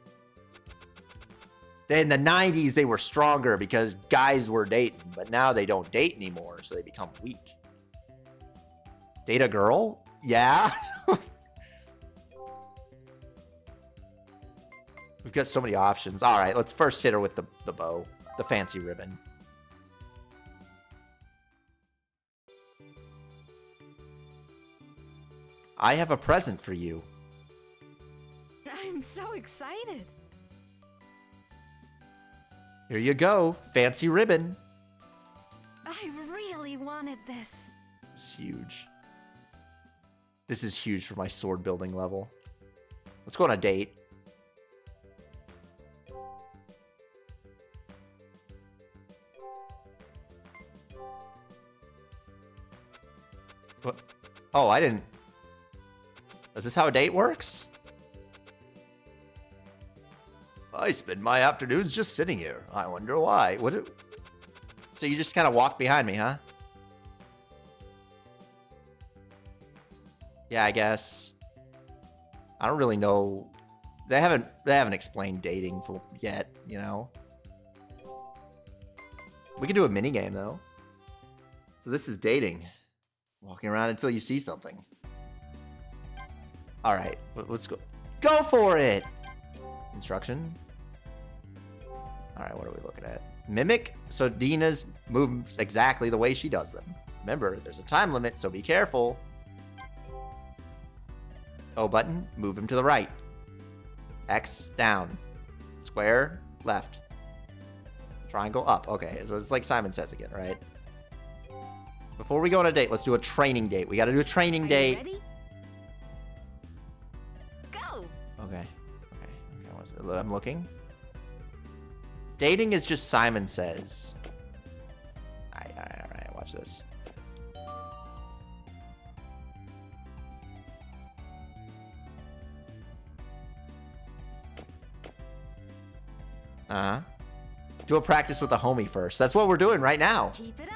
In the 90s, they were stronger because guys were dating, but now they don't date anymore, so they become weak. Date a girl? Yeah. We've got so many options. All right, let's first hit her with the bow, the fancy ribbon. I have a present for you. I'm so excited. Here you go, fancy ribbon. I really wanted this. It's huge. This is huge for my sword building level. Let's go on a date. What? Oh, I didn't. Is this how a date works? I spend my afternoons just sitting here. I wonder why. So you just kind of walk behind me, huh? Yeah, I guess. I don't really know. They haven't explained dating yet, you know. We could do a mini game though. So this is dating. Walking around until you see something. All right, let's go. Go for it. Instruction. All right, what are we looking at? Mimic. So Dina's moves exactly the way she does them. Remember, there's a time limit, so be careful. O button, move him to the right. X down. Square left. Triangle up. Okay, so it's like Simon Says again, right? Before we go on a date, let's do a training date. We got to do a training date. Ready? Go. Okay. I'm looking. Dating is just Simon Says. All right. Watch this. Uh-huh. Do a practice with a homie first. That's what we're doing right now. Keep it up.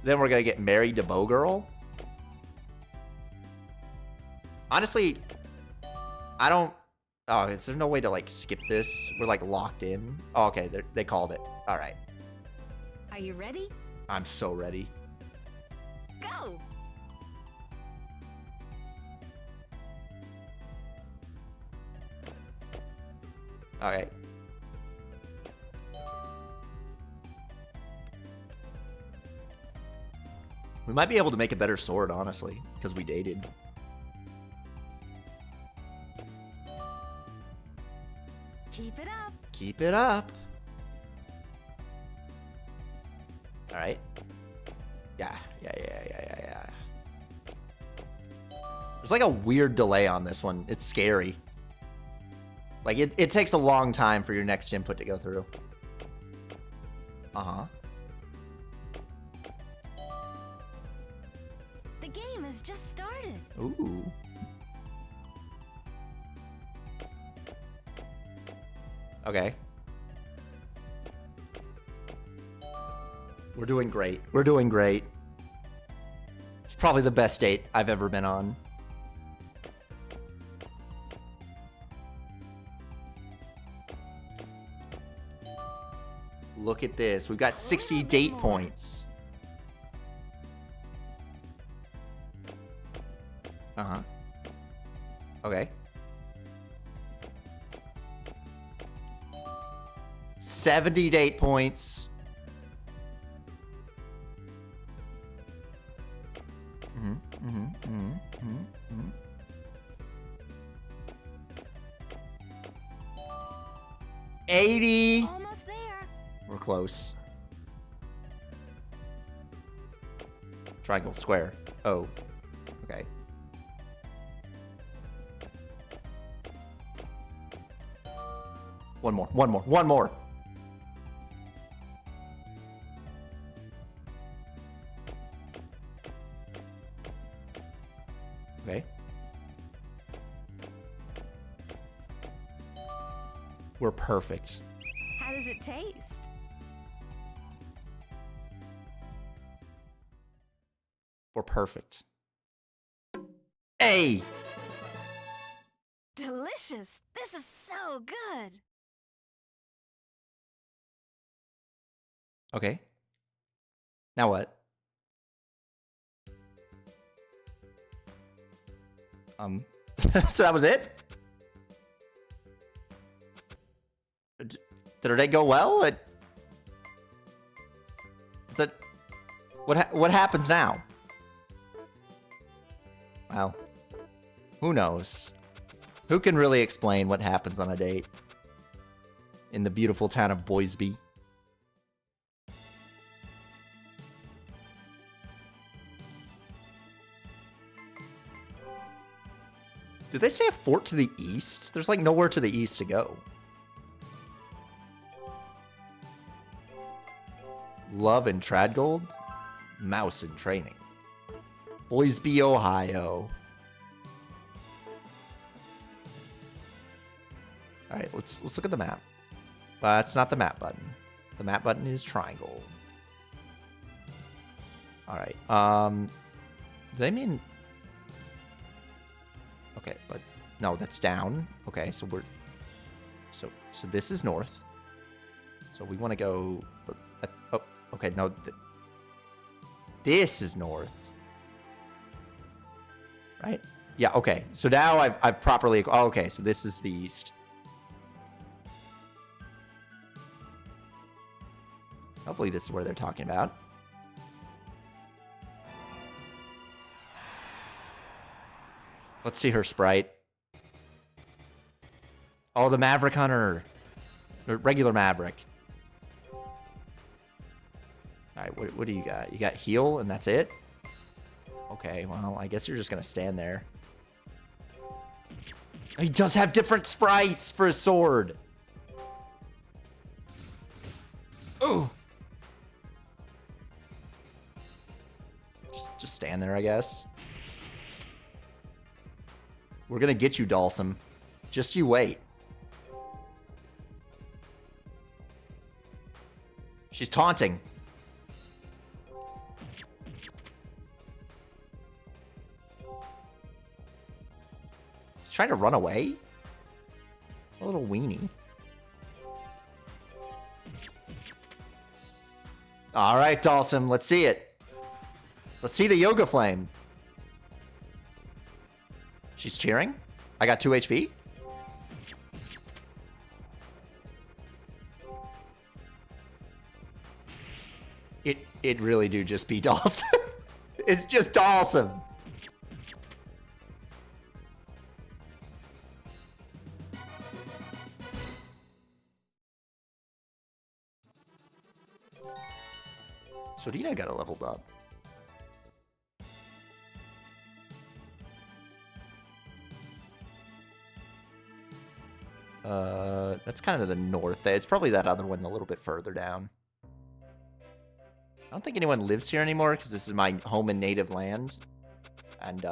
Then we're gonna get married to Bow Girl. Honestly, I don't... Oh, is there no way to, like, skip this? We're, like, locked in. Oh, okay, they called it. All right. Are you ready? I'm so ready. Go. All right. We might be able to make a better sword, honestly, because we dated. Keep it up. Keep it up. All right. Yeah. There's like a weird delay on this one. It's scary. Like, it takes a long time for your next input to go through. Uh-huh. The game has just started. Ooh. Okay. We're doing great. We're doing great. It's probably the best date I've ever been on. look at this. We've got 60 date points. Uh-huh. Okay. 70 date points. Mm-hmm, mm-hmm, mm-hmm, mm-hmm. 80. Almost there. We're close. Triangle, square. Oh. Okay. One more, one more, one more. Okay. We're perfect. How does it taste? We're perfect. Hey! Delicious. This is so good. Okay. Now what? So that was it? Did our day go well? Is that what happens now? Well, who knows? Who can really explain what happens on a date in the beautiful town of Boisby? Did they say a fort to the east? There's like nowhere to the east to go. Love and Tradgold? Mouse in training. Boisby, Ohio. Alright, let's look at the map. It's not the map button. The map button is triangle. Alright, do they mean... Okay, but no, that's down. Okay, so we're so this is north. So we want to go. Oh, okay, no, this is north, right? Yeah. Okay, so now I've properly. Oh, okay, so this is the east. Hopefully, this is where they're talking about. Let's see her sprite. Oh, the Maverick Hunter. The regular Maverick. Alright, what do you got? You got heal and that's it? Okay, well, I guess you're just gonna stand there. He does have different sprites for his sword. Ooh. Just stand there, I guess. We're gonna get you, Dalsum. Just you wait. She's taunting. She's trying to run away? A little weenie. Alright, Dalsum, let's see it. Let's see the Yoga Flame. She's cheering. I got 2 HP. It really do just be Dalsum. It's just Dalsum. So Dina got leveled up. That's kind of the north. It's probably that other one a little bit further down. I don't think anyone lives here anymore because this is my home and native land. And,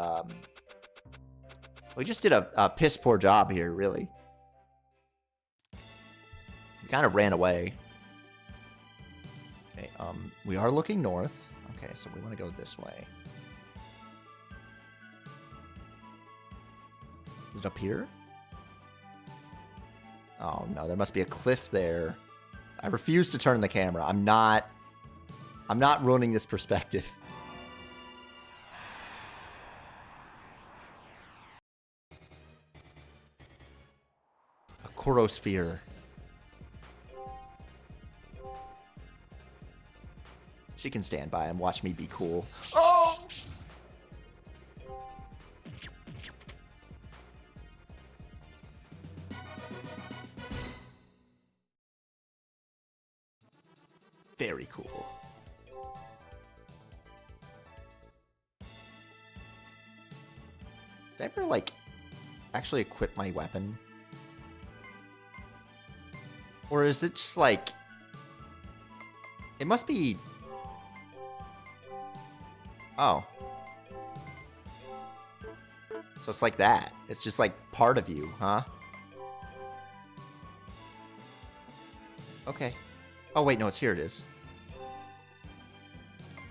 we just did a piss poor job here, really. We kind of ran away. Okay, we are looking north. Okay, so we want to go this way. Is it up here? Oh, no, there must be a cliff there. I refuse to turn the camera. I'm not ruining this perspective. A Koro Spear. She can stand by and watch me be cool. Oh! Very cool. Did I ever, like, actually equip my weapon? Or is it just, like... It must be... Oh. So it's like that. It's just, like, part of you, huh? Okay. Oh, wait, no, it's here it is.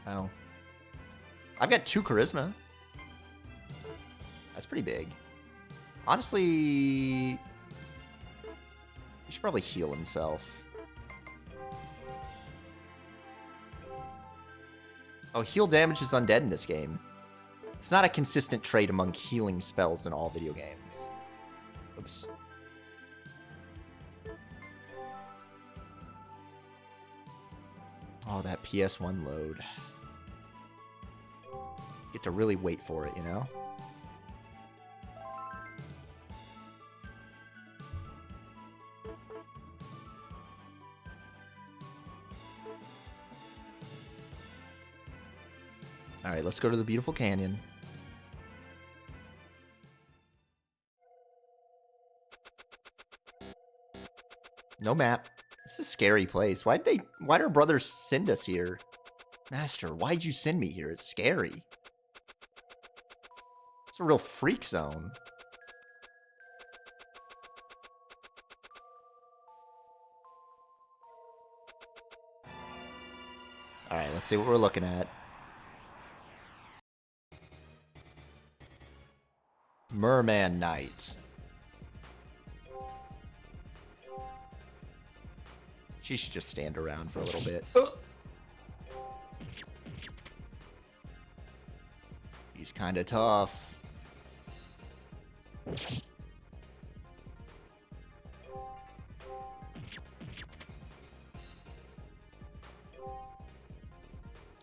Oh. I've got 2 charisma. That's pretty big. Honestly, he should probably heal himself. Oh, heal damage is undead in this game. It's not a consistent trait among healing spells in all video games. Oops. Oh, that PS1 load. You get to really wait for it, you know? Alright, let's go to the beautiful canyon. No map. This is a scary place. Why'd our brothers send us here? Master, why'd you send me here? It's scary. It's a real freak zone. Alright, let's see what we're looking at. Merman Knight. She should just stand around for a little bit. He's kind of tough.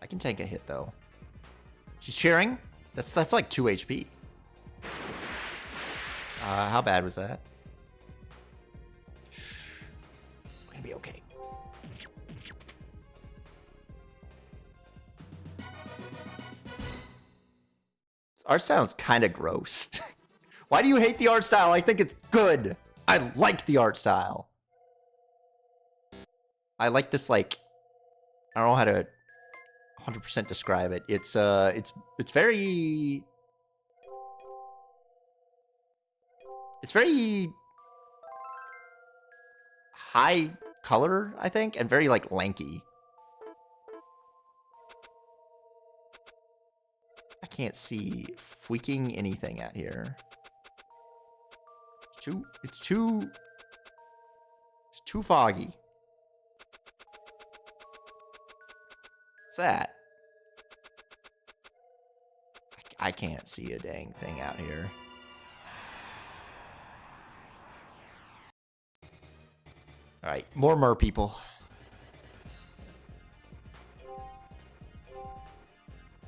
I can take a hit though. She's cheering. That's like 2 HP. How bad was that? We're gonna be okay. This art style is kind of gross. Why do you hate the art style? I think it's good. I like the art style. I like this, like, I don't know how to 100% describe it. It's very... It's very high color, I think, and very, like, lanky. I can't see freaking anything out here. It's too foggy. What's that? I can't see a dang thing out here. Alright, more mer people.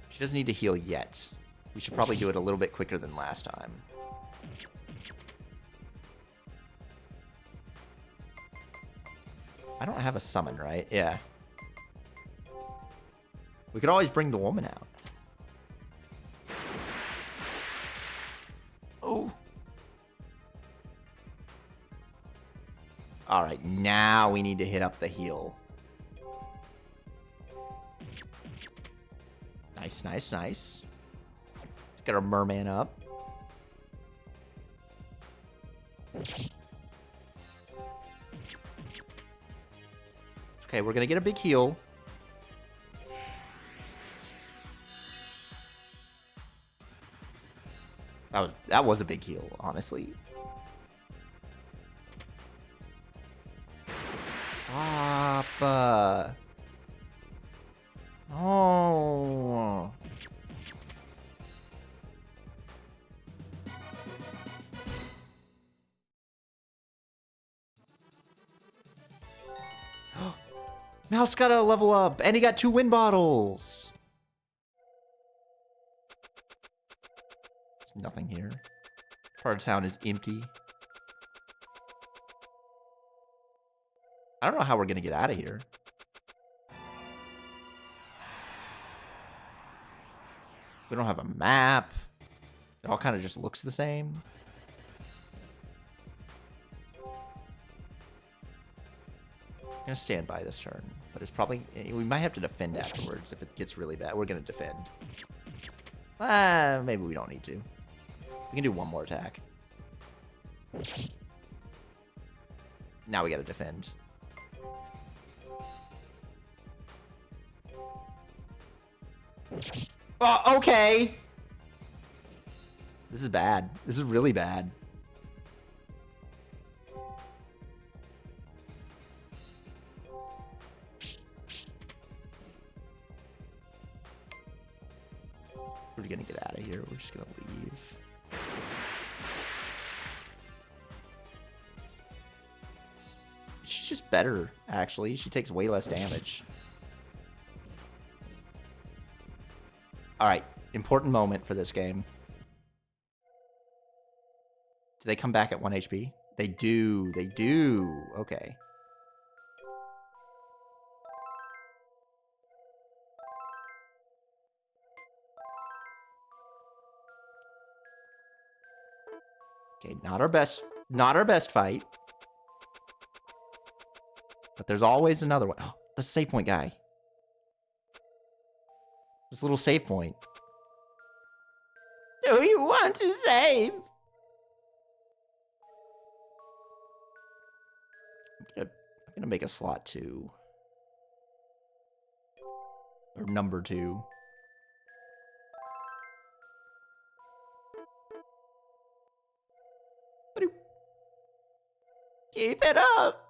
She doesn't need to heal yet. We should probably do it a little bit quicker than last time. I don't have a summon, right? Yeah. We could always bring the woman out. Oh. Alright, now we need to hit up the heal. Nice, nice, nice. Let's get our merman up. Okay, we're gonna get a big heal. That was a big heal, honestly. Stop. Oh. Mouse got a level up, and he got 2 win bottles. There's nothing here. Part of town is empty. I don't know how we're gonna get out of here. We don't have a map. It all kind of just looks the same. I'm gonna stand by this turn, but it's probably, we might have to defend afterwards if it gets really bad. We're gonna defend. Maybe we don't need to. We can do one more attack. Now we gotta defend. Oh, okay. This is bad. This is really bad. We're gonna get out of here. We're just gonna leave. She's just better, actually. She takes way less damage. Alright, important moment for this game. Do they come back at 1 HP? They do. They do. Okay. Okay, not our best fight. But there's always another one. Oh, the save point guy. This little save point. Do you want to save? I'm gonna make a slot 2. Or number 2. Keep it up.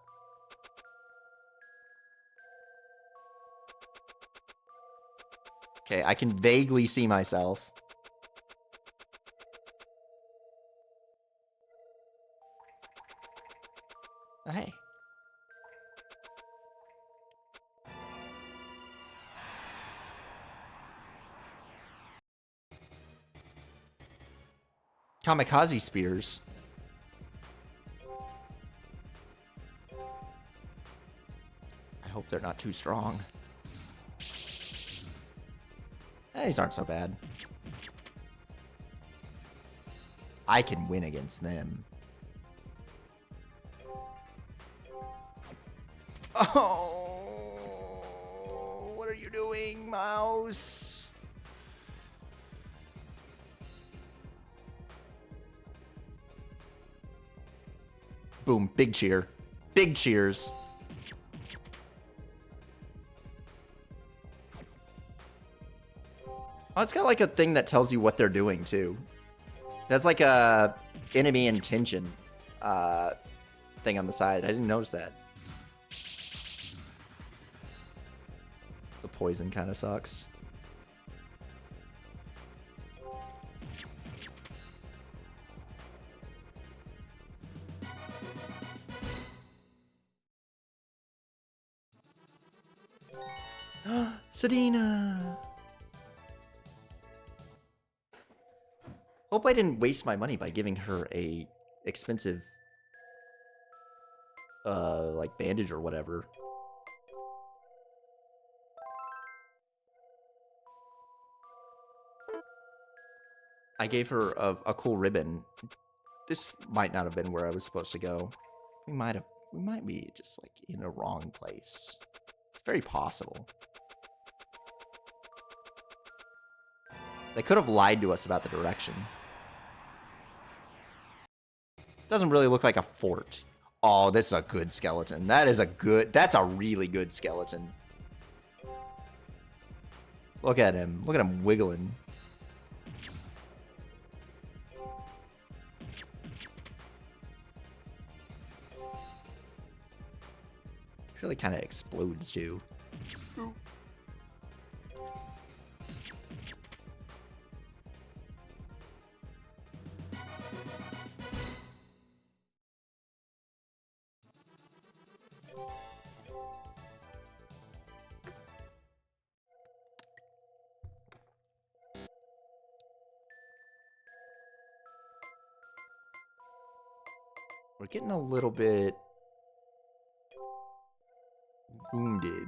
Okay, I can vaguely see myself. Oh, hey. Kamikaze spears. I hope they're not too strong. These aren't so bad. I can win against them. Oh, what are you doing, mouse? Boom, big cheer. Big cheers. Oh, it's got like a thing that tells you what they're doing too. That's like a enemy intention thing on the side. I didn't notice that. The poison kind of sucks. Sedina. Hope I didn't waste my money by giving her a expensive like bandage or whatever. I gave her a cool ribbon. This might not have been where I was supposed to go. We might be just like in a wrong place. It's very possible. They could have lied to us about the direction. Doesn't really look like a fort. Oh, this is a good skeleton. That's a really good skeleton. Look at him. Look at him wiggling. really kind of explodes too. We're getting a little bit wounded.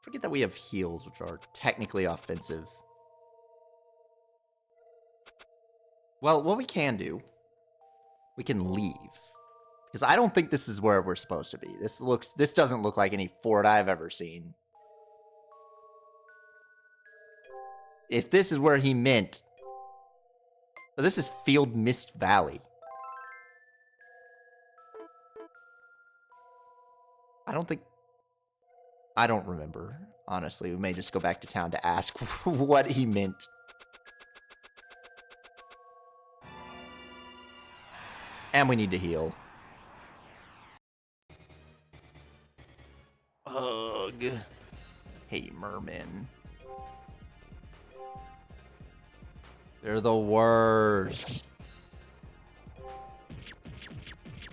Forget that we have heals, which are technically offensive. Well, what we can do, we can leave. Because I don't think this is where we're supposed to be. This doesn't look like any fort I've ever seen. If this is where he meant... This is Field Mist Valley. I don't remember. Honestly, we may just go back to town to ask what he meant. And we need to heal. Ugh. Hey, mermen. They're the worst.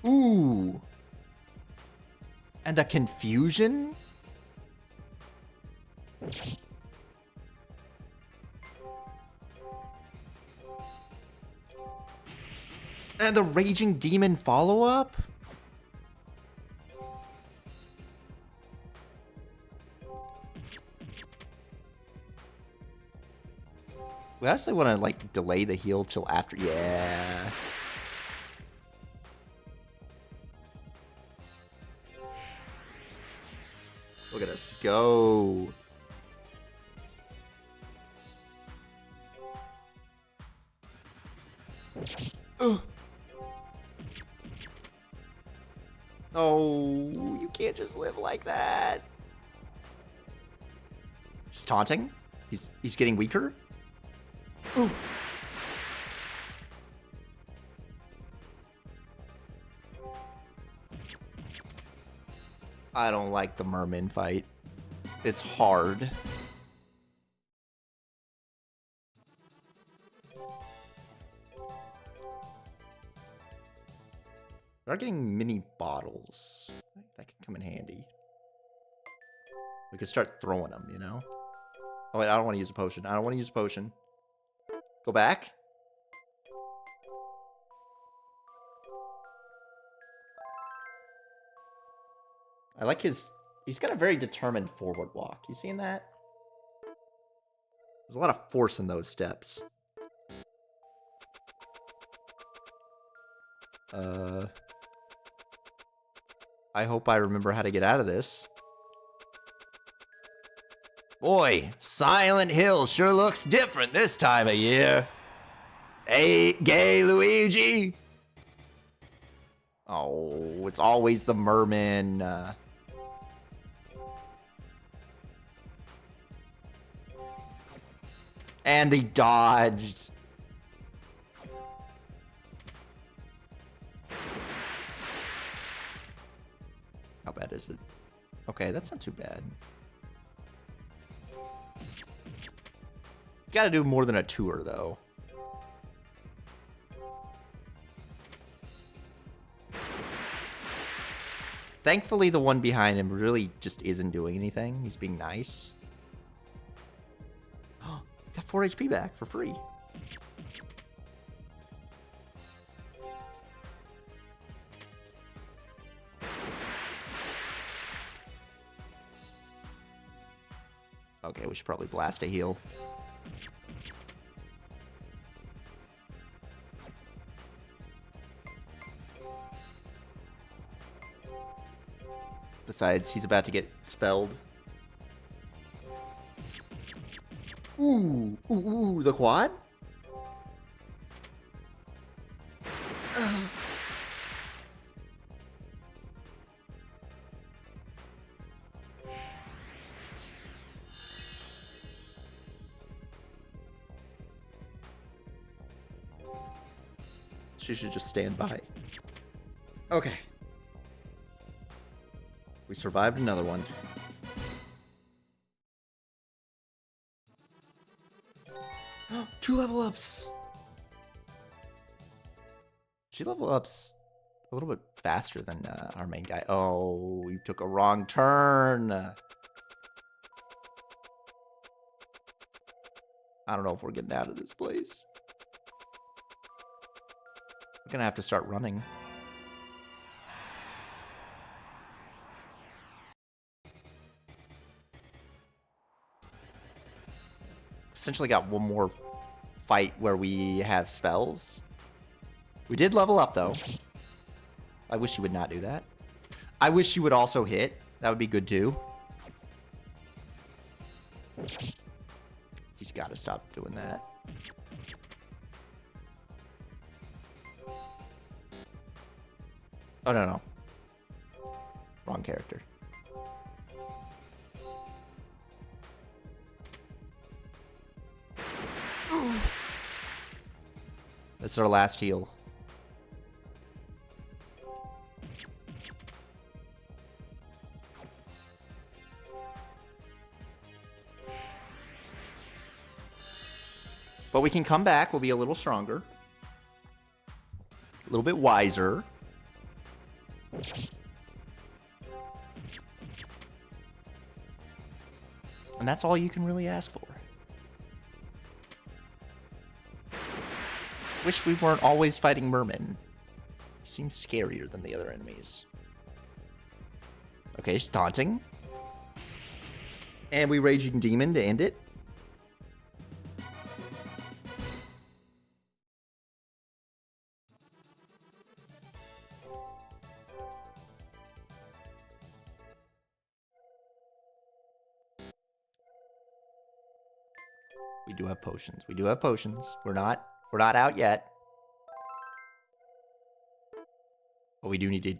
Ooh. And the confusion? And the raging demon follow-up? We honestly want to, like, delay the heal till after... Yeah. Look at us go. Ugh. Oh, you can't just live like that. She's taunting. He's getting weaker. Ooh. I don't like the merman fight. It's hard. We are getting mini bottles. That could come in handy. We could start throwing them, you know? Oh, wait, I don't want to use a potion. I don't want to use a potion. Go back. I like his... He's got a very determined forward walk. You seeing that? There's a lot of force in those steps. I hope I remember how to get out of this. Boy, Silent Hill sure looks different this time of year. Hey, gay Luigi. Oh, it's always the merman. And they dodged. How bad is it? Okay, that's not too bad. Gotta do more than a tour, though. Thankfully, the one behind him really just isn't doing anything. He's being nice. Got 4 HP back for free. Okay, we should probably blast a heal. Besides, he's about to get spelled. Ooh, ooh, ooh, the quad? She should just stand by. Okay. We survived another one. Two level ups. She level ups a little bit faster than our main guy. Oh, we took a wrong turn. I don't know if we're getting out of this place. We're gonna have to start running. Essentially got one more fight where we have spells. We did level up, though. I wish you would not do that. I wish you would also hit. That would be good, too. He's got to stop doing that. Oh, no. Wrong character. That's our last heal. But we can come back. We'll be a little stronger. A little bit wiser. And that's all you can really ask for. Wish we weren't always fighting mermen. Seems scarier than the other enemies. Okay, she's taunting. And we Raging Demon to end it. We do have potions. We do have potions. We're not out yet. But we need to leave.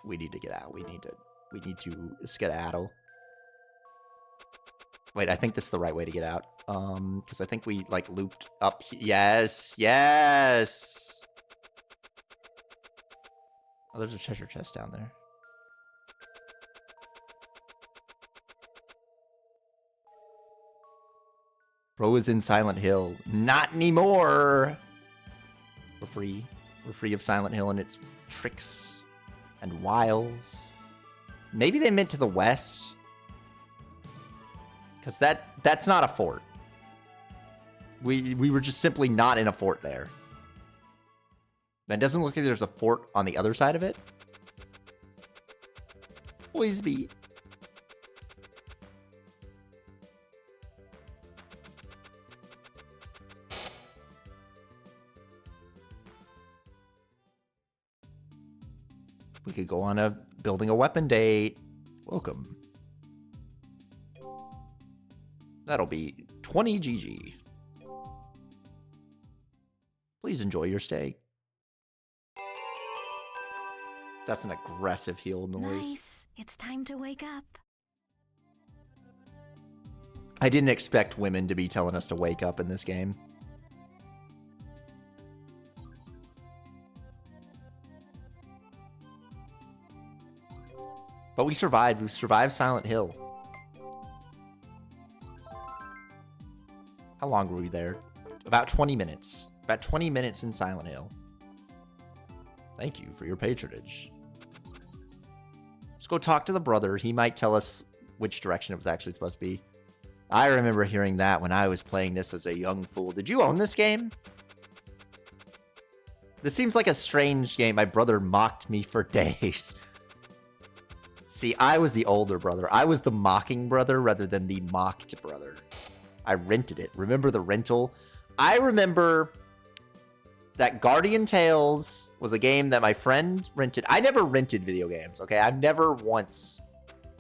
We need to get out. We need to skedaddle. Wait, I think this is the right way to get out. Because I think we like looped up. Yes. Oh, there's a treasure chest down there. Bro is in Silent Hill. Not anymore. We're free. We're free of Silent Hill and its tricks and wiles. Maybe they meant to the west. Because that's not a fort. We were just simply not in a fort there. And it doesn't look like there's a fort on the other side of it. Always be. We could go on a building a weapon date. Welcome. That'll be 20 GG. Please enjoy your stay. That's an aggressive heal noise. Nice. It's time to wake up. I didn't expect women to be telling us to wake up in this game. But we survived. We survived Silent Hill. How long were we there? About 20 minutes. About 20 minutes in Silent Hill. Thank you for your patronage. Let's go talk to the brother. He might tell us which direction it was actually supposed to be. I remember hearing that when I was playing this as a young fool. Did you own this game? This seems like a strange game. My brother mocked me for days. See, I was the older brother. I was the mocking brother rather than the mocked brother. I rented it. Remember the rental? I remember that Guardian Tales was a game that my friend rented. I never rented video games, okay? I've never once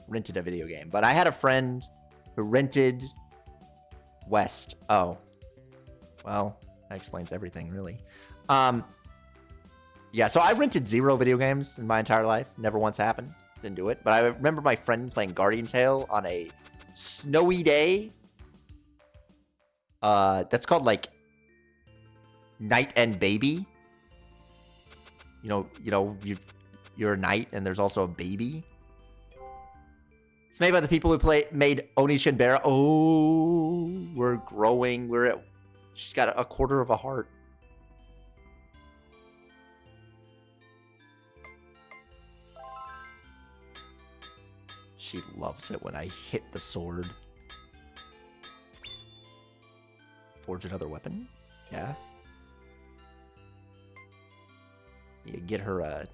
rented a video game. But I had a friend who rented West. Oh. Well, that explains everything, really. Yeah, so I rented 0 video games in my entire life. Never once happened. Didn't do it. But I remember my friend playing Guardian Tale on a snowy day. That's called, like, Night and Baby. You know, you're a knight and there's also a baby. It's made by the people who made Oni Shinbara. Oh, we're growing. She's got a quarter of a heart. She loves it when I hit the sword. Forge another weapon? Yeah. You get her a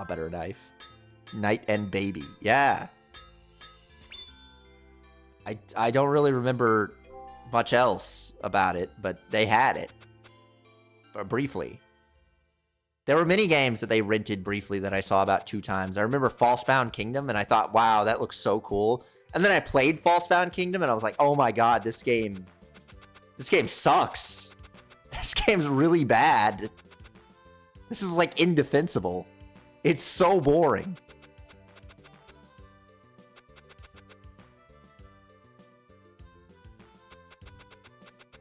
better knife. Knight and baby. Yeah. I don't really remember much else about it, but they had it. Briefly. There were many games that they rented briefly that I saw about 2 times. I remember Falsebound Kingdom, and I thought, wow, that looks so cool. And then I played Falsebound Kingdom, and I was like, oh my god, this game sucks. This game's really bad. This is, like, indefensible. It's so boring.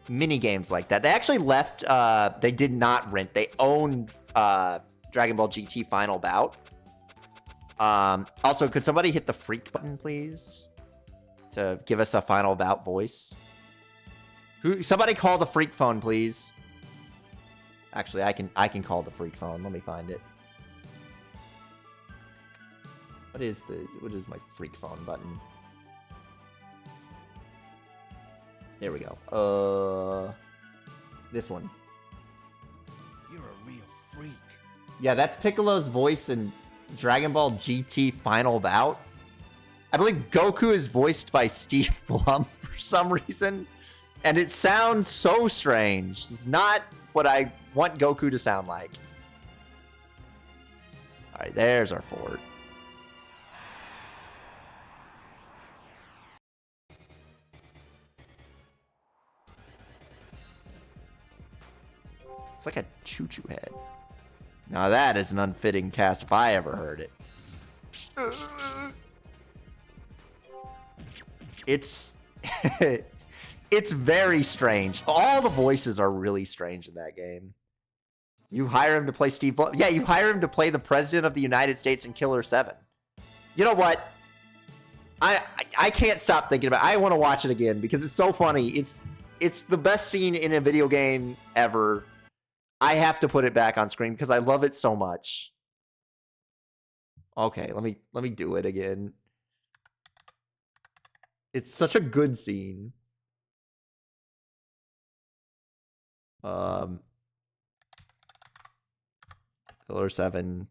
Mini games like that. They actually left, they did not rent. They owned Dragon Ball GT Final Bout. Also, could somebody hit the freak button, please? To give us a Final Bout voice. Somebody call the freak phone, please. Actually, I can call the freak phone. Let me find it. What is my freak phone button? There we go. This one. You're a real freak. Yeah, that's Piccolo's voice in Dragon Ball GT Final Bout. I believe Goku is voiced by Steve Blum for some reason. And it sounds so strange. It's not what I want Goku to sound like. Alright, there's our fort. It's like a choo-choo head. Now that is an unfitting cast if I ever heard it. It's... it's very strange. All the voices are really strange in that game. You hire him to play Steve Blum. Yeah, you hire him to play the President of the United States in Killer 7. You know what? I can't stop thinking about it. I want to watch it again because it's so funny. It's the best scene in a video game ever. I have to put it back on screen because I love it so much. Okay, let me do it again. It's such a good scene. Killer 7.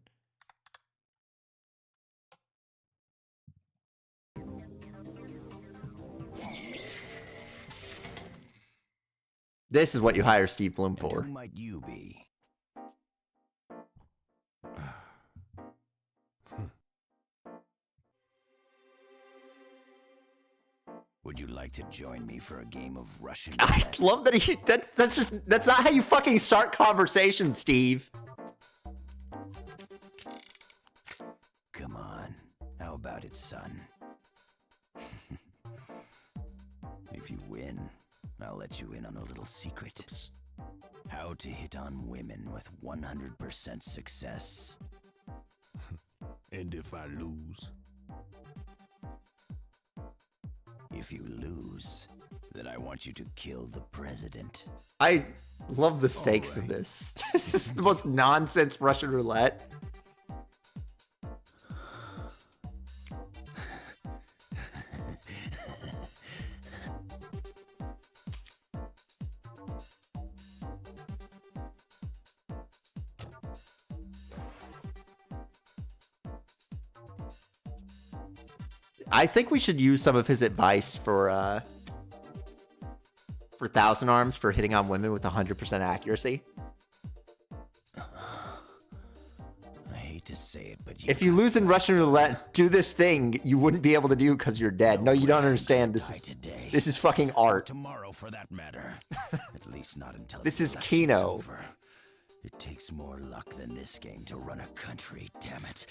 This is what you hire Steve Blum for. Who might you be? Would you like to join me for a game of Russian I roulette? love that that's not how you fucking start conversations, Steve. Come on. How about it, son? If you win, I'll let you in on a little secret. Oops. How to hit on women with 100% success. And if I lose? If you lose, then I want you to kill the president. I love the stakes of this. This is the most nonsense Russian roulette. I think we should use some of his advice for Thousand Arms for hitting on women with 100% accuracy. I hate to say it, but If you lose in Russian roulette, do this thing you wouldn't be able to do because you're dead. No, you don't understand. This is fucking art. Tomorrow, for that matter. At least not until This the is election's Kino. over. It takes more luck than this game to run a country. Damn it.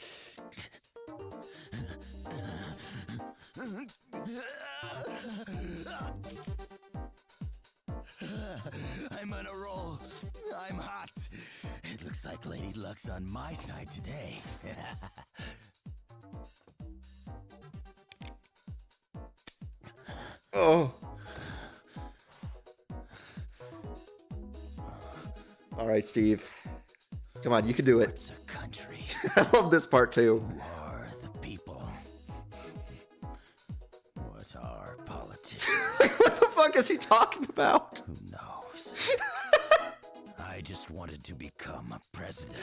I'm on a roll. I'm hot. It looks like Lady Luck's on my side today. Oh. All right, Steve. Come on, you can do it. It's a country. I love this part too. Who are the people? What are politicians? What the fuck is he talking about? Who knows? I just wanted to become a president.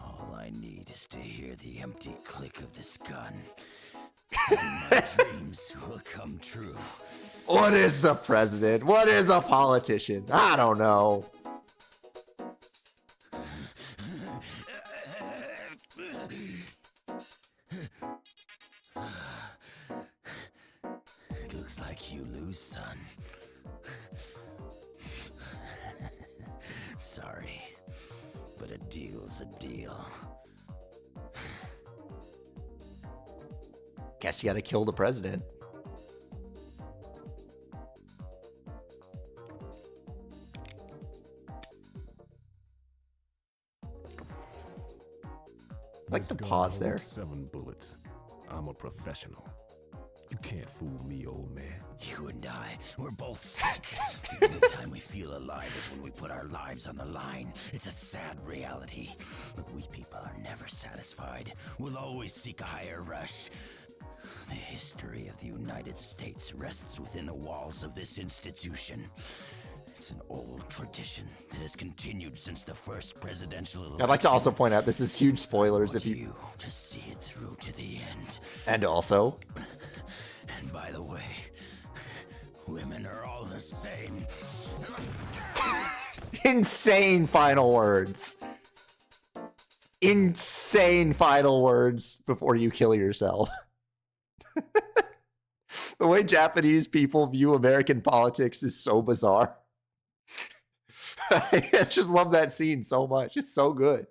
All I need is to hear the empty click of this gun. And my dreams will come true. What is a president? What is a politician? I don't know. It looks like you lose, son. Sorry, but a deal's a deal. Guess you gotta kill the president. I'd like to pause there. 7 bullets. I'm a professional. You can't fool me, old man. You and I, we're both sick. The only time we feel alive is when we put our lives on the line. It's a sad reality. But we people are never satisfied. We'll always seek a higher rush. The history of the United States rests within the walls of this institution. It's an old tradition that has continued since the first presidential election. I'd like to also point out this is huge spoilers if you just see it through to the end. And also, and by the way, women are all the same. insane final words. Insane final words before you kill yourself. The way Japanese people view American politics is so bizarre. I just love that scene so much. It's so good.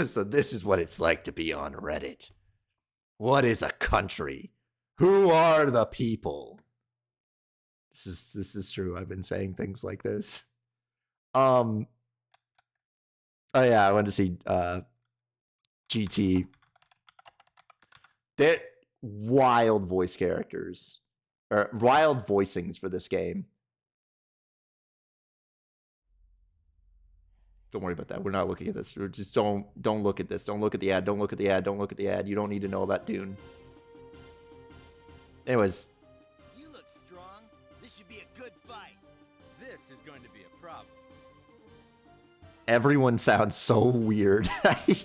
So this is what it's like to be on Reddit. What is a country? Who are the people? This is true. I've been saying things like this. Oh yeah, I went to see GT. They're wild voice characters. Or wild voicings for this game. Don't worry about that. We're not looking at this. We're just don't look at this. Don't look at the ad. Don't look at the ad. Don't look at the ad. You don't need to know about Dune. Anyways. You look strong. This should be a good fight. This is going to be a problem. Everyone sounds so weird. You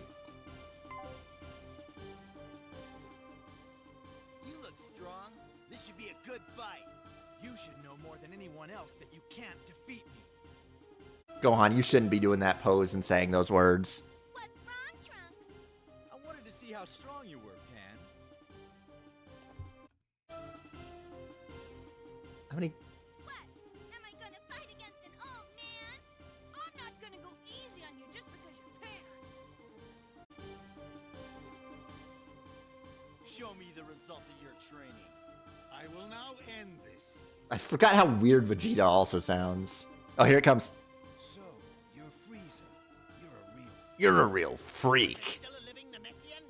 look strong. This should be a good fight. You should know more than anyone else that you can't defeat me. Gohan, you shouldn't be doing that pose and saying those words. What's wrong, Trunks? I wanted to see how strong you were, Pan. How many? What? Am I gonna fight against an old man? I'm not gonna go easy on you just because you're Pan. Show me the results of your training. I will now end this. I forgot how weird Vegeta also sounds. Oh, here it comes. So, you're Frieza. You're a real freak. Still a living Namekian?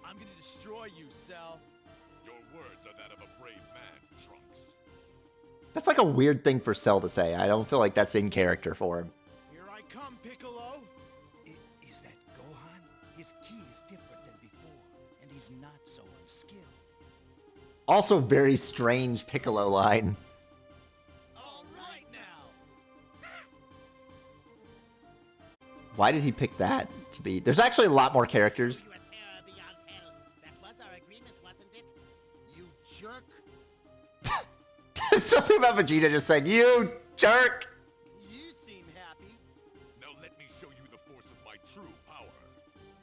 I'm gonna destroy you, Cell. Your words are that of a brave man, Trunks. That's like a weird thing for Cell to say. I don't feel like that's in character for him. Here I come, Piccolo. Is that Gohan? His ki is different than before, and he's not so unskilled. Also very strange Piccolo line. All right now. Why did he pick that to be? There's actually a lot more characters. You a terror beyond hell. That was our agreement, wasn't it? You jerk. Something about Vegeta just saying, "You jerk." You seem happy. Now let me show you the force of my true power.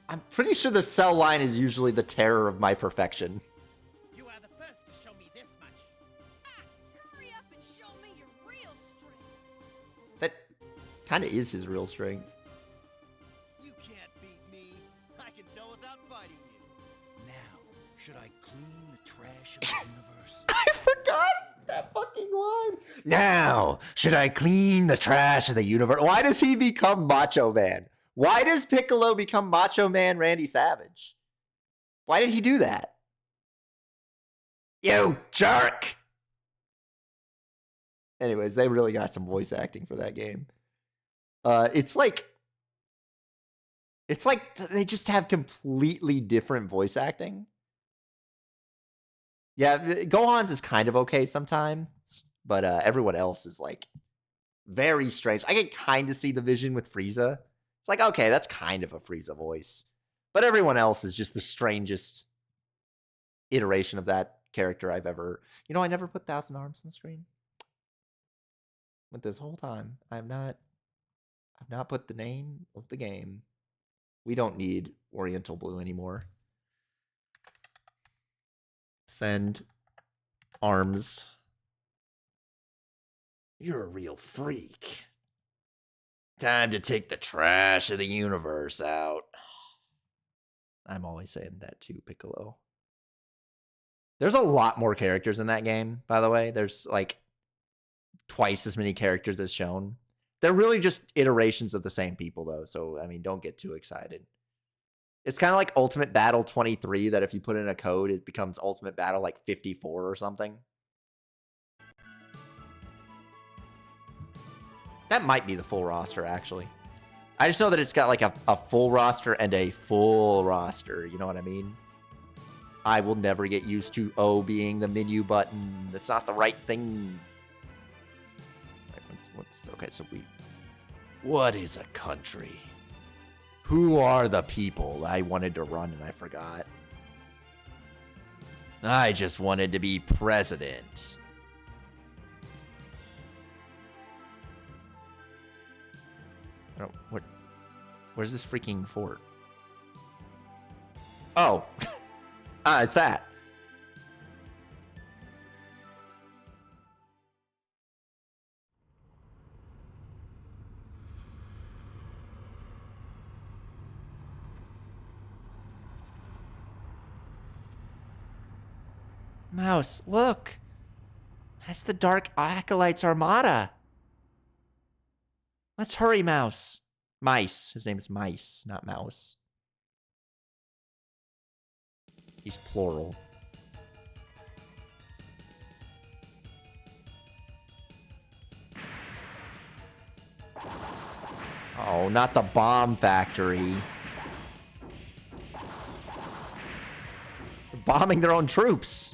I'm pretty sure the Cell line is usually the terror of my perfection. You are the first to show me this much. Hurry up and show me your real strength. That kind of is his real strength. You can't beat me. I can tell without fighting you. Now, Should I clean the trash of the universe? I forgot that fucking line. Now, should I clean the trash of the universe? Why does he become Macho Man? Why does Piccolo become Macho Man Randy Savage? Why did he do that? You jerk! Anyways, they really got some voice acting for that game. It's like they just have completely different voice acting. Yeah, Gohan's is kind of okay sometimes, but everyone else is like very strange. I can kind of see the vision with Frieza. It's like, okay, that's kind of a Frieza voice. But everyone else is just the strangest iteration of that character I've ever... You know, I never put Thousand Arms on the screen. With this whole time, I've not put the name of the game. We don't need Oriental Blue anymore. Send Arms. You're a real freak. Time to take the trash of the universe out. I'm always saying that too, Piccolo. There's a lot more characters in that game, by the way. There's like twice as many characters as shown. They're really just iterations of the same people, though. So, I mean, don't get too excited. It's kind of like Ultimate Battle 23, that if you put in a code, it becomes Ultimate Battle like 54 or something. That might be the full roster, actually. I just know that it's got like a full roster and a full roster. You know what I mean? I will never get used to O being the menu button. That's not the right thing. Okay, so what is a country? Who are the people? I wanted to run and I forgot. I just wanted to be president. I don't, where's this freaking fort? Oh. It's that. Mouse, look. That's the Dark Acolyte's armada. Let's hurry, Mouse. Mice. His name is Mice, not Mouse. He's plural. Oh, not the bomb factory. They're bombing their own troops.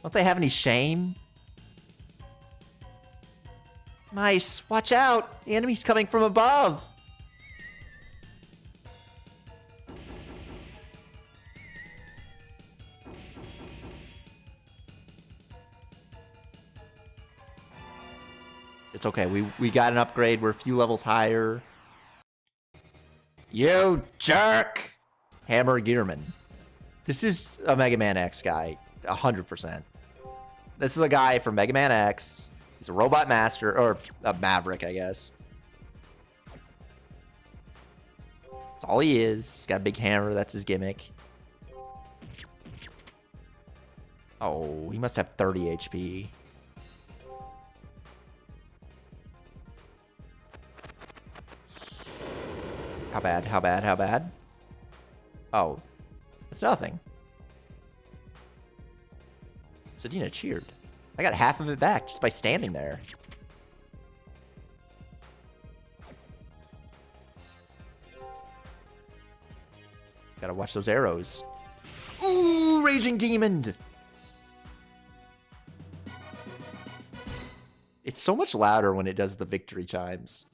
Don't they have any shame? Mice, watch out! The enemy's coming from above! It's okay, we got an upgrade, we're a few levels higher. You jerk! Hammer Gearman. This is a Mega Man X guy, 100%. This is a guy from Mega Man X. He's a robot master, or a maverick, I guess. That's all he is. He's got a big hammer, that's his gimmick. Oh, he must have 30 HP. How bad, how bad, how bad? Oh, it's nothing. Sedina cheered. I got half of it back just by standing there. Gotta watch those arrows. Ooh, Raging Demon! It's so much louder when it does the victory chimes.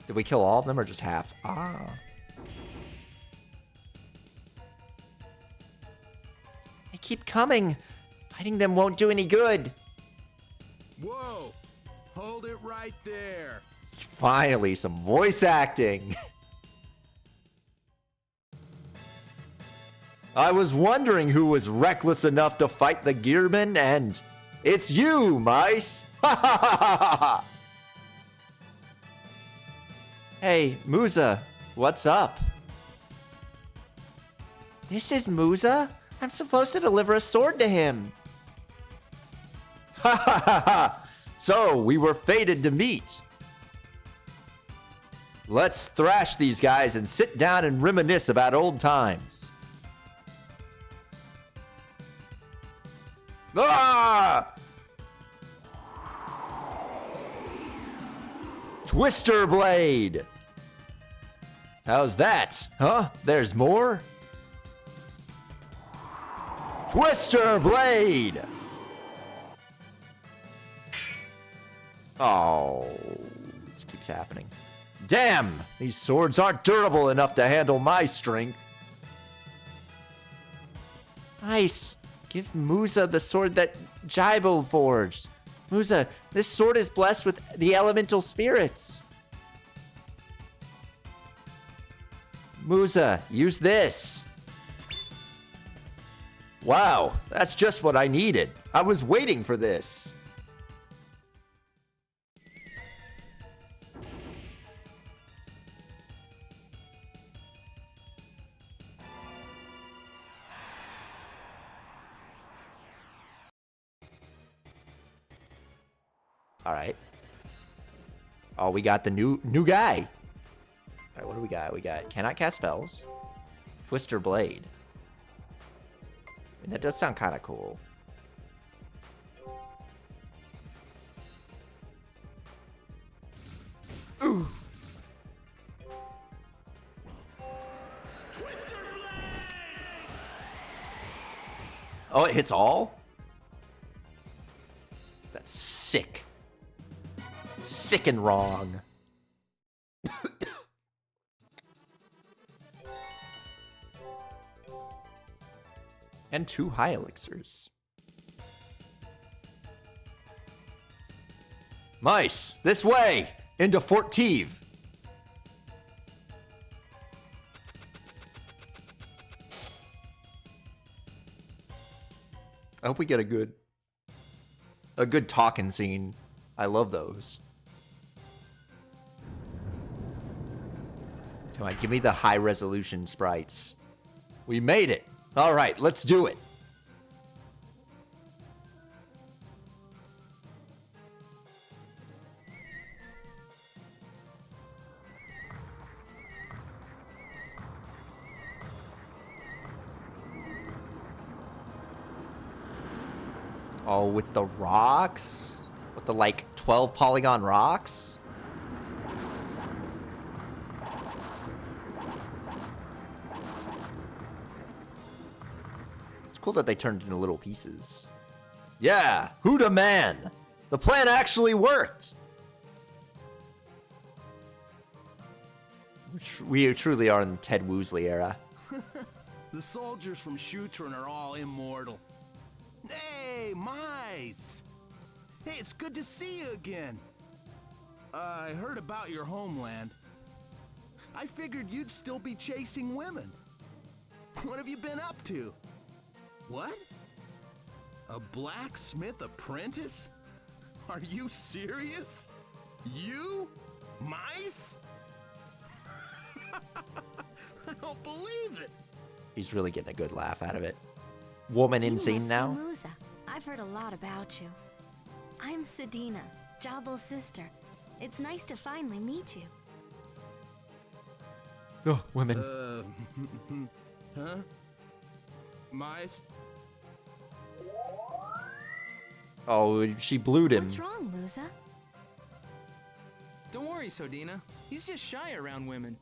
Did we kill all of them or just half? Ah. They keep coming. Fighting them won't do any good. Whoa! Hold it right there. Finally, some voice acting. I was wondering who was reckless enough to fight the Gearman, and it's you, Mice. Ha ha ha ha ha! Hey, Musa, what's up? This is Musa? I'm supposed to deliver a sword to him. Ha ha ha ha! So, we were fated to meet. Let's thrash these guys and sit down and reminisce about old times. Ah! Twister Blade! How's that? Huh? There's more? Twister Blade! Oh, this keeps happening. Damn! These swords aren't durable enough to handle my strength. Nice. Give Musa the sword that Jaibo forged. Musa, this sword is blessed with the elemental spirits. Musa, use this. Wow, that's just what I needed. I was waiting for this. All right. Oh, we got the new guy. All right, what do we got? We got cannot cast spells. Twister Blade. I mean, that does sound kind of cool. Ooh. Oh, it hits all? That's sick. Sick and wrong. And 2 high elixirs. Mice, this way! Into Fort Teve. I hope we get a good talking scene. I love those. Come on, give me the high resolution sprites. We made it. All right, let's do it. Oh, with the rocks? With the, like, 12 polygon rocks? It's cool that they turned into little pieces. Yeah, Huda man! The plan actually worked! We truly are in the Ted Woosley era. The soldiers from Shutrin are all immortal. Hey, mice! Hey, it's good to see you again. I heard about your homeland. I figured you'd still be chasing women. What have you been up to? What? A blacksmith apprentice? Are you serious? You? Mice? I don't believe it. He's really getting a good laugh out of it. Woman insane now? Musa. I've heard a lot about you. I'm Sedina, Jabal's sister. It's nice to finally meet you. Oh, women. Huh? Mice? Oh, she blued him. What's wrong, Musa? Don't worry, Sodina. He's just shy around women.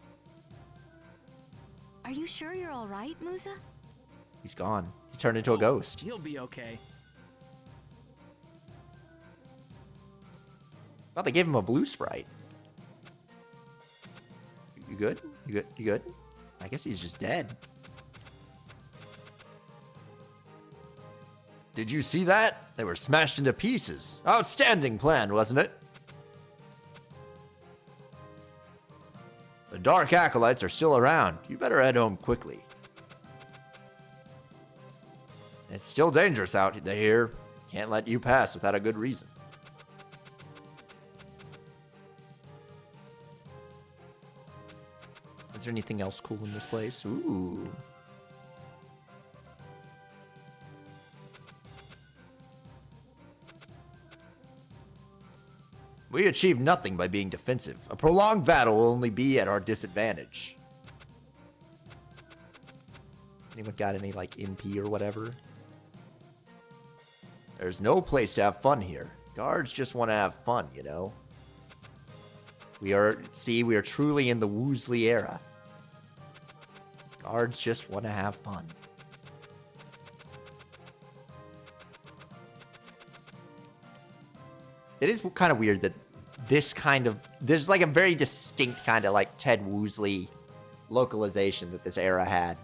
Are you sure you're all right, Musa? He's gone. He turned into a ghost. He'll be okay. Oh, they gave him a blue sprite. You good? You good? You good? I guess he's just dead. Did you see that? They were smashed into pieces. Outstanding plan, wasn't it? The Dark Acolytes are still around. You better head home quickly. It's still dangerous out here. Can't let you pass without a good reason. Is there anything else cool in this place? Ooh. We achieve nothing by being defensive. A prolonged battle will only be at our disadvantage. Anyone got any, like, MP or whatever? There's no place to have fun here. Guards just want to have fun, you know? We are truly in the Woosley era. Guards just want to have fun. It is kind of weird that there's like a very distinct kind of like Ted Woosley localization that this era had.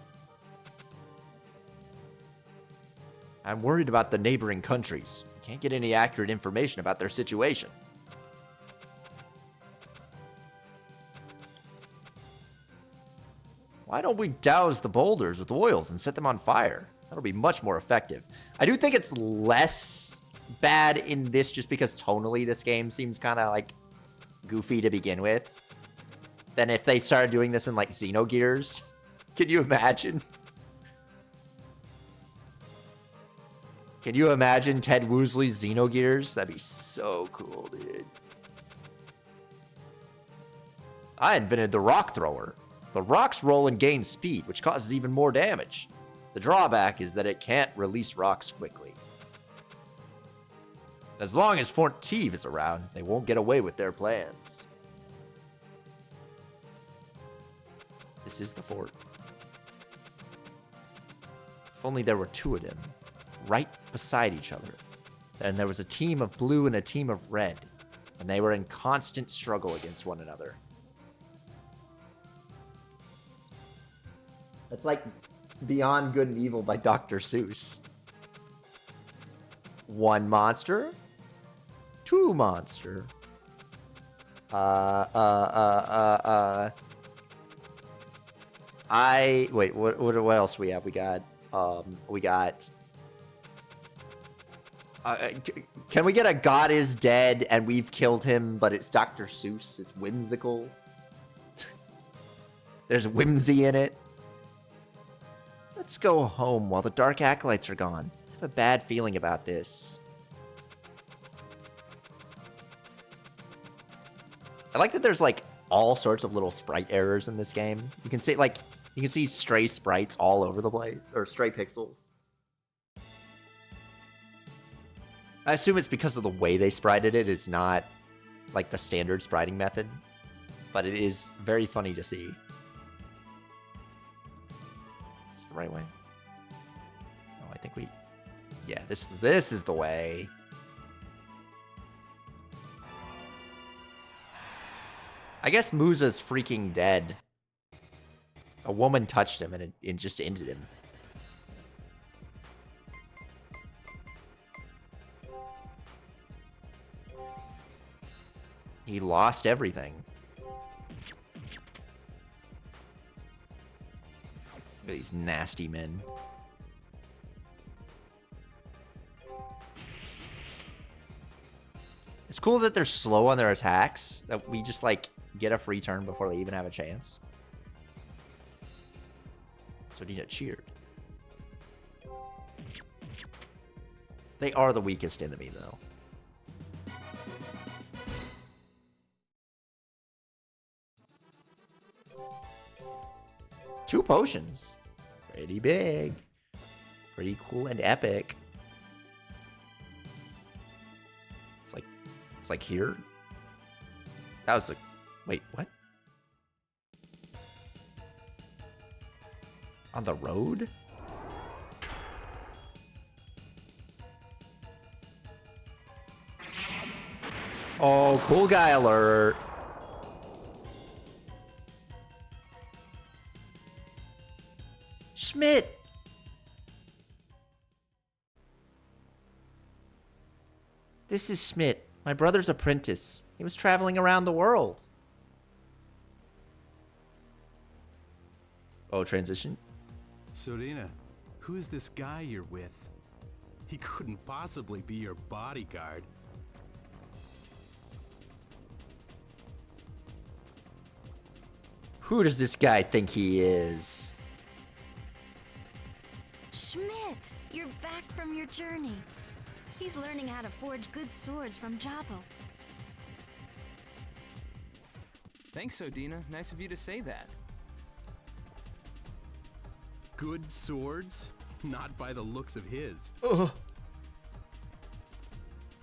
I'm worried about the neighboring countries. Can't get any accurate information about their situation. Why don't we douse the boulders with oils and set them on fire? That'll be much more effective. I do think it's less bad in this just because tonally this game seems kind of like goofy to begin with than if they started doing this in like Xenogears. Can you imagine? Can you imagine Ted Woosley's Xenogears? That'd be so cool, dude. I invented the rock thrower. The rocks roll and gain speed, which causes even more damage. The drawback is that it can't release rocks quickly. As long as Fort Teve is around, they won't get away with their plans. This is the fort. If only there were two of them, right beside each other. And there was a team of blue and a team of red, and they were in constant struggle against one another. It's like Beyond Good and Evil by Dr. Seuss. One monster. Two monster. Wait, what else we have? We got, can we get a God is dead and we've killed him, but it's Dr. Seuss? It's whimsical. There's whimsy in it. Let's go home while the dark acolytes are gone. I have a bad feeling about this. I like that there's like all sorts of little sprite errors in this game. You can see stray sprites all over the place, or stray pixels. I assume it's because of the way they sprited it is not like the standard spriting method, but it is very funny to see. Is this the right way? No, I think yeah, this is the way. I guess Musa's freaking dead. A woman touched him and it just ended him. He lost everything. Look at these nasty men. It's cool that they're slow on their attacks, that we just like get a free turn before they even have a chance. So Nina cheered. They are the weakest enemy though. Two potions. Pretty big. Pretty cool and epic. It's like here. That was wait, what? On the road? Oh, cool guy alert. Schmidt. This is Schmidt, my brother's apprentice. He was traveling around the world. Oh, transition. Sorina, who is this guy you're with? He couldn't possibly be your bodyguard. Who does this guy think he is? Schmidt, you're back from your journey. He's learning how to forge good swords from Jabo. Thanks, Odina. Nice of you to say that. Good swords? Not by the looks of his. Ugh.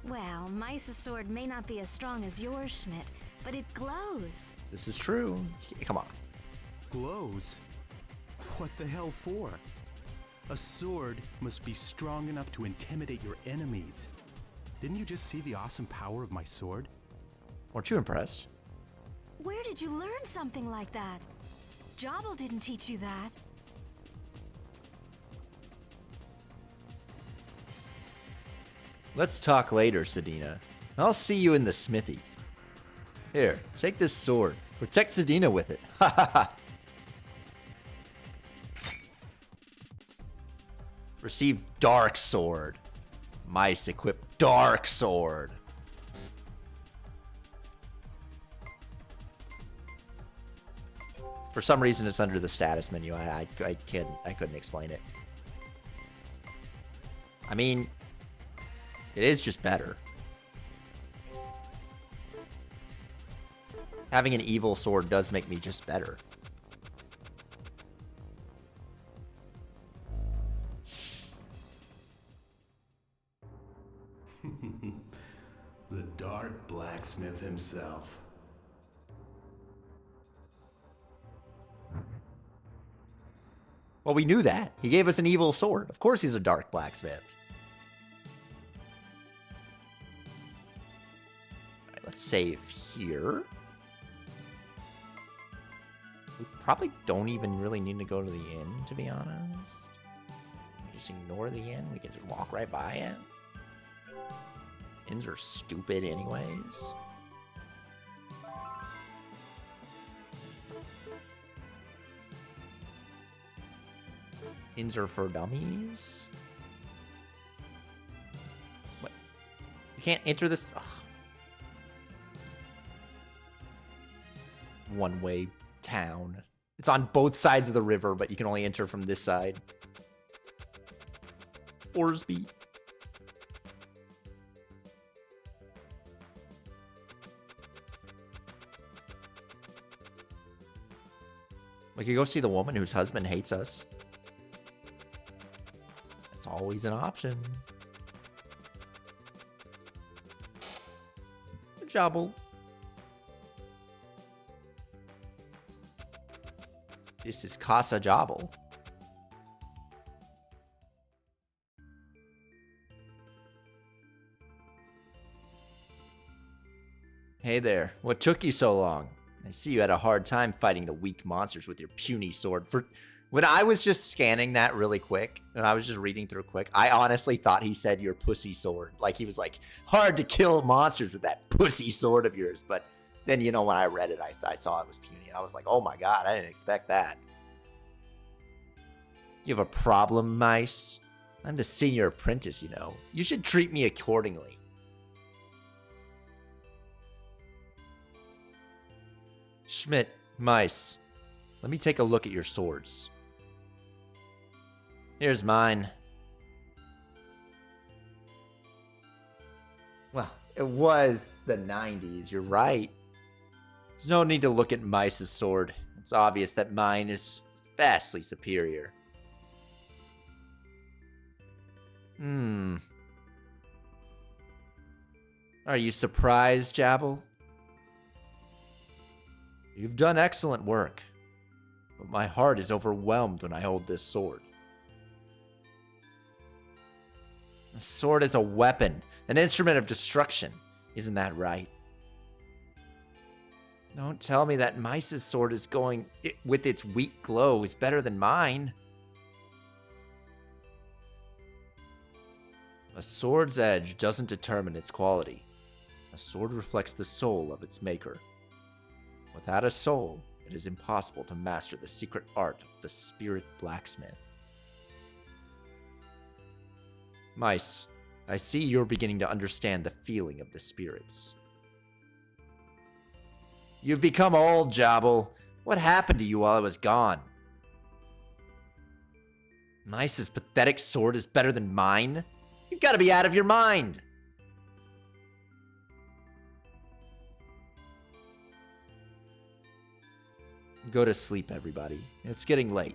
Well, Mice's sword may not be as strong as yours, Schmidt, but it glows. This is true. Come on. Glows? What the hell for? A sword must be strong enough to intimidate your enemies. Didn't you just see the awesome power of my sword? Weren't you impressed? Where did you learn something like that? Jabal didn't teach you that. Let's talk later, Sedina. I'll see you in the smithy. Here, take this sword. Protect Sedina with it. Ha ha ha. Receive Dark Sword. Mice equip Dark Sword. For some reason, it's under the status menu. I couldn't explain it. I mean, it is just better. Having an evil sword does make me just better. The dark blacksmith himself. Well, we knew that. He gave us an evil sword. Of course he's a dark blacksmith. Alright, let's save here. We probably don't even really need to go to the inn, to be honest. We just ignore the inn. We can just walk right by it. Inns are stupid anyways. Inns are for dummies. What? You can't enter this. Ugh. One-way town. It's on both sides of the river, but you can only enter from this side. Orsby. We could go see the woman whose husband hates us. It's always an option. Jabal. This is Casa Jabal. Hey there, what took you so long? I see you had a hard time fighting the weak monsters with your puny sword. When I was just scanning that really quick, and I was just reading through quick, I honestly thought he said your pussy sword. Like, he was like, hard to kill monsters with that pussy sword of yours. But then, you know, when I read it, I saw it was puny. I was like, oh my god, I didn't expect that. You have a problem, Mice? I'm the senior apprentice, you know. You should treat me accordingly. Schmidt, Mice, let me take a look at your swords. Here's mine. Well, it was the 90s, you're right. There's no need to look at Mice's sword. It's obvious that mine is vastly superior. Are you surprised, Jabal? You've done excellent work, but my heart is overwhelmed when I hold this sword. A sword is a weapon, an instrument of destruction. Isn't that right? Don't tell me that Mice's sword is with its weak glow is better than mine. A sword's edge doesn't determine its quality. A sword reflects the soul of its maker. Without a soul, it is impossible to master the secret art of the spirit blacksmith. Mice, I see you're beginning to understand the feeling of the spirits. You've become old, Jabal. What happened to you while I was gone? Mice's pathetic sword is better than mine? You've got to be out of your mind! Go to sleep, everybody. It's getting late.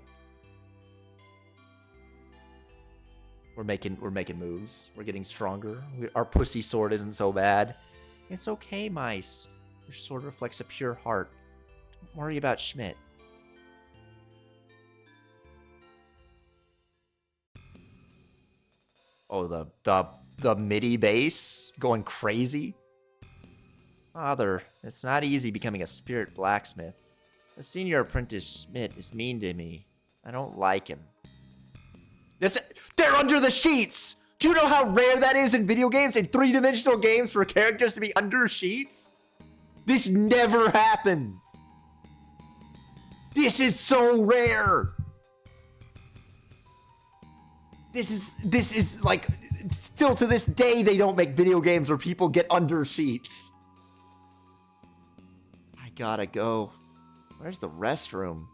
We're making moves. We're getting stronger. Our pussy sword isn't so bad. It's okay, Mice. Your sword reflects a pure heart. Don't worry about Schmidt. Oh, the MIDI bass going crazy. Father, it's not easy becoming a spirit blacksmith. The senior apprentice Schmidt is mean to me. I don't like him. They're under the sheets! Do you know how rare that is in video games, in three-dimensional games, for characters to be under sheets? This never happens. This is so rare. This is like, still to this day, they don't make video games where people get under sheets. I gotta go. Where's the restroom?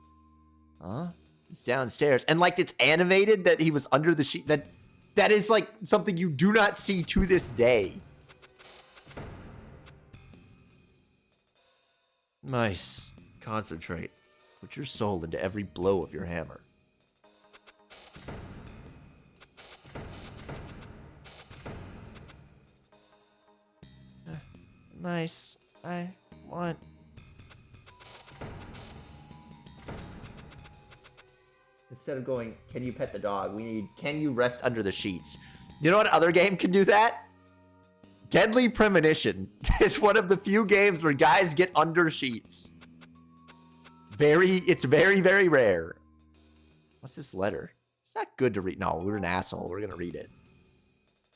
Huh? It's downstairs. And like it's animated that he was under the sheet. That is like something you do not see to this day. Nice. Concentrate. Put your soul into every blow of your hammer. Nice. I want... Instead of going, can you pet the dog? We need, can you rest under the sheets? You know what other game can do that? Deadly Premonition is one of the few games where guys get under sheets. It's very, very rare. What's this letter? It's not good to read. No, we're an asshole. We're going to read it.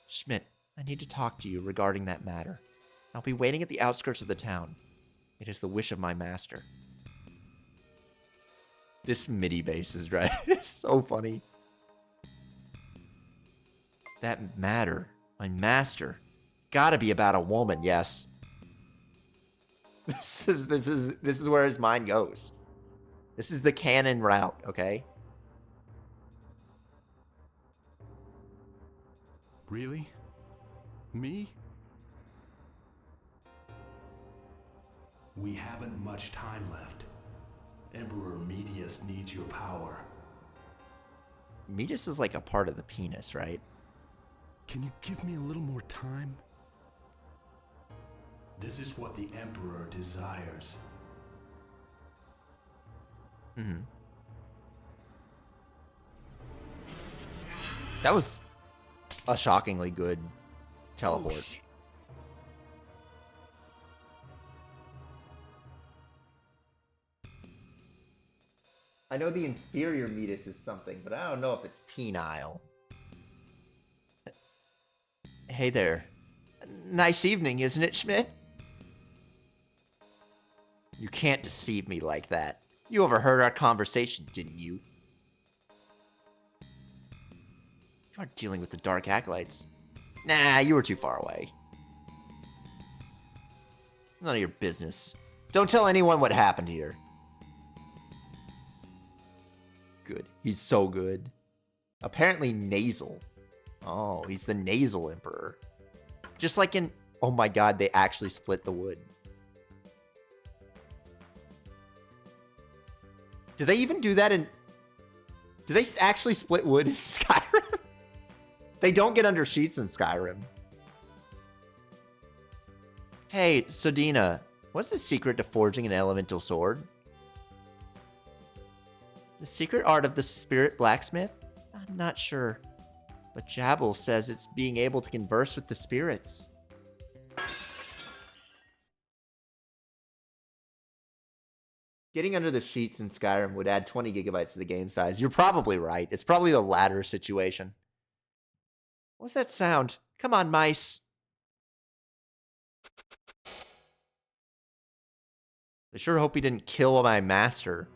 Schmidt, I need to talk to you regarding that matter. I'll be waiting at the outskirts of the town. It is the wish of my master. This MIDI bass is right. It's so funny. That matter, my master, gotta be about a woman, yes. This is where his mind goes. This is the canon route, okay? Really? Me? We haven't much time left. Emperor Medius needs your power. Medius is like a part of the penis, right? Can you give me a little more time? This is what the Emperor desires. Mm-hmm. That was a shockingly good teleport. Oh, I know the inferior meatus is something, but I don't know if it's penile. Hey there. Nice evening, isn't it, Schmidt? You can't deceive me like that. You overheard our conversation, didn't you? You aren't dealing with the Dark Acolytes. Nah, you were too far away. None of your business. Don't tell anyone what happened here. Good. He's so good. Apparently nasal. Oh, he's the nasal emperor. Just like in... Oh my god, they actually split the wood. Do they even do that in... Do they actually split wood in Skyrim? They don't get under sheets in Skyrim. Hey, Sodina, what's the secret to forging an elemental sword? The secret art of the spirit blacksmith? I'm not sure. But Jabal says it's being able to converse with the spirits. Getting under the sheets in Skyrim would add 20 gigabytes to the game size. You're probably right. It's probably the latter situation. What's that sound? Come on, mice. I sure hope he didn't kill my master.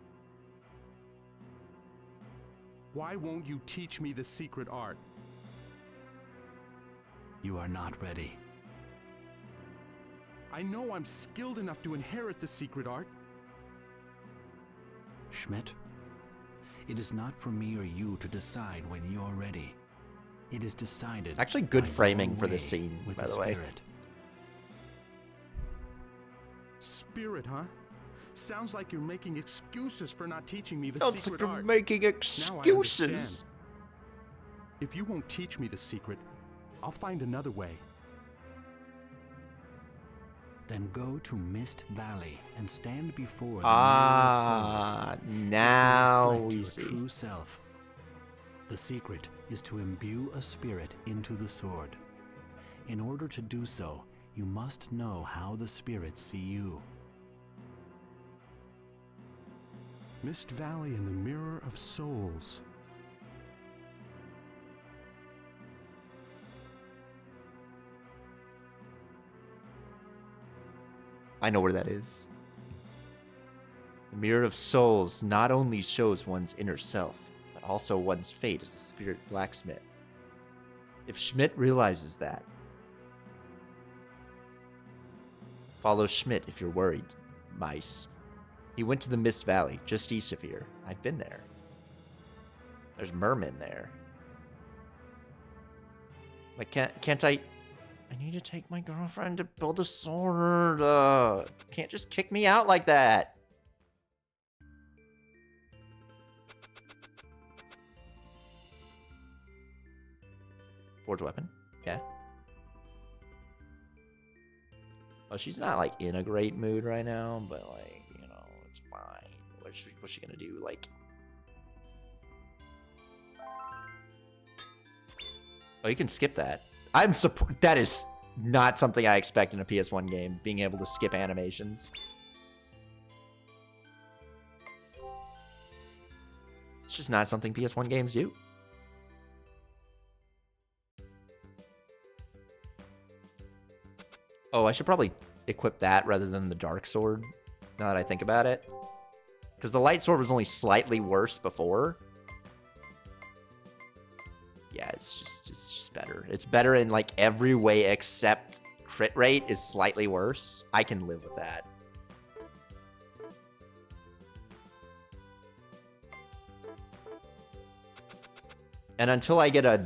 Why won't you teach me the secret art? You are not ready. I know I'm skilled enough to inherit the secret art. Schmidt. It is not for me or you to decide when you're ready. It is decided. Actually, good by framing your for this way scene, with by the the way. spirit. Spirit, huh? Sounds like you're making excuses for not teaching me the Sounds secret like you're art. making Now I excuses. understand. If you won't teach me the secret, I'll find another way. Then go to Mist Valley and stand before the Ah, mirror of souls. now Reflect we your see. true self. The secret is to imbue a spirit into the sword. In order to do so, you must know how the spirits see you. Mist Valley and the Mirror of Souls. I know where that is. The Mirror of Souls not only shows one's inner self, but also one's fate as a spirit blacksmith. If Schmidt realizes that, follow Schmidt if you're worried, mice. He went to the Mist Valley, just east of here. I've been there. There's mermen there. But can't I need to take my girlfriend to build a sword. Can't just kick me out like that. Forge weapon. Okay. Well, she's not like in a great mood right now, but like, you know, it's fine. What's she gonna do? Like, oh, you can skip that. I'm surprised. That is not something I expect in a PS1 game, being able to skip animations. It's just not something PS1 games do. Oh, I should probably equip that rather than the dark sword, now that I think about it. Because the light sword was only slightly worse before. Yeah, it's just better. It's better in like every way except crit rate is slightly worse. I can live with that. And until I get a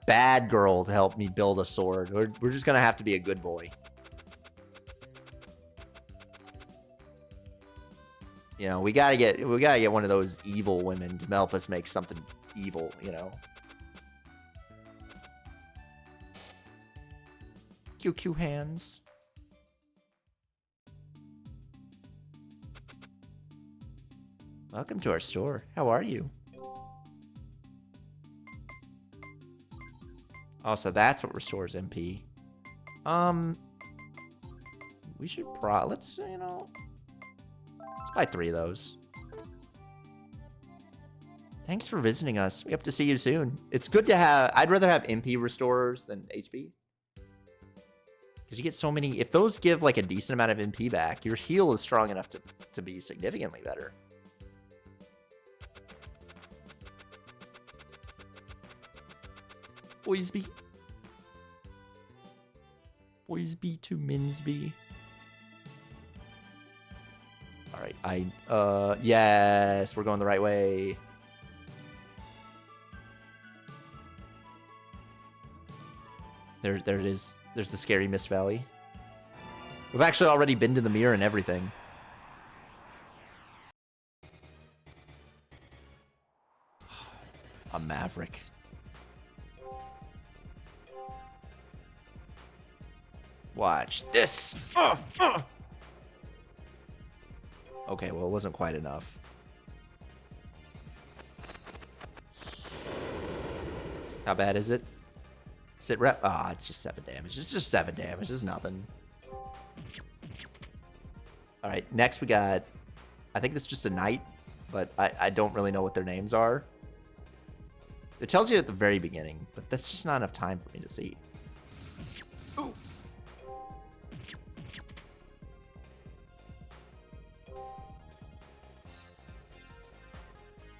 bad girl to help me build a sword, we're just gonna have to be a good boy. You know, we gotta get one of those evil women to help us make something evil, you know. QQ hands. Welcome to our store. How are you? Oh, so that's what restores MP. We should let's, you know, let's buy 3 of those. Thanks for visiting us. We hope to see you soon. It's good to have, I'd rather have MP restorers than HP. Because you get so many, if those give like a decent amount of MP back, your heal is strong enough to be significantly better. Boysby. Boysby to Minsby. Alright, yes, we're going the right way. There it is. There's the scary Mist Valley. We've actually already been to the mirror and everything. A maverick. Watch this. Okay, well, it wasn't quite enough. How bad is it? Sit rep. Ah, it's just 7 damage. It's just 7 damage. It's nothing. All right, next we got, I think this is just a knight, but I don't really know what their names are. It tells you at the very beginning, but that's just not enough time for me to see. Ooh.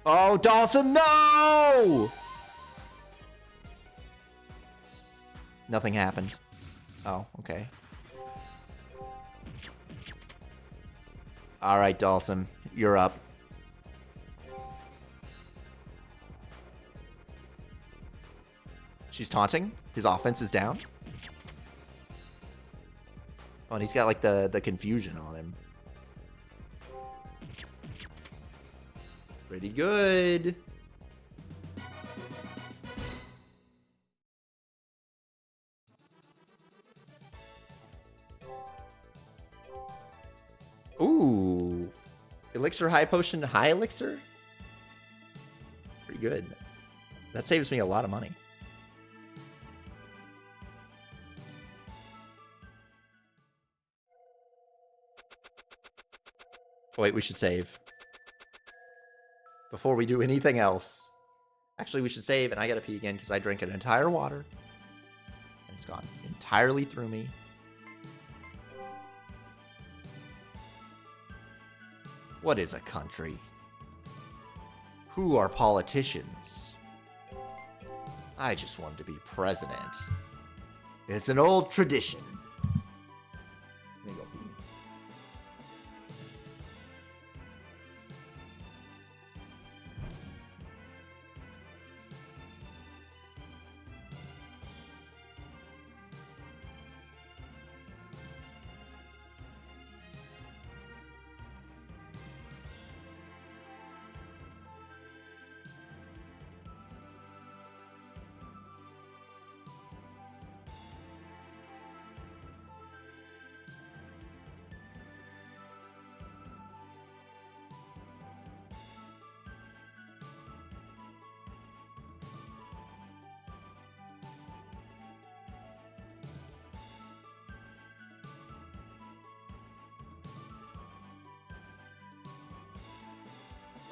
Oh, Dawson, no! Nothing happened. Oh, okay. All right, Dawson, you're up. She's taunting. His offense is down. Oh, and he's got like the confusion on him. Pretty good. Ooh. Elixir, high potion, high elixir? Pretty good. That saves me a lot of money. Oh, wait, we should save. Before we do anything else. Actually, we should save, and I gotta pee again because I drank an entire water. And it's gone entirely through me. What is a country? Who are politicians? I just wanted to be president. It's an old tradition. Let me go pee.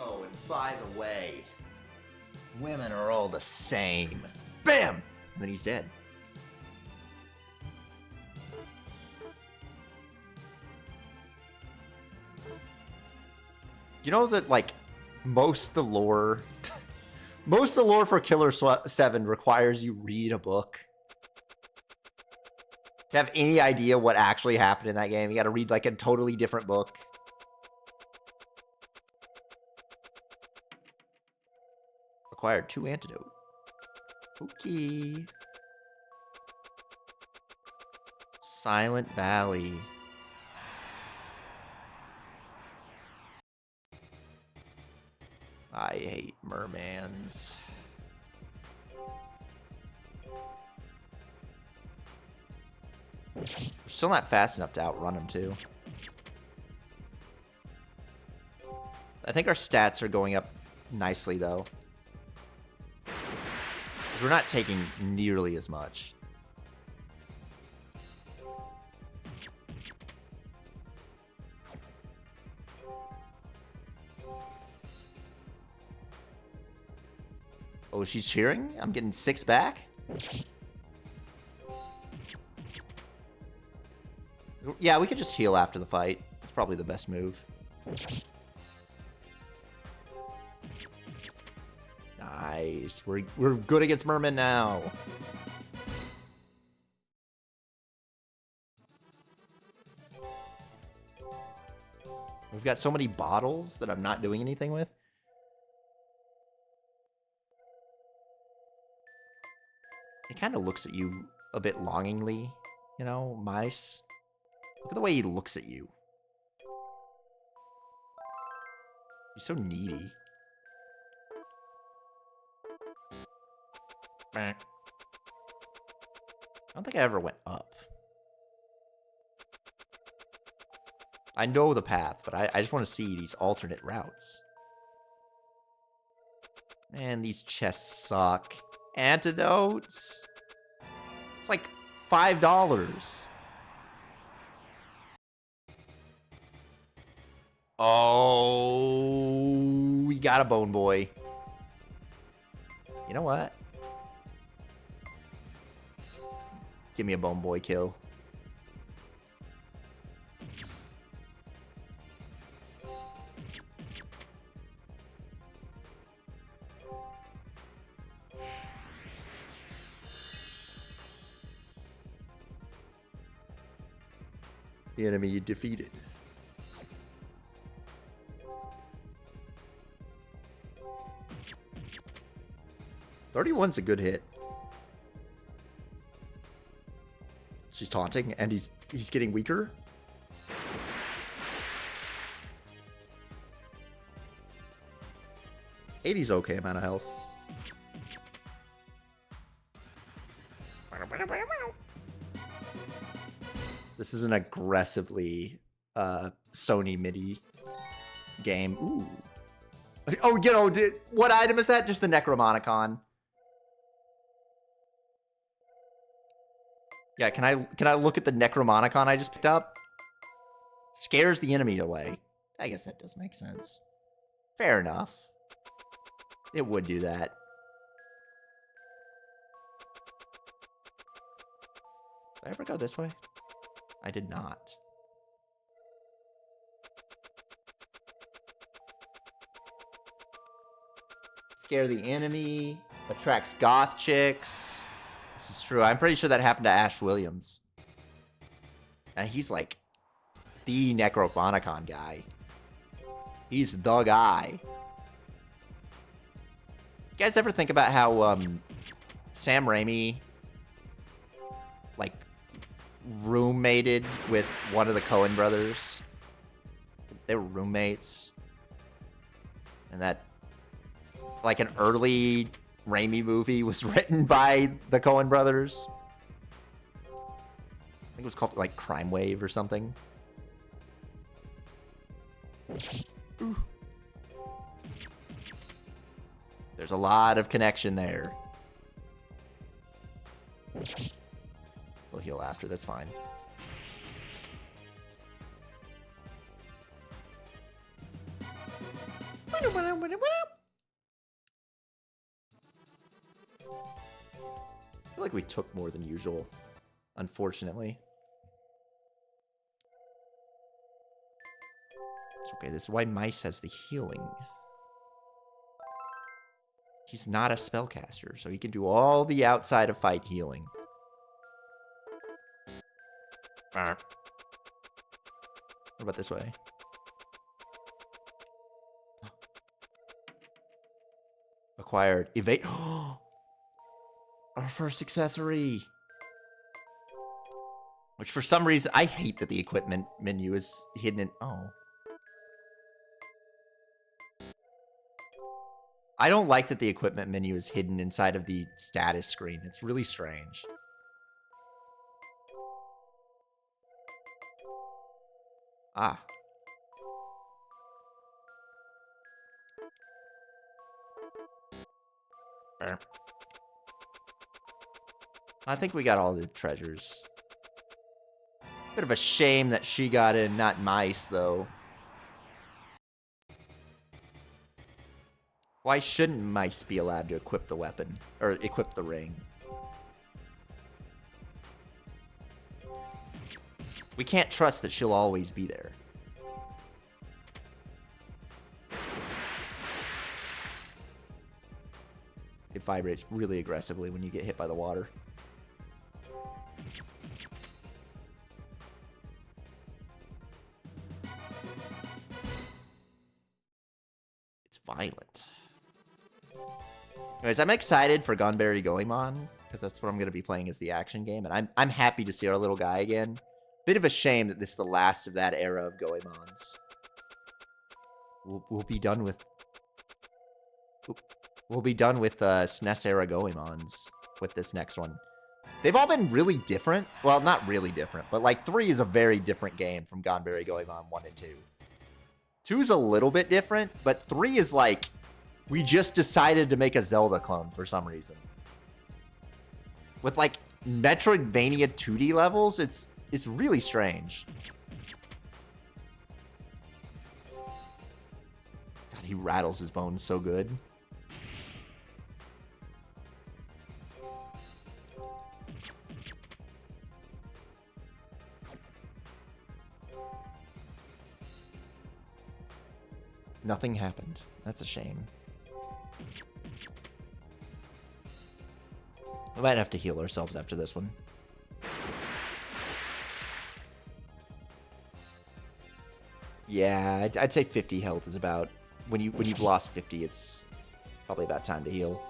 Oh, and by the way, women are all the same. Bam! And then he's dead. You know that, like, most of the lore for Killer 7 requires you read a book. To have any idea what actually happened in that game, you gotta read, like, a totally different book. Acquired 2 antidote. Okay. Silent Valley. I hate mermans. We're still not fast enough to outrun them, too. I think our stats are going up nicely, though. We're not taking nearly as much. Oh, she's cheering? I'm getting 6 back? Yeah, we could just heal after the fight. That's probably the best move. Nice. We're good against mermen now. We've got so many bottles that I'm not doing anything with. It kind of looks at you a bit longingly, you know, mice. Look at the way he looks at you. He's so needy. I don't think I ever went up. I know the path, but I just want to see these alternate routes. Man, these chests suck. Antidotes? It's like $5. Oh, we got a bone boy. You know what? Give me a bone boy kill. The enemy defeated. $31's a good hit. She's taunting, and he's getting weaker. '80's okay amount of health. This is an aggressively Sony MIDI game. Ooh. Oh, you know, what item is that? Just the Necromonicon. Yeah, can I look at the Necromonicon I just picked up? Scares the enemy away. I guess that does make sense. Fair enough. It would do that. Did I ever go this way? I did not. Scare the enemy. Attracts goth chicks. This is true. I'm pretty sure that happened to Ash Williams. And he's like the Necromonicon guy. He's the guy. You guys ever think about how Sam Raimi like roommated with one of the Coen brothers? They were roommates. And that like an early Raimi movie was written by the Coen brothers. I think it was called like Crime Wave or something. Ooh. There's a lot of connection there. We'll heal after, that's fine. I feel like we took more than usual, unfortunately. It's okay, this is why Mice has the healing. He's not a spellcaster, so he can do all the outside of fight healing. What about this way? Acquired. Evade. Our first accessory. Which for some reason, I hate that the equipment menu is hidden in... Oh. I don't like that the equipment menu is hidden inside of the status screen. It's really strange. Ah. There. I think we got all the treasures. Bit of a shame that she got in, not Mice, though. Why shouldn't Mice be allowed to equip the weapon? Or equip the ring? We can't trust that she'll always be there. It vibrates really aggressively when you get hit by the water. It's violent. Anyways, I'm excited for Gunberry Goemon, because that's what I'm going to be playing as the action game, and I'm happy to see our little guy again. Bit of a shame that this is the last of that era of Goemons. We'll be done with... We'll be done with SNES era Goemons with this next one. They've all been really different. Well, not really different, but like 3 is a very different game from Gonberry Goemon 1 and 2. 2 is a little bit different, but 3 is like, we just decided to make a Zelda clone for some reason. With like Metroidvania 2D levels, it's really strange. God, he rattles his bones so good. Nothing happened. That's a shame. We might have to heal ourselves after this one. Yeah, I'd say 50 health is about... When you've lost 50, it's probably about time to heal.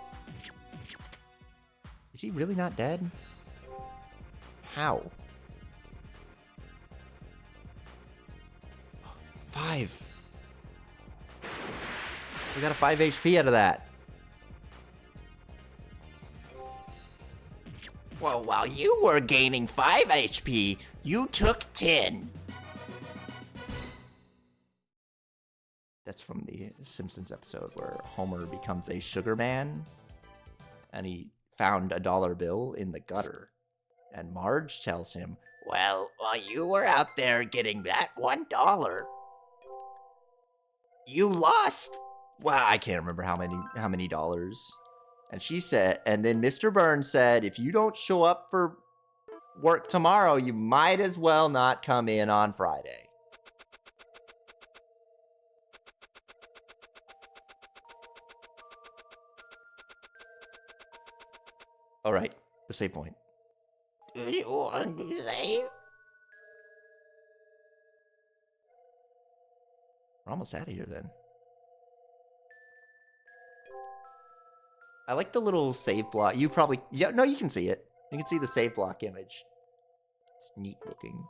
Is he really not dead? How? 5. We got a 5 HP out of that. Well, while you were gaining 5 HP, you took 10. That's from the Simpsons episode where Homer becomes a sugar man and he found a dollar bill in the gutter. And Marge tells him, Well, while you were out there getting that $1, you lost. well, I can't remember how many dollars. And she said, and then Mr. Burns said, if you don't show up for work tomorrow, you might as well not come in on Friday. All right, the save point. Do you want to save? We're almost out of here then. I like the little save block. You probably, yeah, no, you can see it. You can see the save block image. It's neat looking.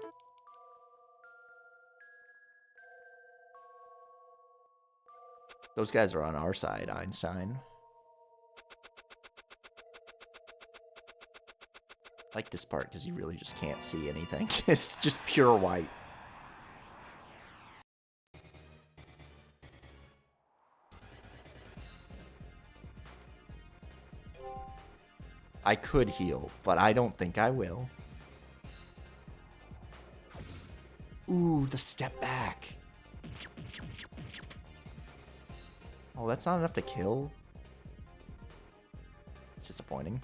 Those guys are on our side, Einstein. I like this part because you really just can't see anything. It's just pure white. I could heal, but I don't think I will. Ooh, the step back. Oh, that's not enough to kill. It's disappointing.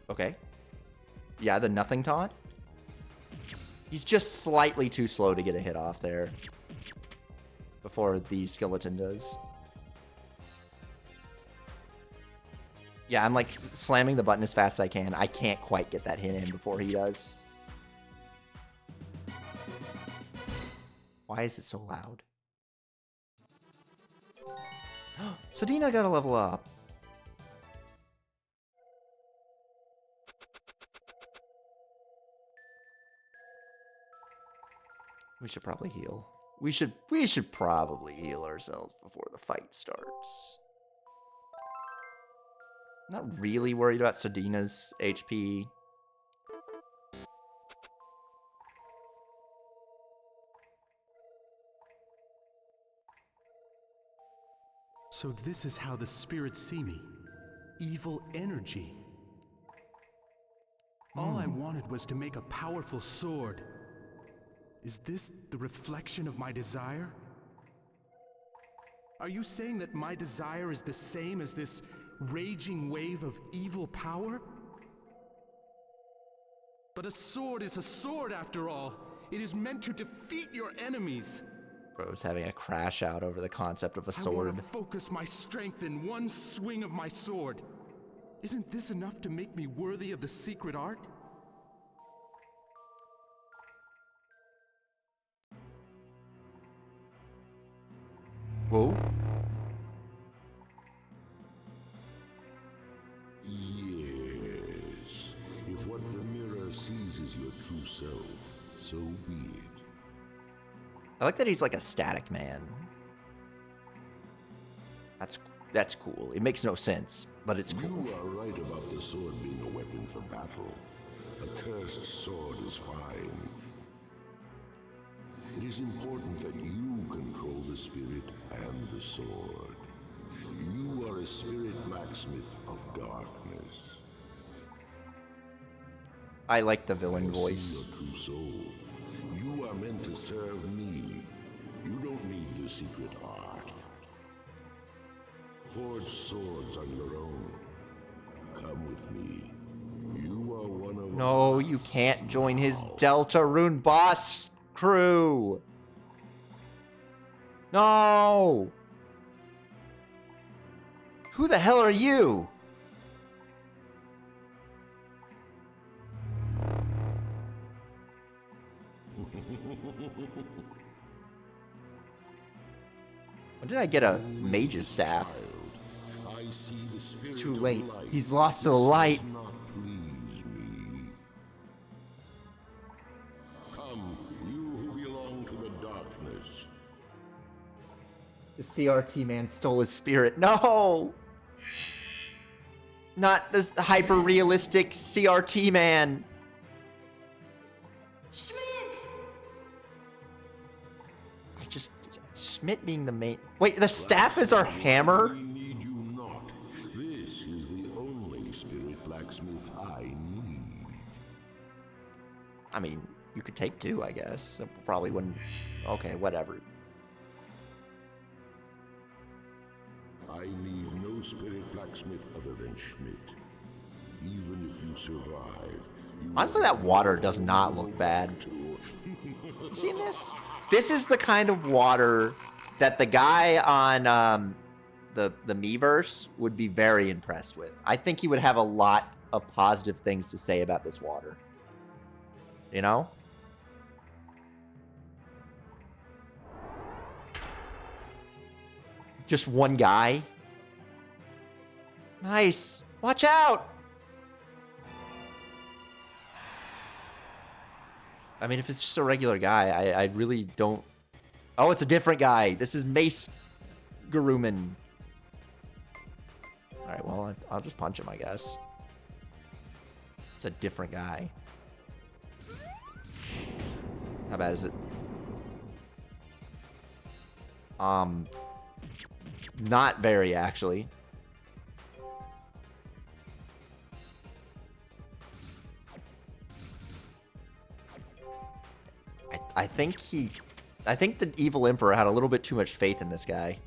Okay. Yeah, the nothing taunt. He's just slightly too slow to get a hit off there before the skeleton does. Yeah, I'm like slamming the button as fast as I can. I can't quite get that hit in before he does. Why is it so loud? Sedina got a level up. We should probably heal. We should probably heal ourselves before the fight starts. I'm not really worried about Sedina's HP. So this is how the spirits see me. Evil energy. All I wanted was to make a powerful sword. Is this the reflection of my desire? Are you saying that my desire is the same as this raging wave of evil power? But a sword is a sword after all. It is meant to defeat your enemies. Bro's having a crash out over the concept of a I sword. want to focus my strength in one swing of my sword. Isn't this enough to make me worthy of the secret art? Whoa. Yes. If what the mirror sees is your true self, so be it. I like that he's like a static man. That's cool. It makes no sense, but it's cool. You are right about the sword being a weapon for battle. A cursed sword is fine. It is important that you control the spirit and the sword. You are a spirit blacksmith of darkness. I like the villain I see voice. your true soul. You are meant to serve me. You don't need the secret art. Forge swords on your own. Come with me. You are one of No, you can't join his Deltarune boss crew. No. Who the hell are you? When did I get a mage's staff? too of late. light. He's lost to the This light. does not please me. Come, you who belong to the darkness. The CRT man stole his spirit. No! Not this hyper-realistic CRT man. Schmidt! Schmidt being the main... Wait, the staff is our hammer? We need you not. This is the only spirit blacksmith I need. I mean, you could take two, I guess. It probably wouldn't... Okay, whatever. I need no spirit blacksmith other than Schmidt. Even if you survive, you Honestly, that water does not look bad. You seen this? This is the kind of water that the guy on the Miiverse would be very impressed with. I think he would have a lot of positive things to say about this water. You know? Just one guy. Nice. Watch out! I mean, if it's just a regular guy, I really don't... Oh, it's a different guy. This is Mace Garuman. Alright, well, I'll just punch him, I guess. It's a different guy. How bad is it? Not very, actually. I think the evil emperor had a little bit too much faith in this guy.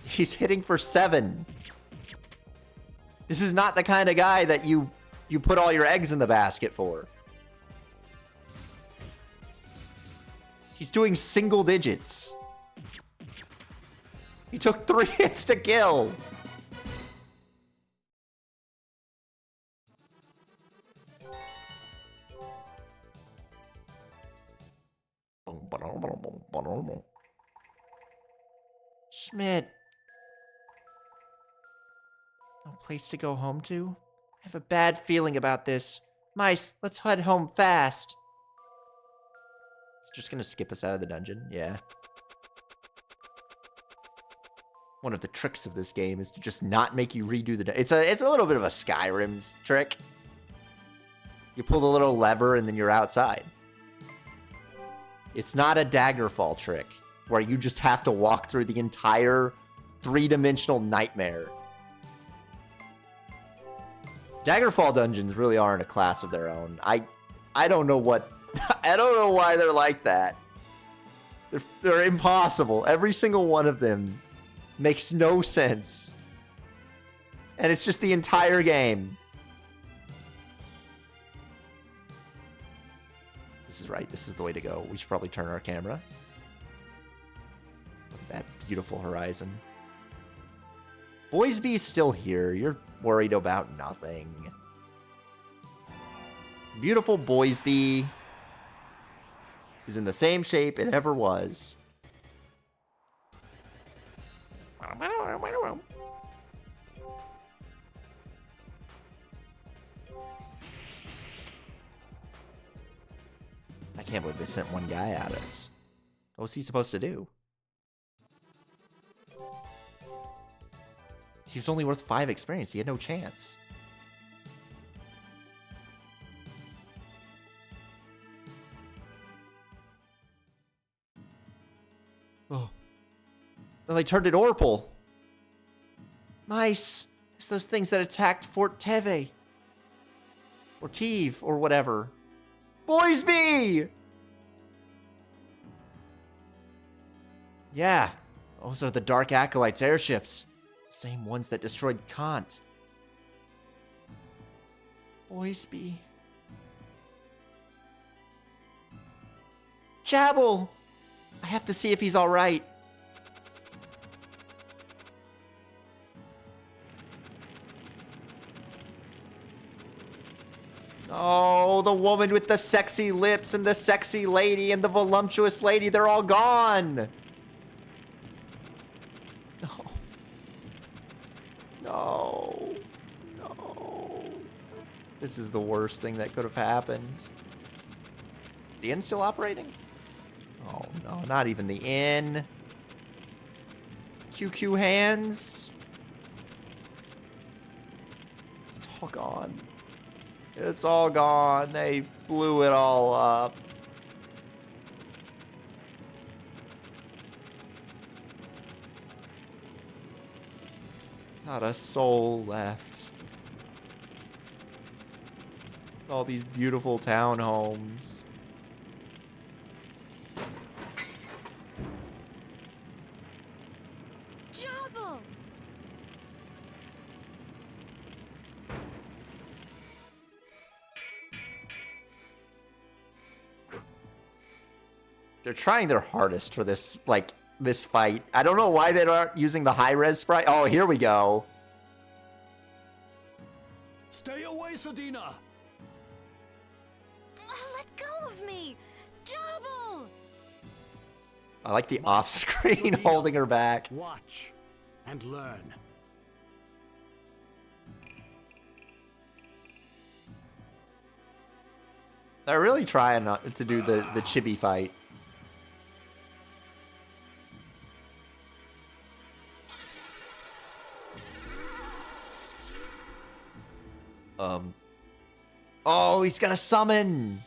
He's hitting for 7. This is not the kind of guy that you put all your eggs in the basket for. He's doing single digits. He took 3 hits to kill. Schmidt. No place to go home to? I have a bad feeling about this. Mice, let's head home fast. It's just gonna skip us out of the dungeon, yeah. One of the tricks of this game is to just not make you redo the... It's a little bit of a Skyrim's trick. You pull the little lever and then you're outside. It's not a Daggerfall trick, where you just have to walk through the entire 3-dimensional nightmare. Daggerfall dungeons really are in a class of their own. I don't know what... I don't know why they're like that. They're impossible. Every single one of them makes no sense. And it's just the entire game. This is right. This is the way to go. We should probably turn our camera. Look at that beautiful horizon. Boysby is still here. You're worried about nothing. Beautiful Boysby is in the same shape it ever was. I can't believe they sent one guy at us. What was he supposed to do? He was only worth 5 experience. He had no chance. Oh. Then they turned it Orpal. Nice. It's those things that attacked Fort Teve. Or Teve, or whatever. Boysby! Yeah. Those are the Dark Acolytes airships. Same ones that destroyed Kant. Boysby. Jabble! I have to see if he's alright. No. Oh, the woman with the sexy lips and the sexy lady and the voluptuous lady, they're all gone. No. No. No. This is the worst thing that could have happened. Is the inn still operating? Oh, no, not even the inn. QQ hands. It's all gone. It's all gone. They blew it all up. Not a soul left. All these beautiful townhomes. Jobble! They're trying their hardest for this, like, this fight. I don't know why they aren't using the high-res sprite. Oh, here we go. Stay away, Sadina! Let go of me! Jobble! I like the off-screen holding her back. Watch and learn. They're really trying not to do the chibi fight. Oh, he's gonna summon.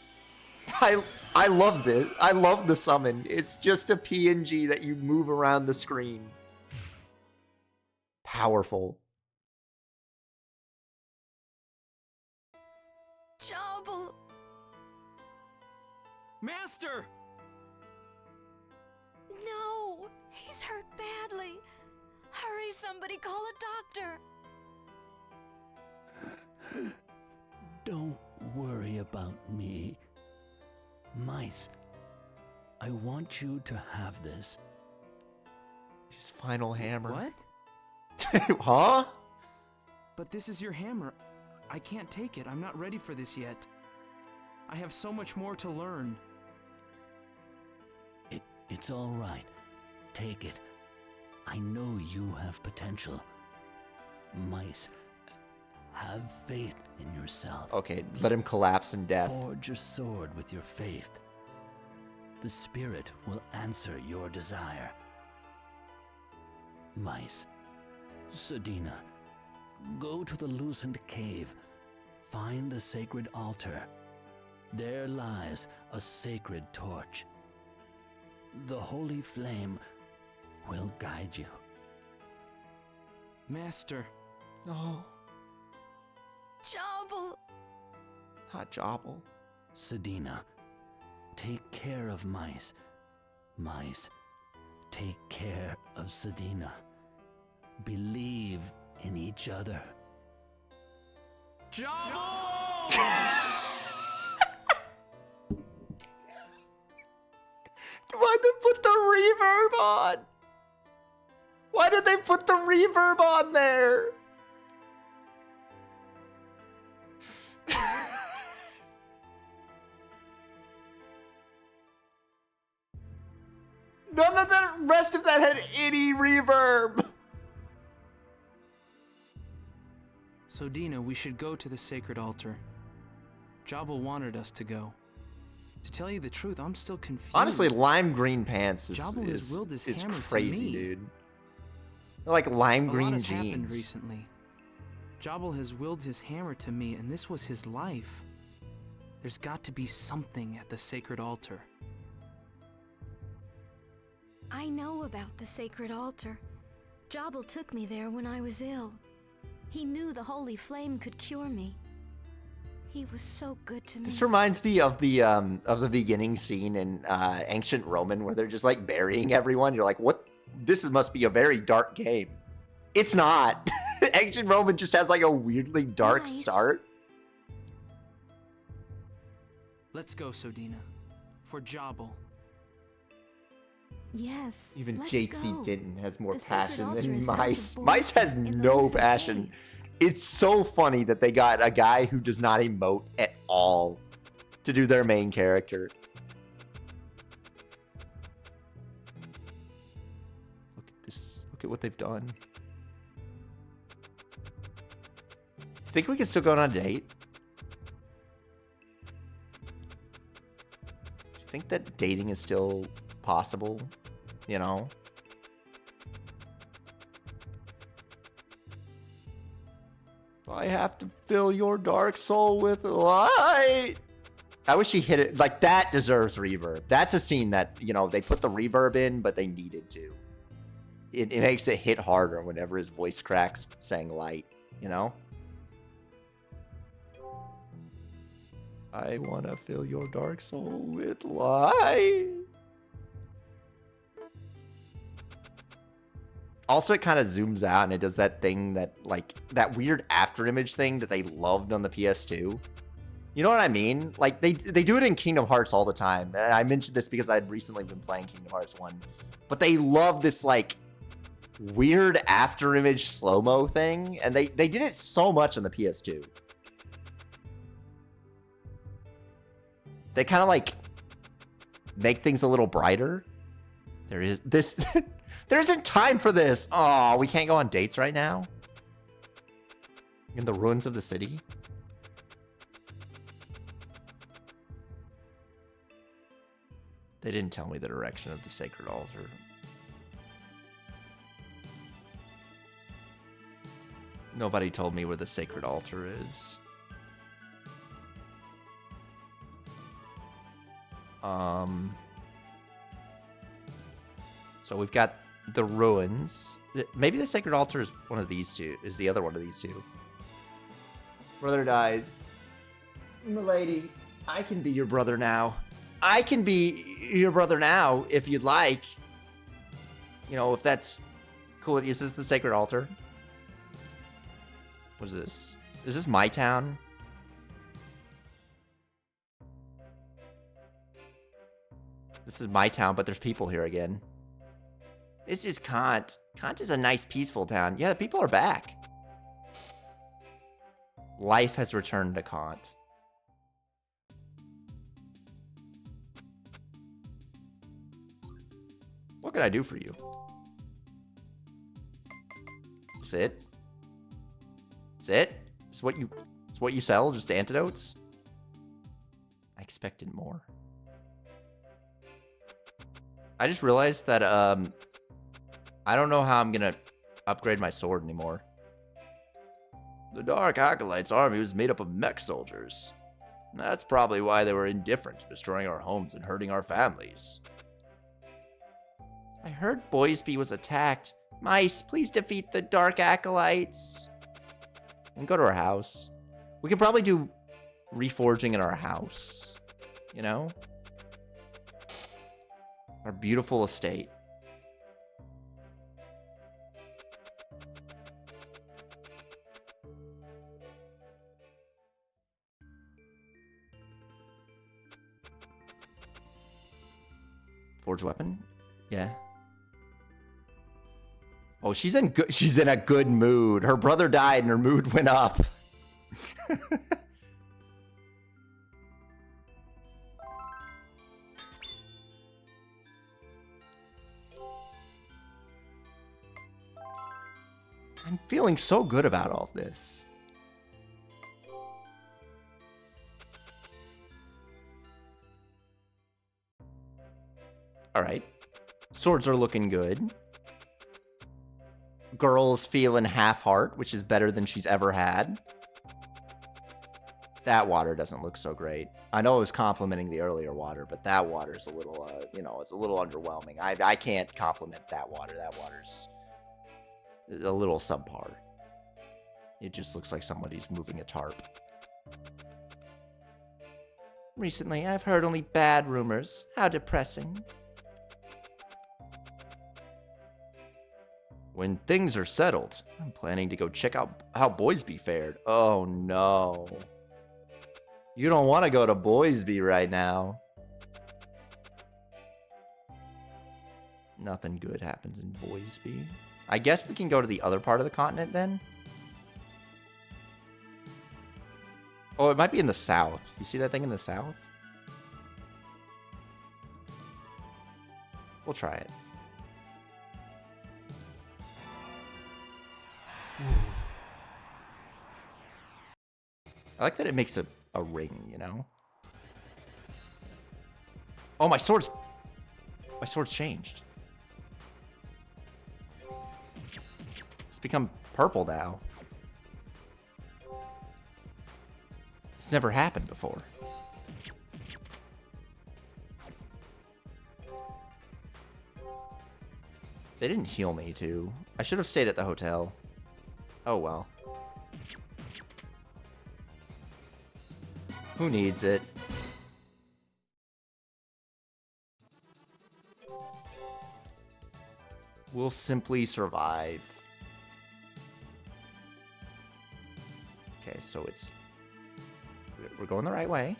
I love this. I love the summon. It's just a PNG that you move around the screen. Powerful. Jobble! Master! No! He's hurt badly. Hurry, somebody call a doctor. Don't worry about me. Mice, I want you to have this. His final hammer. What? Huh? But this is your hammer. I can't take it. I'm not ready for this yet. I have so much more to learn. It's all right. Take it. I know you have potential. Mice, have faith in yourself. Okay, let him collapse in death. Forge your sword with your faith. The spirit will answer your desire. Mice, Sadina, go to the loosened cave. Find the sacred altar. There lies a sacred torch. The holy flame will guide you. Master. No. Jobble! Not Jobble. Sadina, take care of Mice. Mice, take care of Sadina. Believe in each other. Jobble! Why'd they put the reverb on? Why did they put the reverb on there? None of the rest of that had any reverb. So, Dina, we should go to the sacred altar. Jabba wanted us to go. To tell you the truth, I'm still confused. Honestly, lime green pants is hammer crazy, to me. dude. They're like lime A green lot has happened jeans. recently. Jabal has willed his hammer to me, and this was his life. There's got to be something at the sacred altar. I know about the sacred altar. Jobble took me there when I was ill. He knew the holy flame could cure me. He was so good to me. This reminds me of the beginning scene in ancient Roman where they're just like burying everyone. You're like, what? This must be a very dark game. It's not. Ancient Roman just has like a weirdly dark start. Let's go, Sodina. For Jabal. Yes. Even let's JC go. Denton has more The sacred passion altar than is Mice. set to Mice has in the no lucid passion. day. It's so funny that they got a guy who does not emote at all. all to do their main character. Look at this. Look at what they've done. Think we can still go on a date? Do you think that dating is still possible? You know? I have to fill your dark soul with light. I wish he hit it. Like, that deserves reverb. That's a scene that, you know, they put the reverb in, but they needed to. It makes it hit harder whenever his voice cracks saying light, you know? I want to fill your dark soul with light. Also, it kind of zooms out and it does that thing that, like, that weird after image thing that they loved on the PS2. You know what I mean? Like, they do it in Kingdom Hearts all the time. And I mentioned this because I'd recently been playing Kingdom Hearts 1. But they love this, like, weird after image slow-mo thing. And they did it so much on the PS2. They kind of, like, make things a little brighter. There is this... There isn't time for this. Oh, we can't go on dates right now? In the ruins of the city? They didn't tell me the direction of the sacred altar. Nobody told me where the sacred altar is. So we've got the ruins. Maybe the sacred altar is one of these two. Is the other one of these two. Brother dies. Milady, I can be your brother now. I can be your brother now if you'd like. You know, if that's cool. Is this the sacred altar? What is this? Is this my town? This is my town, but there's people here again. This is Kant. Kant is a nice, peaceful town. Yeah, the people are back. Life has returned to Kant. What can I do for you? Is it? Is it? Is what you sell? Just antidotes? I expected more. I just realized that I don't know how I'm gonna upgrade my sword anymore. The Dark Acolyte's army was made up of mech soldiers. That's probably why they were indifferent to destroying our homes and hurting our families. I heard Boysby was attacked. Mice, please defeat the Dark Acolytes. And go to our house. We could probably do reforging in our house. You know? Our beautiful estate. Forge weapon? Yeah. Oh, she's in a good mood. Her brother died and her mood went up. I'm feeling so good about all of this. All right. Swords are looking good. Girl's feeling half heart, which is better than she's ever had. That water doesn't look so great. I know I was complimenting the earlier water, but that water is a little, you know, it's a little underwhelming. I can't compliment that water. That water's a little subpar. It just looks like somebody's moving a tarp. Recently, I've heard only bad rumors. How depressing. When things are settled, I'm planning to go check out how Boysby fared. Oh no. You don't want to go to Boysby right now. Nothing good happens in Boysby. I guess we can go to the other part of the continent then. Oh, it might be in the south. You see that thing in the south? We'll try it. I like that it makes a ring, you know? Oh, my sword's changed. It's become purple now. It's never happened before. They didn't heal me, too. I should have stayed at the hotel. Oh, well. Who needs it? We'll simply survive. Okay, so we're going the right way.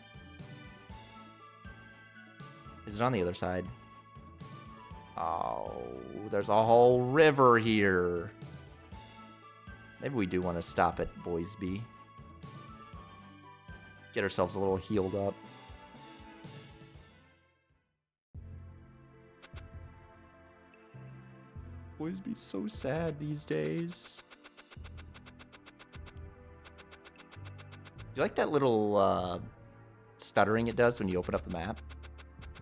Is it on the other side? Oh, there's a whole river here. Maybe we do want to stop at Boisby. Get ourselves a little healed up. Boisby's so sad these days. Do you like that little stuttering it does when you open up the map?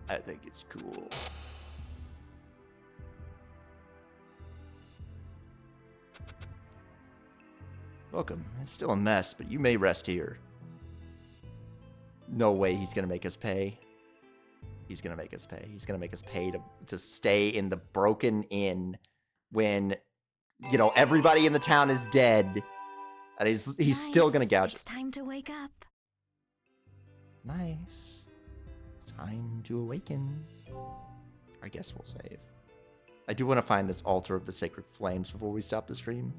I think it's cool. Welcome. It's still a mess, but you may rest here. No way he's gonna make us pay. He's gonna make us pay. He's gonna make us pay to stay in the broken inn when, you know, everybody in the town is dead. And he's still gonna gouge. It's time to wake up. Nice. It's time to awaken. I guess we'll save. I do want to find this altar of the sacred flames before we stop the stream.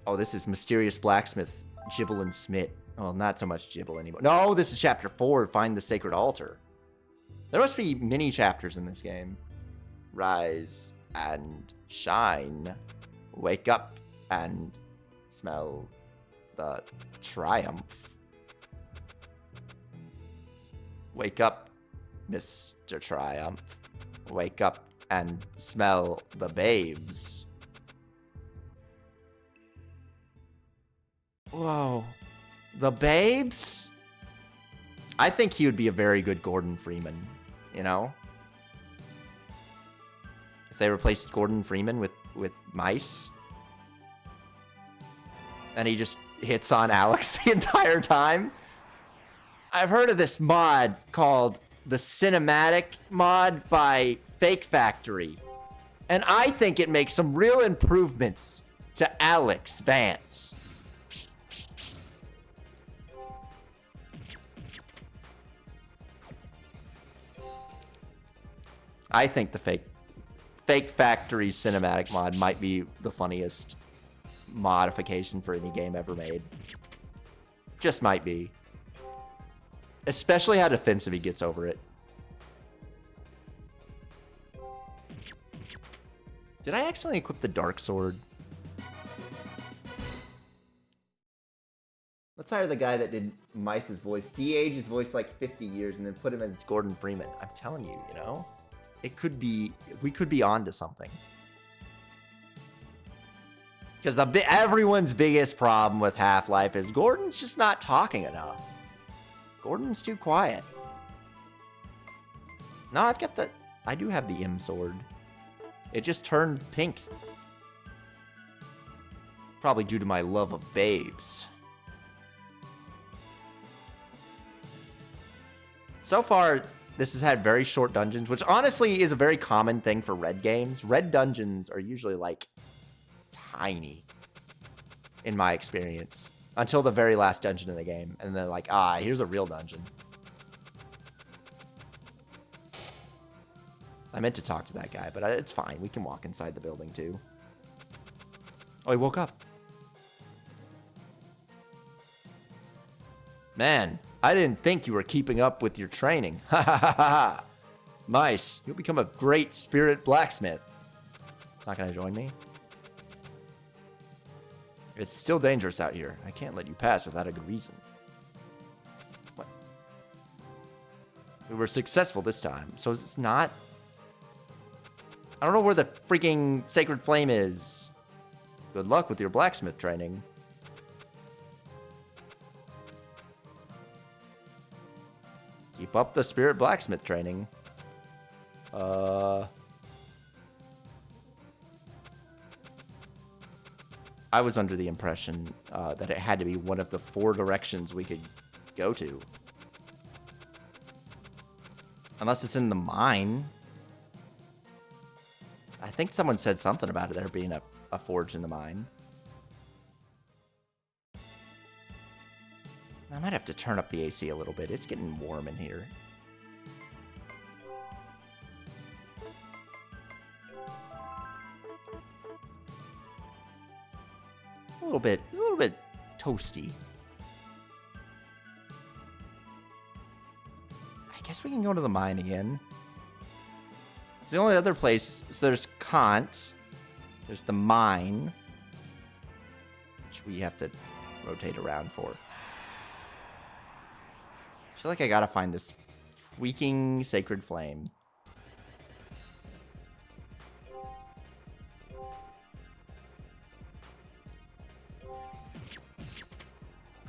Oh, this is Mysterious Blacksmith, Gibble and Smit. Well, not so much Gibble anymore. No, this is chapter 4, Find the Sacred Altar. There must be mini chapters in this game. Rise and shine. Wake up and smell the triumph. Wake up, Mr. Triumph. Wake up and smell the babes. Whoa. The babes? I think he would be a very good Gordon Freeman, you know? If they replaced Gordon Freeman with mice. And he just hits on Alex the entire time. I've heard of this mod called the Cinematic mod by Fake Factory. And I think it makes some real improvements to Alex Vance. I think the Fake Factory cinematic mod might be the funniest modification for any game ever made. Just might be. Especially how defensive he gets over it. Did I accidentally equip the Dark Sword? Let's hire the guy that did Mice's voice. De-age his voice like 50 years and then put him as Gordon Freeman. I'm telling you, you know? It could be, we could be onto something. Because everyone's biggest problem with Half-Life is Gordon's just not talking enough. Gordon's too quiet. No, I've got the, I do have the M sword. It just turned pink. Probably due to my love of babes. So far, this has had very short dungeons, which honestly is a very common thing for red games. Red dungeons are usually like tiny in my experience until the very last dungeon in the game. And they're like, ah, here's a real dungeon. I meant to talk to that guy, but it's fine. We can walk inside the building too. Oh, he woke up. Man, I didn't think you were keeping up with your training. Ha ha ha ha. Mice, you'll become a great spirit blacksmith. Not gonna join me? It's still dangerous out here. I can't let you pass without a good reason. What? We were successful this time, so it's not... I don't know where the freaking Sacred Flame is. Good luck with your blacksmith training. Keep up the spirit blacksmith training. I was under the impression that it had to be one of the 4 directions we could go to. Unless it's in the mine. I think someone said something about it there being a forge in the mine. I might have to turn up the AC a little bit. It's getting warm in here. It's a little bit toasty. I guess we can go to the mine again. It's the only other place. So there's Kant. There's the mine, which we have to rotate around for. I feel like I gotta find this freaking Sacred Flame.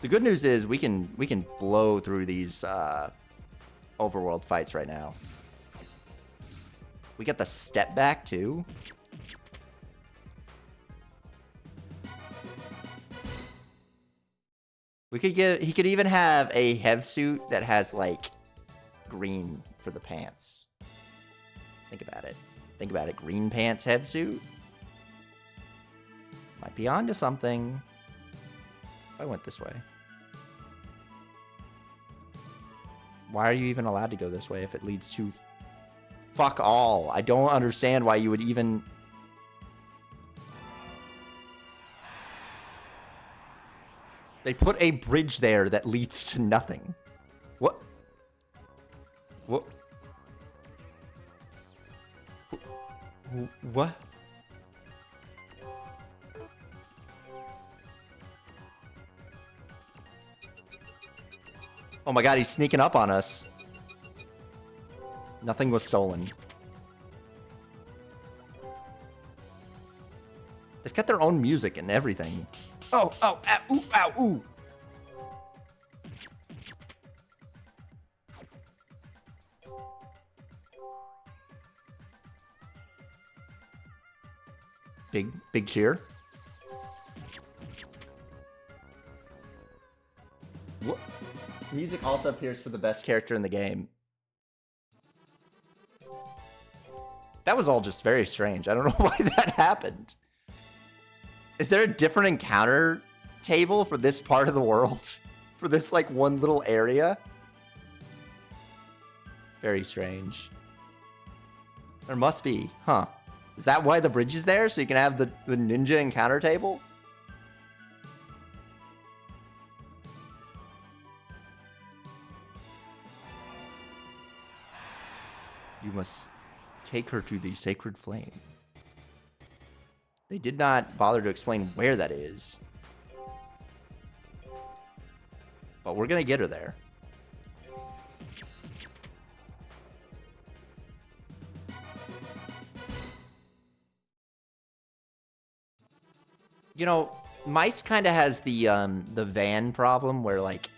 The good news is we can blow through these overworld fights right now. We got the step back too. He could even have a hev suit that has like green for the pants. Think about it. Think about it. Green pants hev suit. Might be onto something. I went this way. Why are you even allowed to go this way if it leads to fuck all? I don't understand why you would even... They put a bridge there that leads to nothing. What? What? What? Oh my god, he's sneaking up on us. Nothing was stolen. They've got their own music and everything. Oh, oh, ah, ooh, ow, ooh. Big cheer. What? Music also appears for the best character in the game. That was all just very strange. I don't know why that happened. Is there a different encounter table for this part of the world? For this, like, one little area? Very strange. There must be, huh? Is that why the bridge is there? So you can have the ninja encounter table? You must take her to the Sacred Flame. They did not bother to explain where that is. But we're gonna get her there. You know, Mice kind of has the van problem where, like,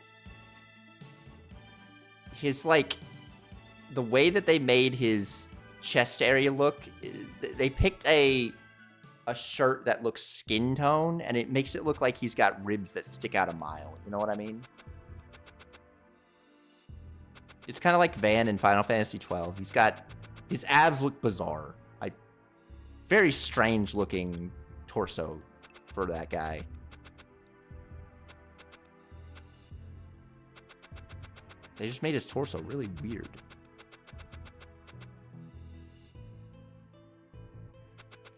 his, like, the way that they made his chest area look, they picked a shirt that looks skin tone, and it makes it look like he's got ribs that stick out a mile. You know what I mean? It's kind of like Van in Final Fantasy 12. He's got... His abs look bizarre. Very strange looking torso for that guy. They just made his torso really weird.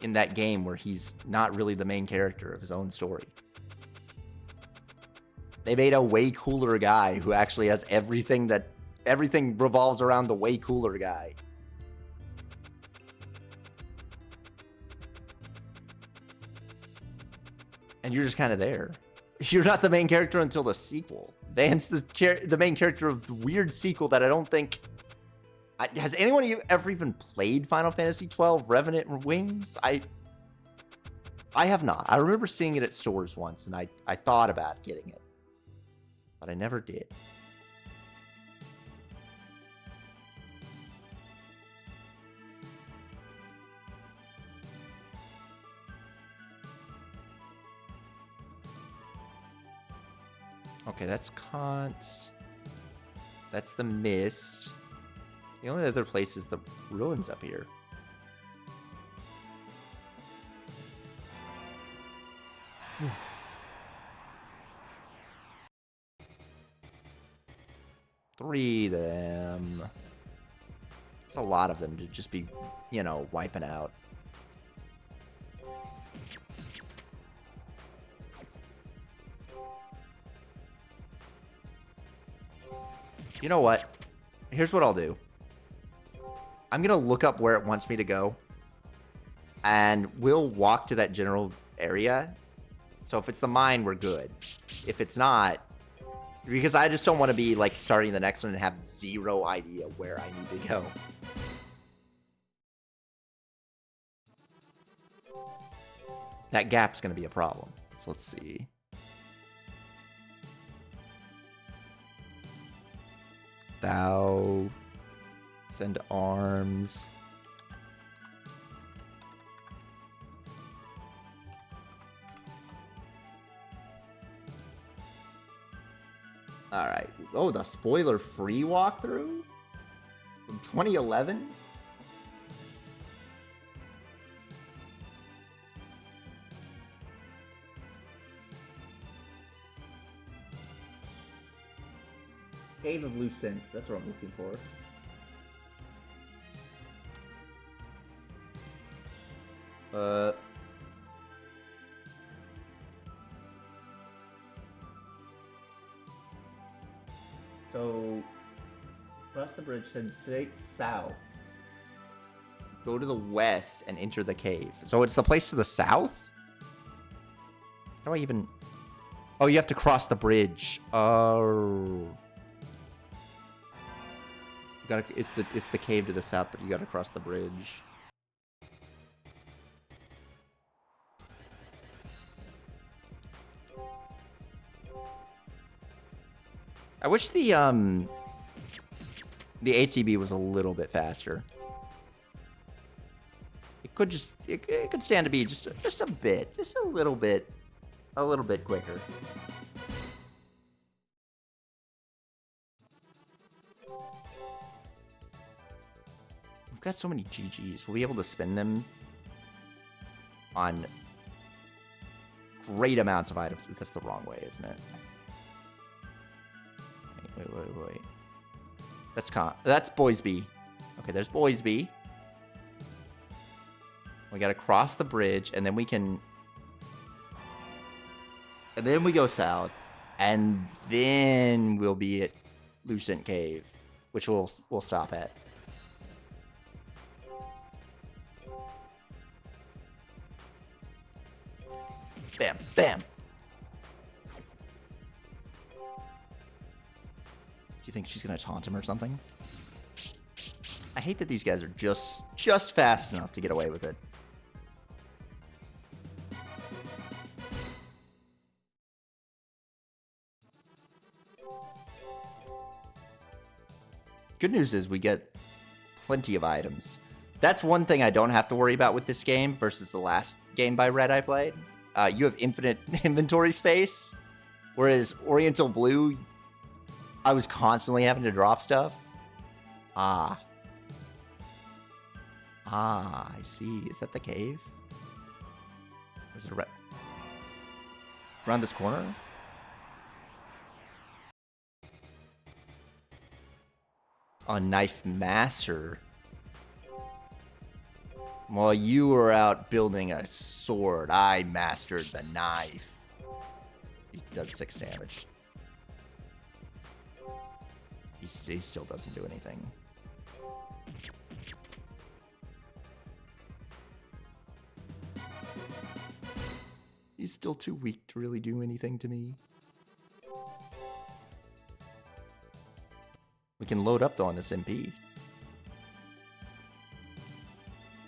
In that game where he's not really the main character of his own story. They made a way cooler guy who actually has everything revolves around the way cooler guy. And you're just kind of there. You're not the main character until the sequel. Van's the main character of the weird sequel that I don't think... has anyone ever even played Final Fantasy XII Revenant Wings? I have not. I remember seeing it at stores once, and I thought about getting it. But I never did. Okay, that's Kant. That's the Mist. The only other place is the ruins up here. Three of them. It's a lot of them to just be, you know, wiping out. You know what? Here's what I'll do. I'm going to look up where it wants me to go. And we'll walk to that general area. So if it's the mine, we're good. If it's not... because I just don't want to be, like, starting the next one and have zero idea where I need to go. That gap's going to be a problem. So let's see. Bow. Send arms. Alright. Oh, the spoiler-free walkthrough? From 2011? Cave of Lucent. That's what I'm looking for. So, cross the bridge, head straight south. Go to the west and enter the cave. So it's the place to the south? How do I even... oh, you have to cross the bridge. Oh... it's the cave to the south, but you gotta cross the bridge. I wish the ATB was a little bit faster. It could just it could stand to be just a bit, just a little bit quicker. We've got so many GGs. We'll be able to spend them on great amounts of items. That's the wrong way, isn't it? Wait. That's Boysby. Okay, there's Boysby. We gotta cross the bridge, and then we can... and then we go south, and then we'll be at Lucent Cave, which we'll stop at. Bam, bam. Do you think she's gonna taunt him or something? I hate that these guys are just fast enough to get away with it. Good news is we get plenty of items. That's one thing I don't have to worry about with this game versus the last game by Red I played. You have infinite inventory space, whereas Oriental Blue, I was constantly having to drop stuff. I see. Is that the cave? Or is it around this corner? A knife master. While you were out building a sword, I mastered the knife. He does 6 damage. He still doesn't do anything. He's still too weak to really do anything to me. We can load up though on this MP.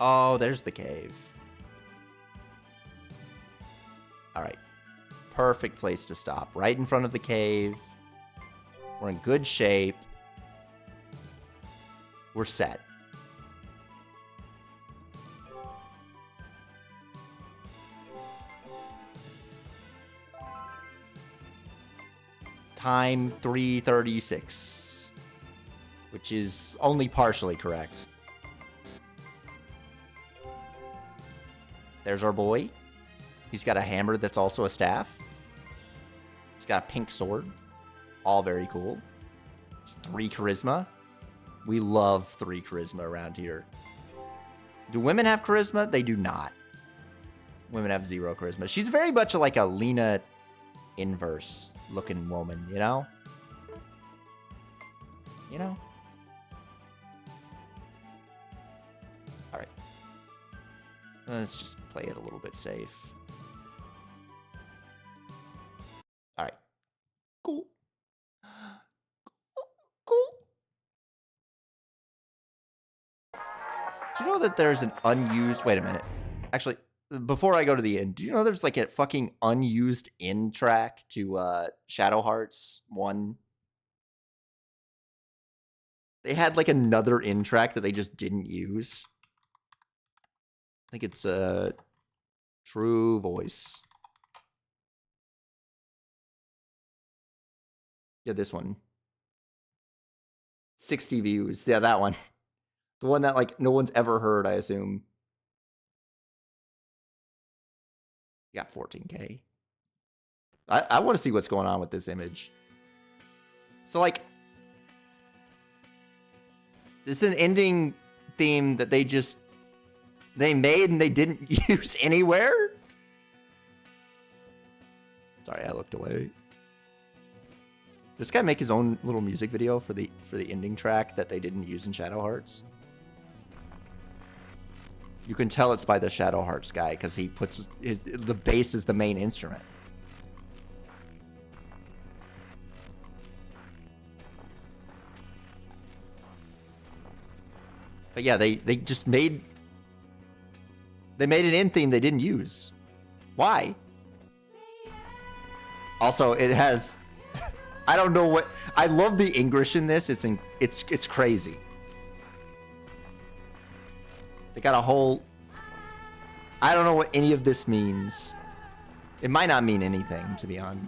Oh, there's the cave. Alright. Perfect place to stop. Right in front of the cave. We're in good shape. We're set. Time 3:36, which is only partially correct. There's our boy. He's got a hammer that's also a staff. He's got a pink sword. All very cool. He's 3 charisma. We love 3 charisma around here. Do women have charisma? They do not. Women have 0 charisma. She's very much like a Lena inverse looking woman, you know? You know? Alright. Let's just play it a little bit safe. Alright. Cool. Cool. Do you know that there's an unused... Wait a minute. Actually, before I go to the end, do you know there's like a fucking unused end track to Shadow Hearts 1? They had like another end track that they just didn't use. I think it's True Voice. Yeah, this one. 60 views. Yeah, that one. The one that like no one's ever heard, I assume. You got 14K. I want to see what's going on with this image. So like, this is an ending theme that they made and they didn't use anywhere. Sorry, I looked away. This guy make his own little music video for the ending track that they didn't use in Shadow Hearts. You can tell it's by the Shadow Hearts guy because he puts the bass is the main instrument. But yeah, they just made an end theme they didn't use. Why? Also, it has I don't know what I love the English in this. It's crazy. They got a whole... I don't know what any of this means. It might not mean anything, to be honest.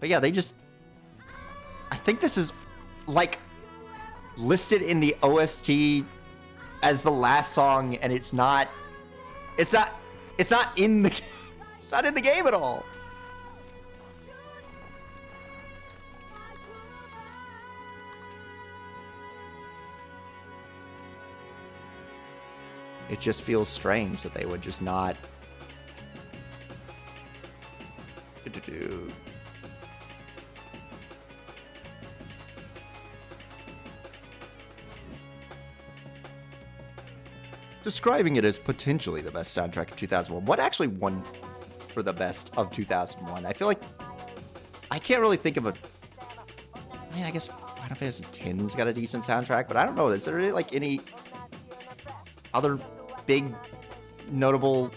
But yeah, they just... I think this is, like, listed in the OST as the last song, and it's not... It's not in the... It's not in the game at all. It just feels strange that they would just not... Describing it as potentially the best soundtrack of 2001. What actually won for the best of 2001? I feel like... I can't really think of a... I mean, I guess Final Fantasy X's got a decent soundtrack, but I don't know. Is there really, like, any other big notable...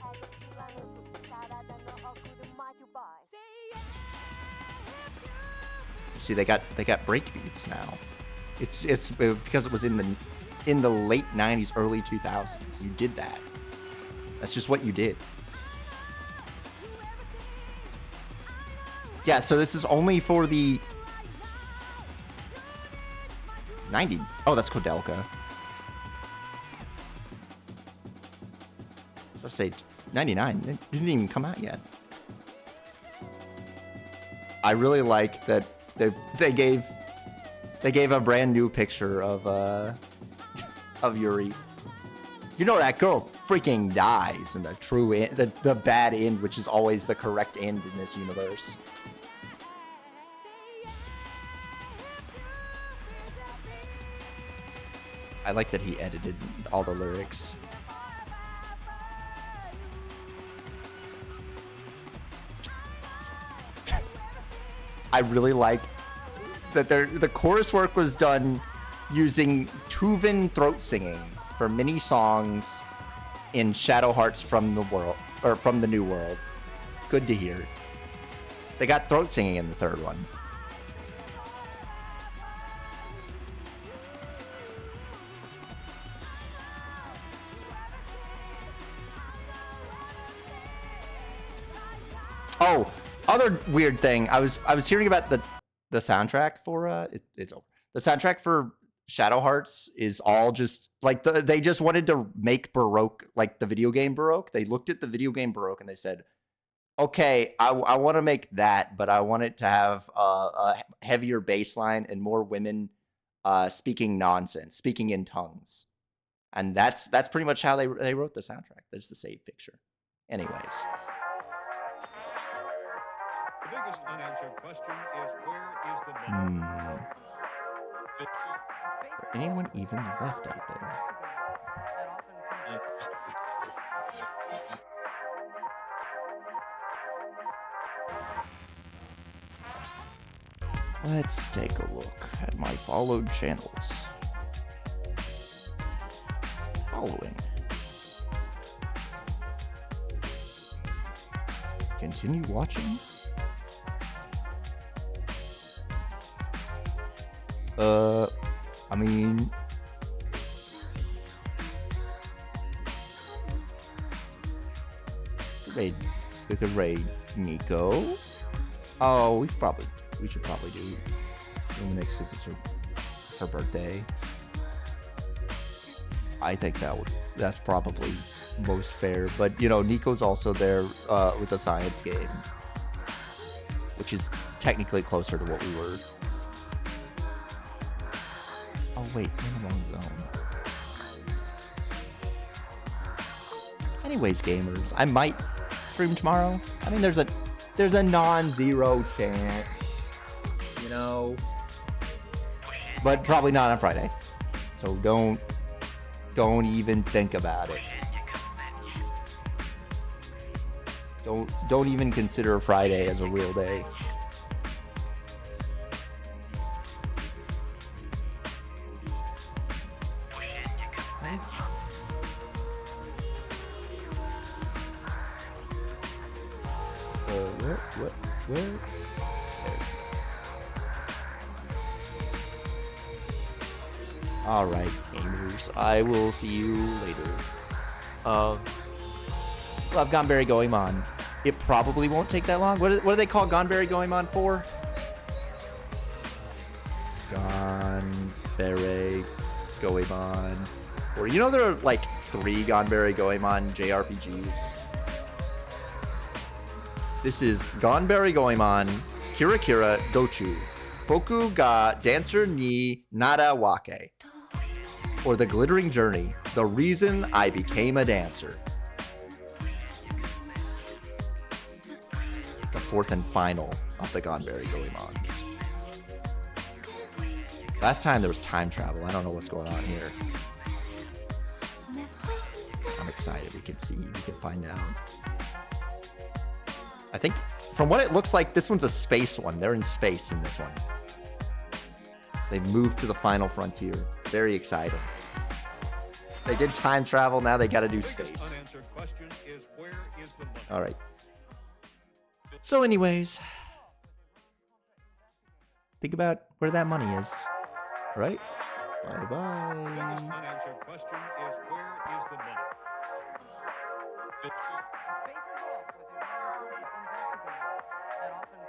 See, they got breakbeats now. It's because it was in the late 90s, early 2000s. You did that. That's just what you did. Yeah, so this is only for the 90. Oh, that's Kodelka. Let's say 99. It didn't even come out yet. I really like that they gave a brand new picture of of Yuri. You know that girl freaking dies in the true end, the bad end, which is always the correct end in this universe. I like that he edited all the lyrics. I really like that the chorus work was done using Tuvan throat singing for many songs in Shadow Hearts from the world, or from the New World. Good to hear. They got throat singing in the third one. Oh, other weird thing. I was hearing about the soundtrack for it's over. The soundtrack for Shadow Hearts is all just like they just wanted to make Baroque like the video game Baroque. They looked at the video game Baroque and they said, "Okay, I want to make that, but I want it to have a heavier bass line and more women speaking nonsense, speaking in tongues." And that's pretty much how they wrote the soundtrack. That's the save picture. Anyways. The biggest unanswered question is where is the money? Is there anyone even left out there? Let's take a look at my followed channels. Following. Continue watching. I mean, we could raid Nico. Oh, we should probably do Luminix because it's her birthday. I think that's probably most fair. But you know, Nico's also there with the science game, which is technically closer to what we were. Oh wait, we're in the wrong zone. Anyways, gamers, I might stream tomorrow. I mean, there's a non-zero chance, you know, but probably not on Friday. So don't even think about it. Don't even consider Friday as a real day. Nice. Where? There. All right, gamers. I will see you later. We'll have Gonberry Goemon. It probably won't take that long. What do they call Gonberry Goemon for? Gonberry Goemon. Or you know there are like 3 Gonberry Goemon JRPGs. This is Gonberry Goemon Kira Kira Dochu Boku ga Dancer ni Nada Wake, or The Glittering Journey, The Reason I Became a Dancer. The 4th and final of the Gonberry Goemons. Last time there was time travel. I don't know what's going on here. I'm excited. We can find out. I think from what it looks like, this one's a space one. They're in space in this one. They've moved to the final frontier. Very exciting. They did time travel. Now they got to do space. All right. So anyways, think about where that money is. All right? Bye-bye. Unanswered question is where is the money? Faces off with their investigators that often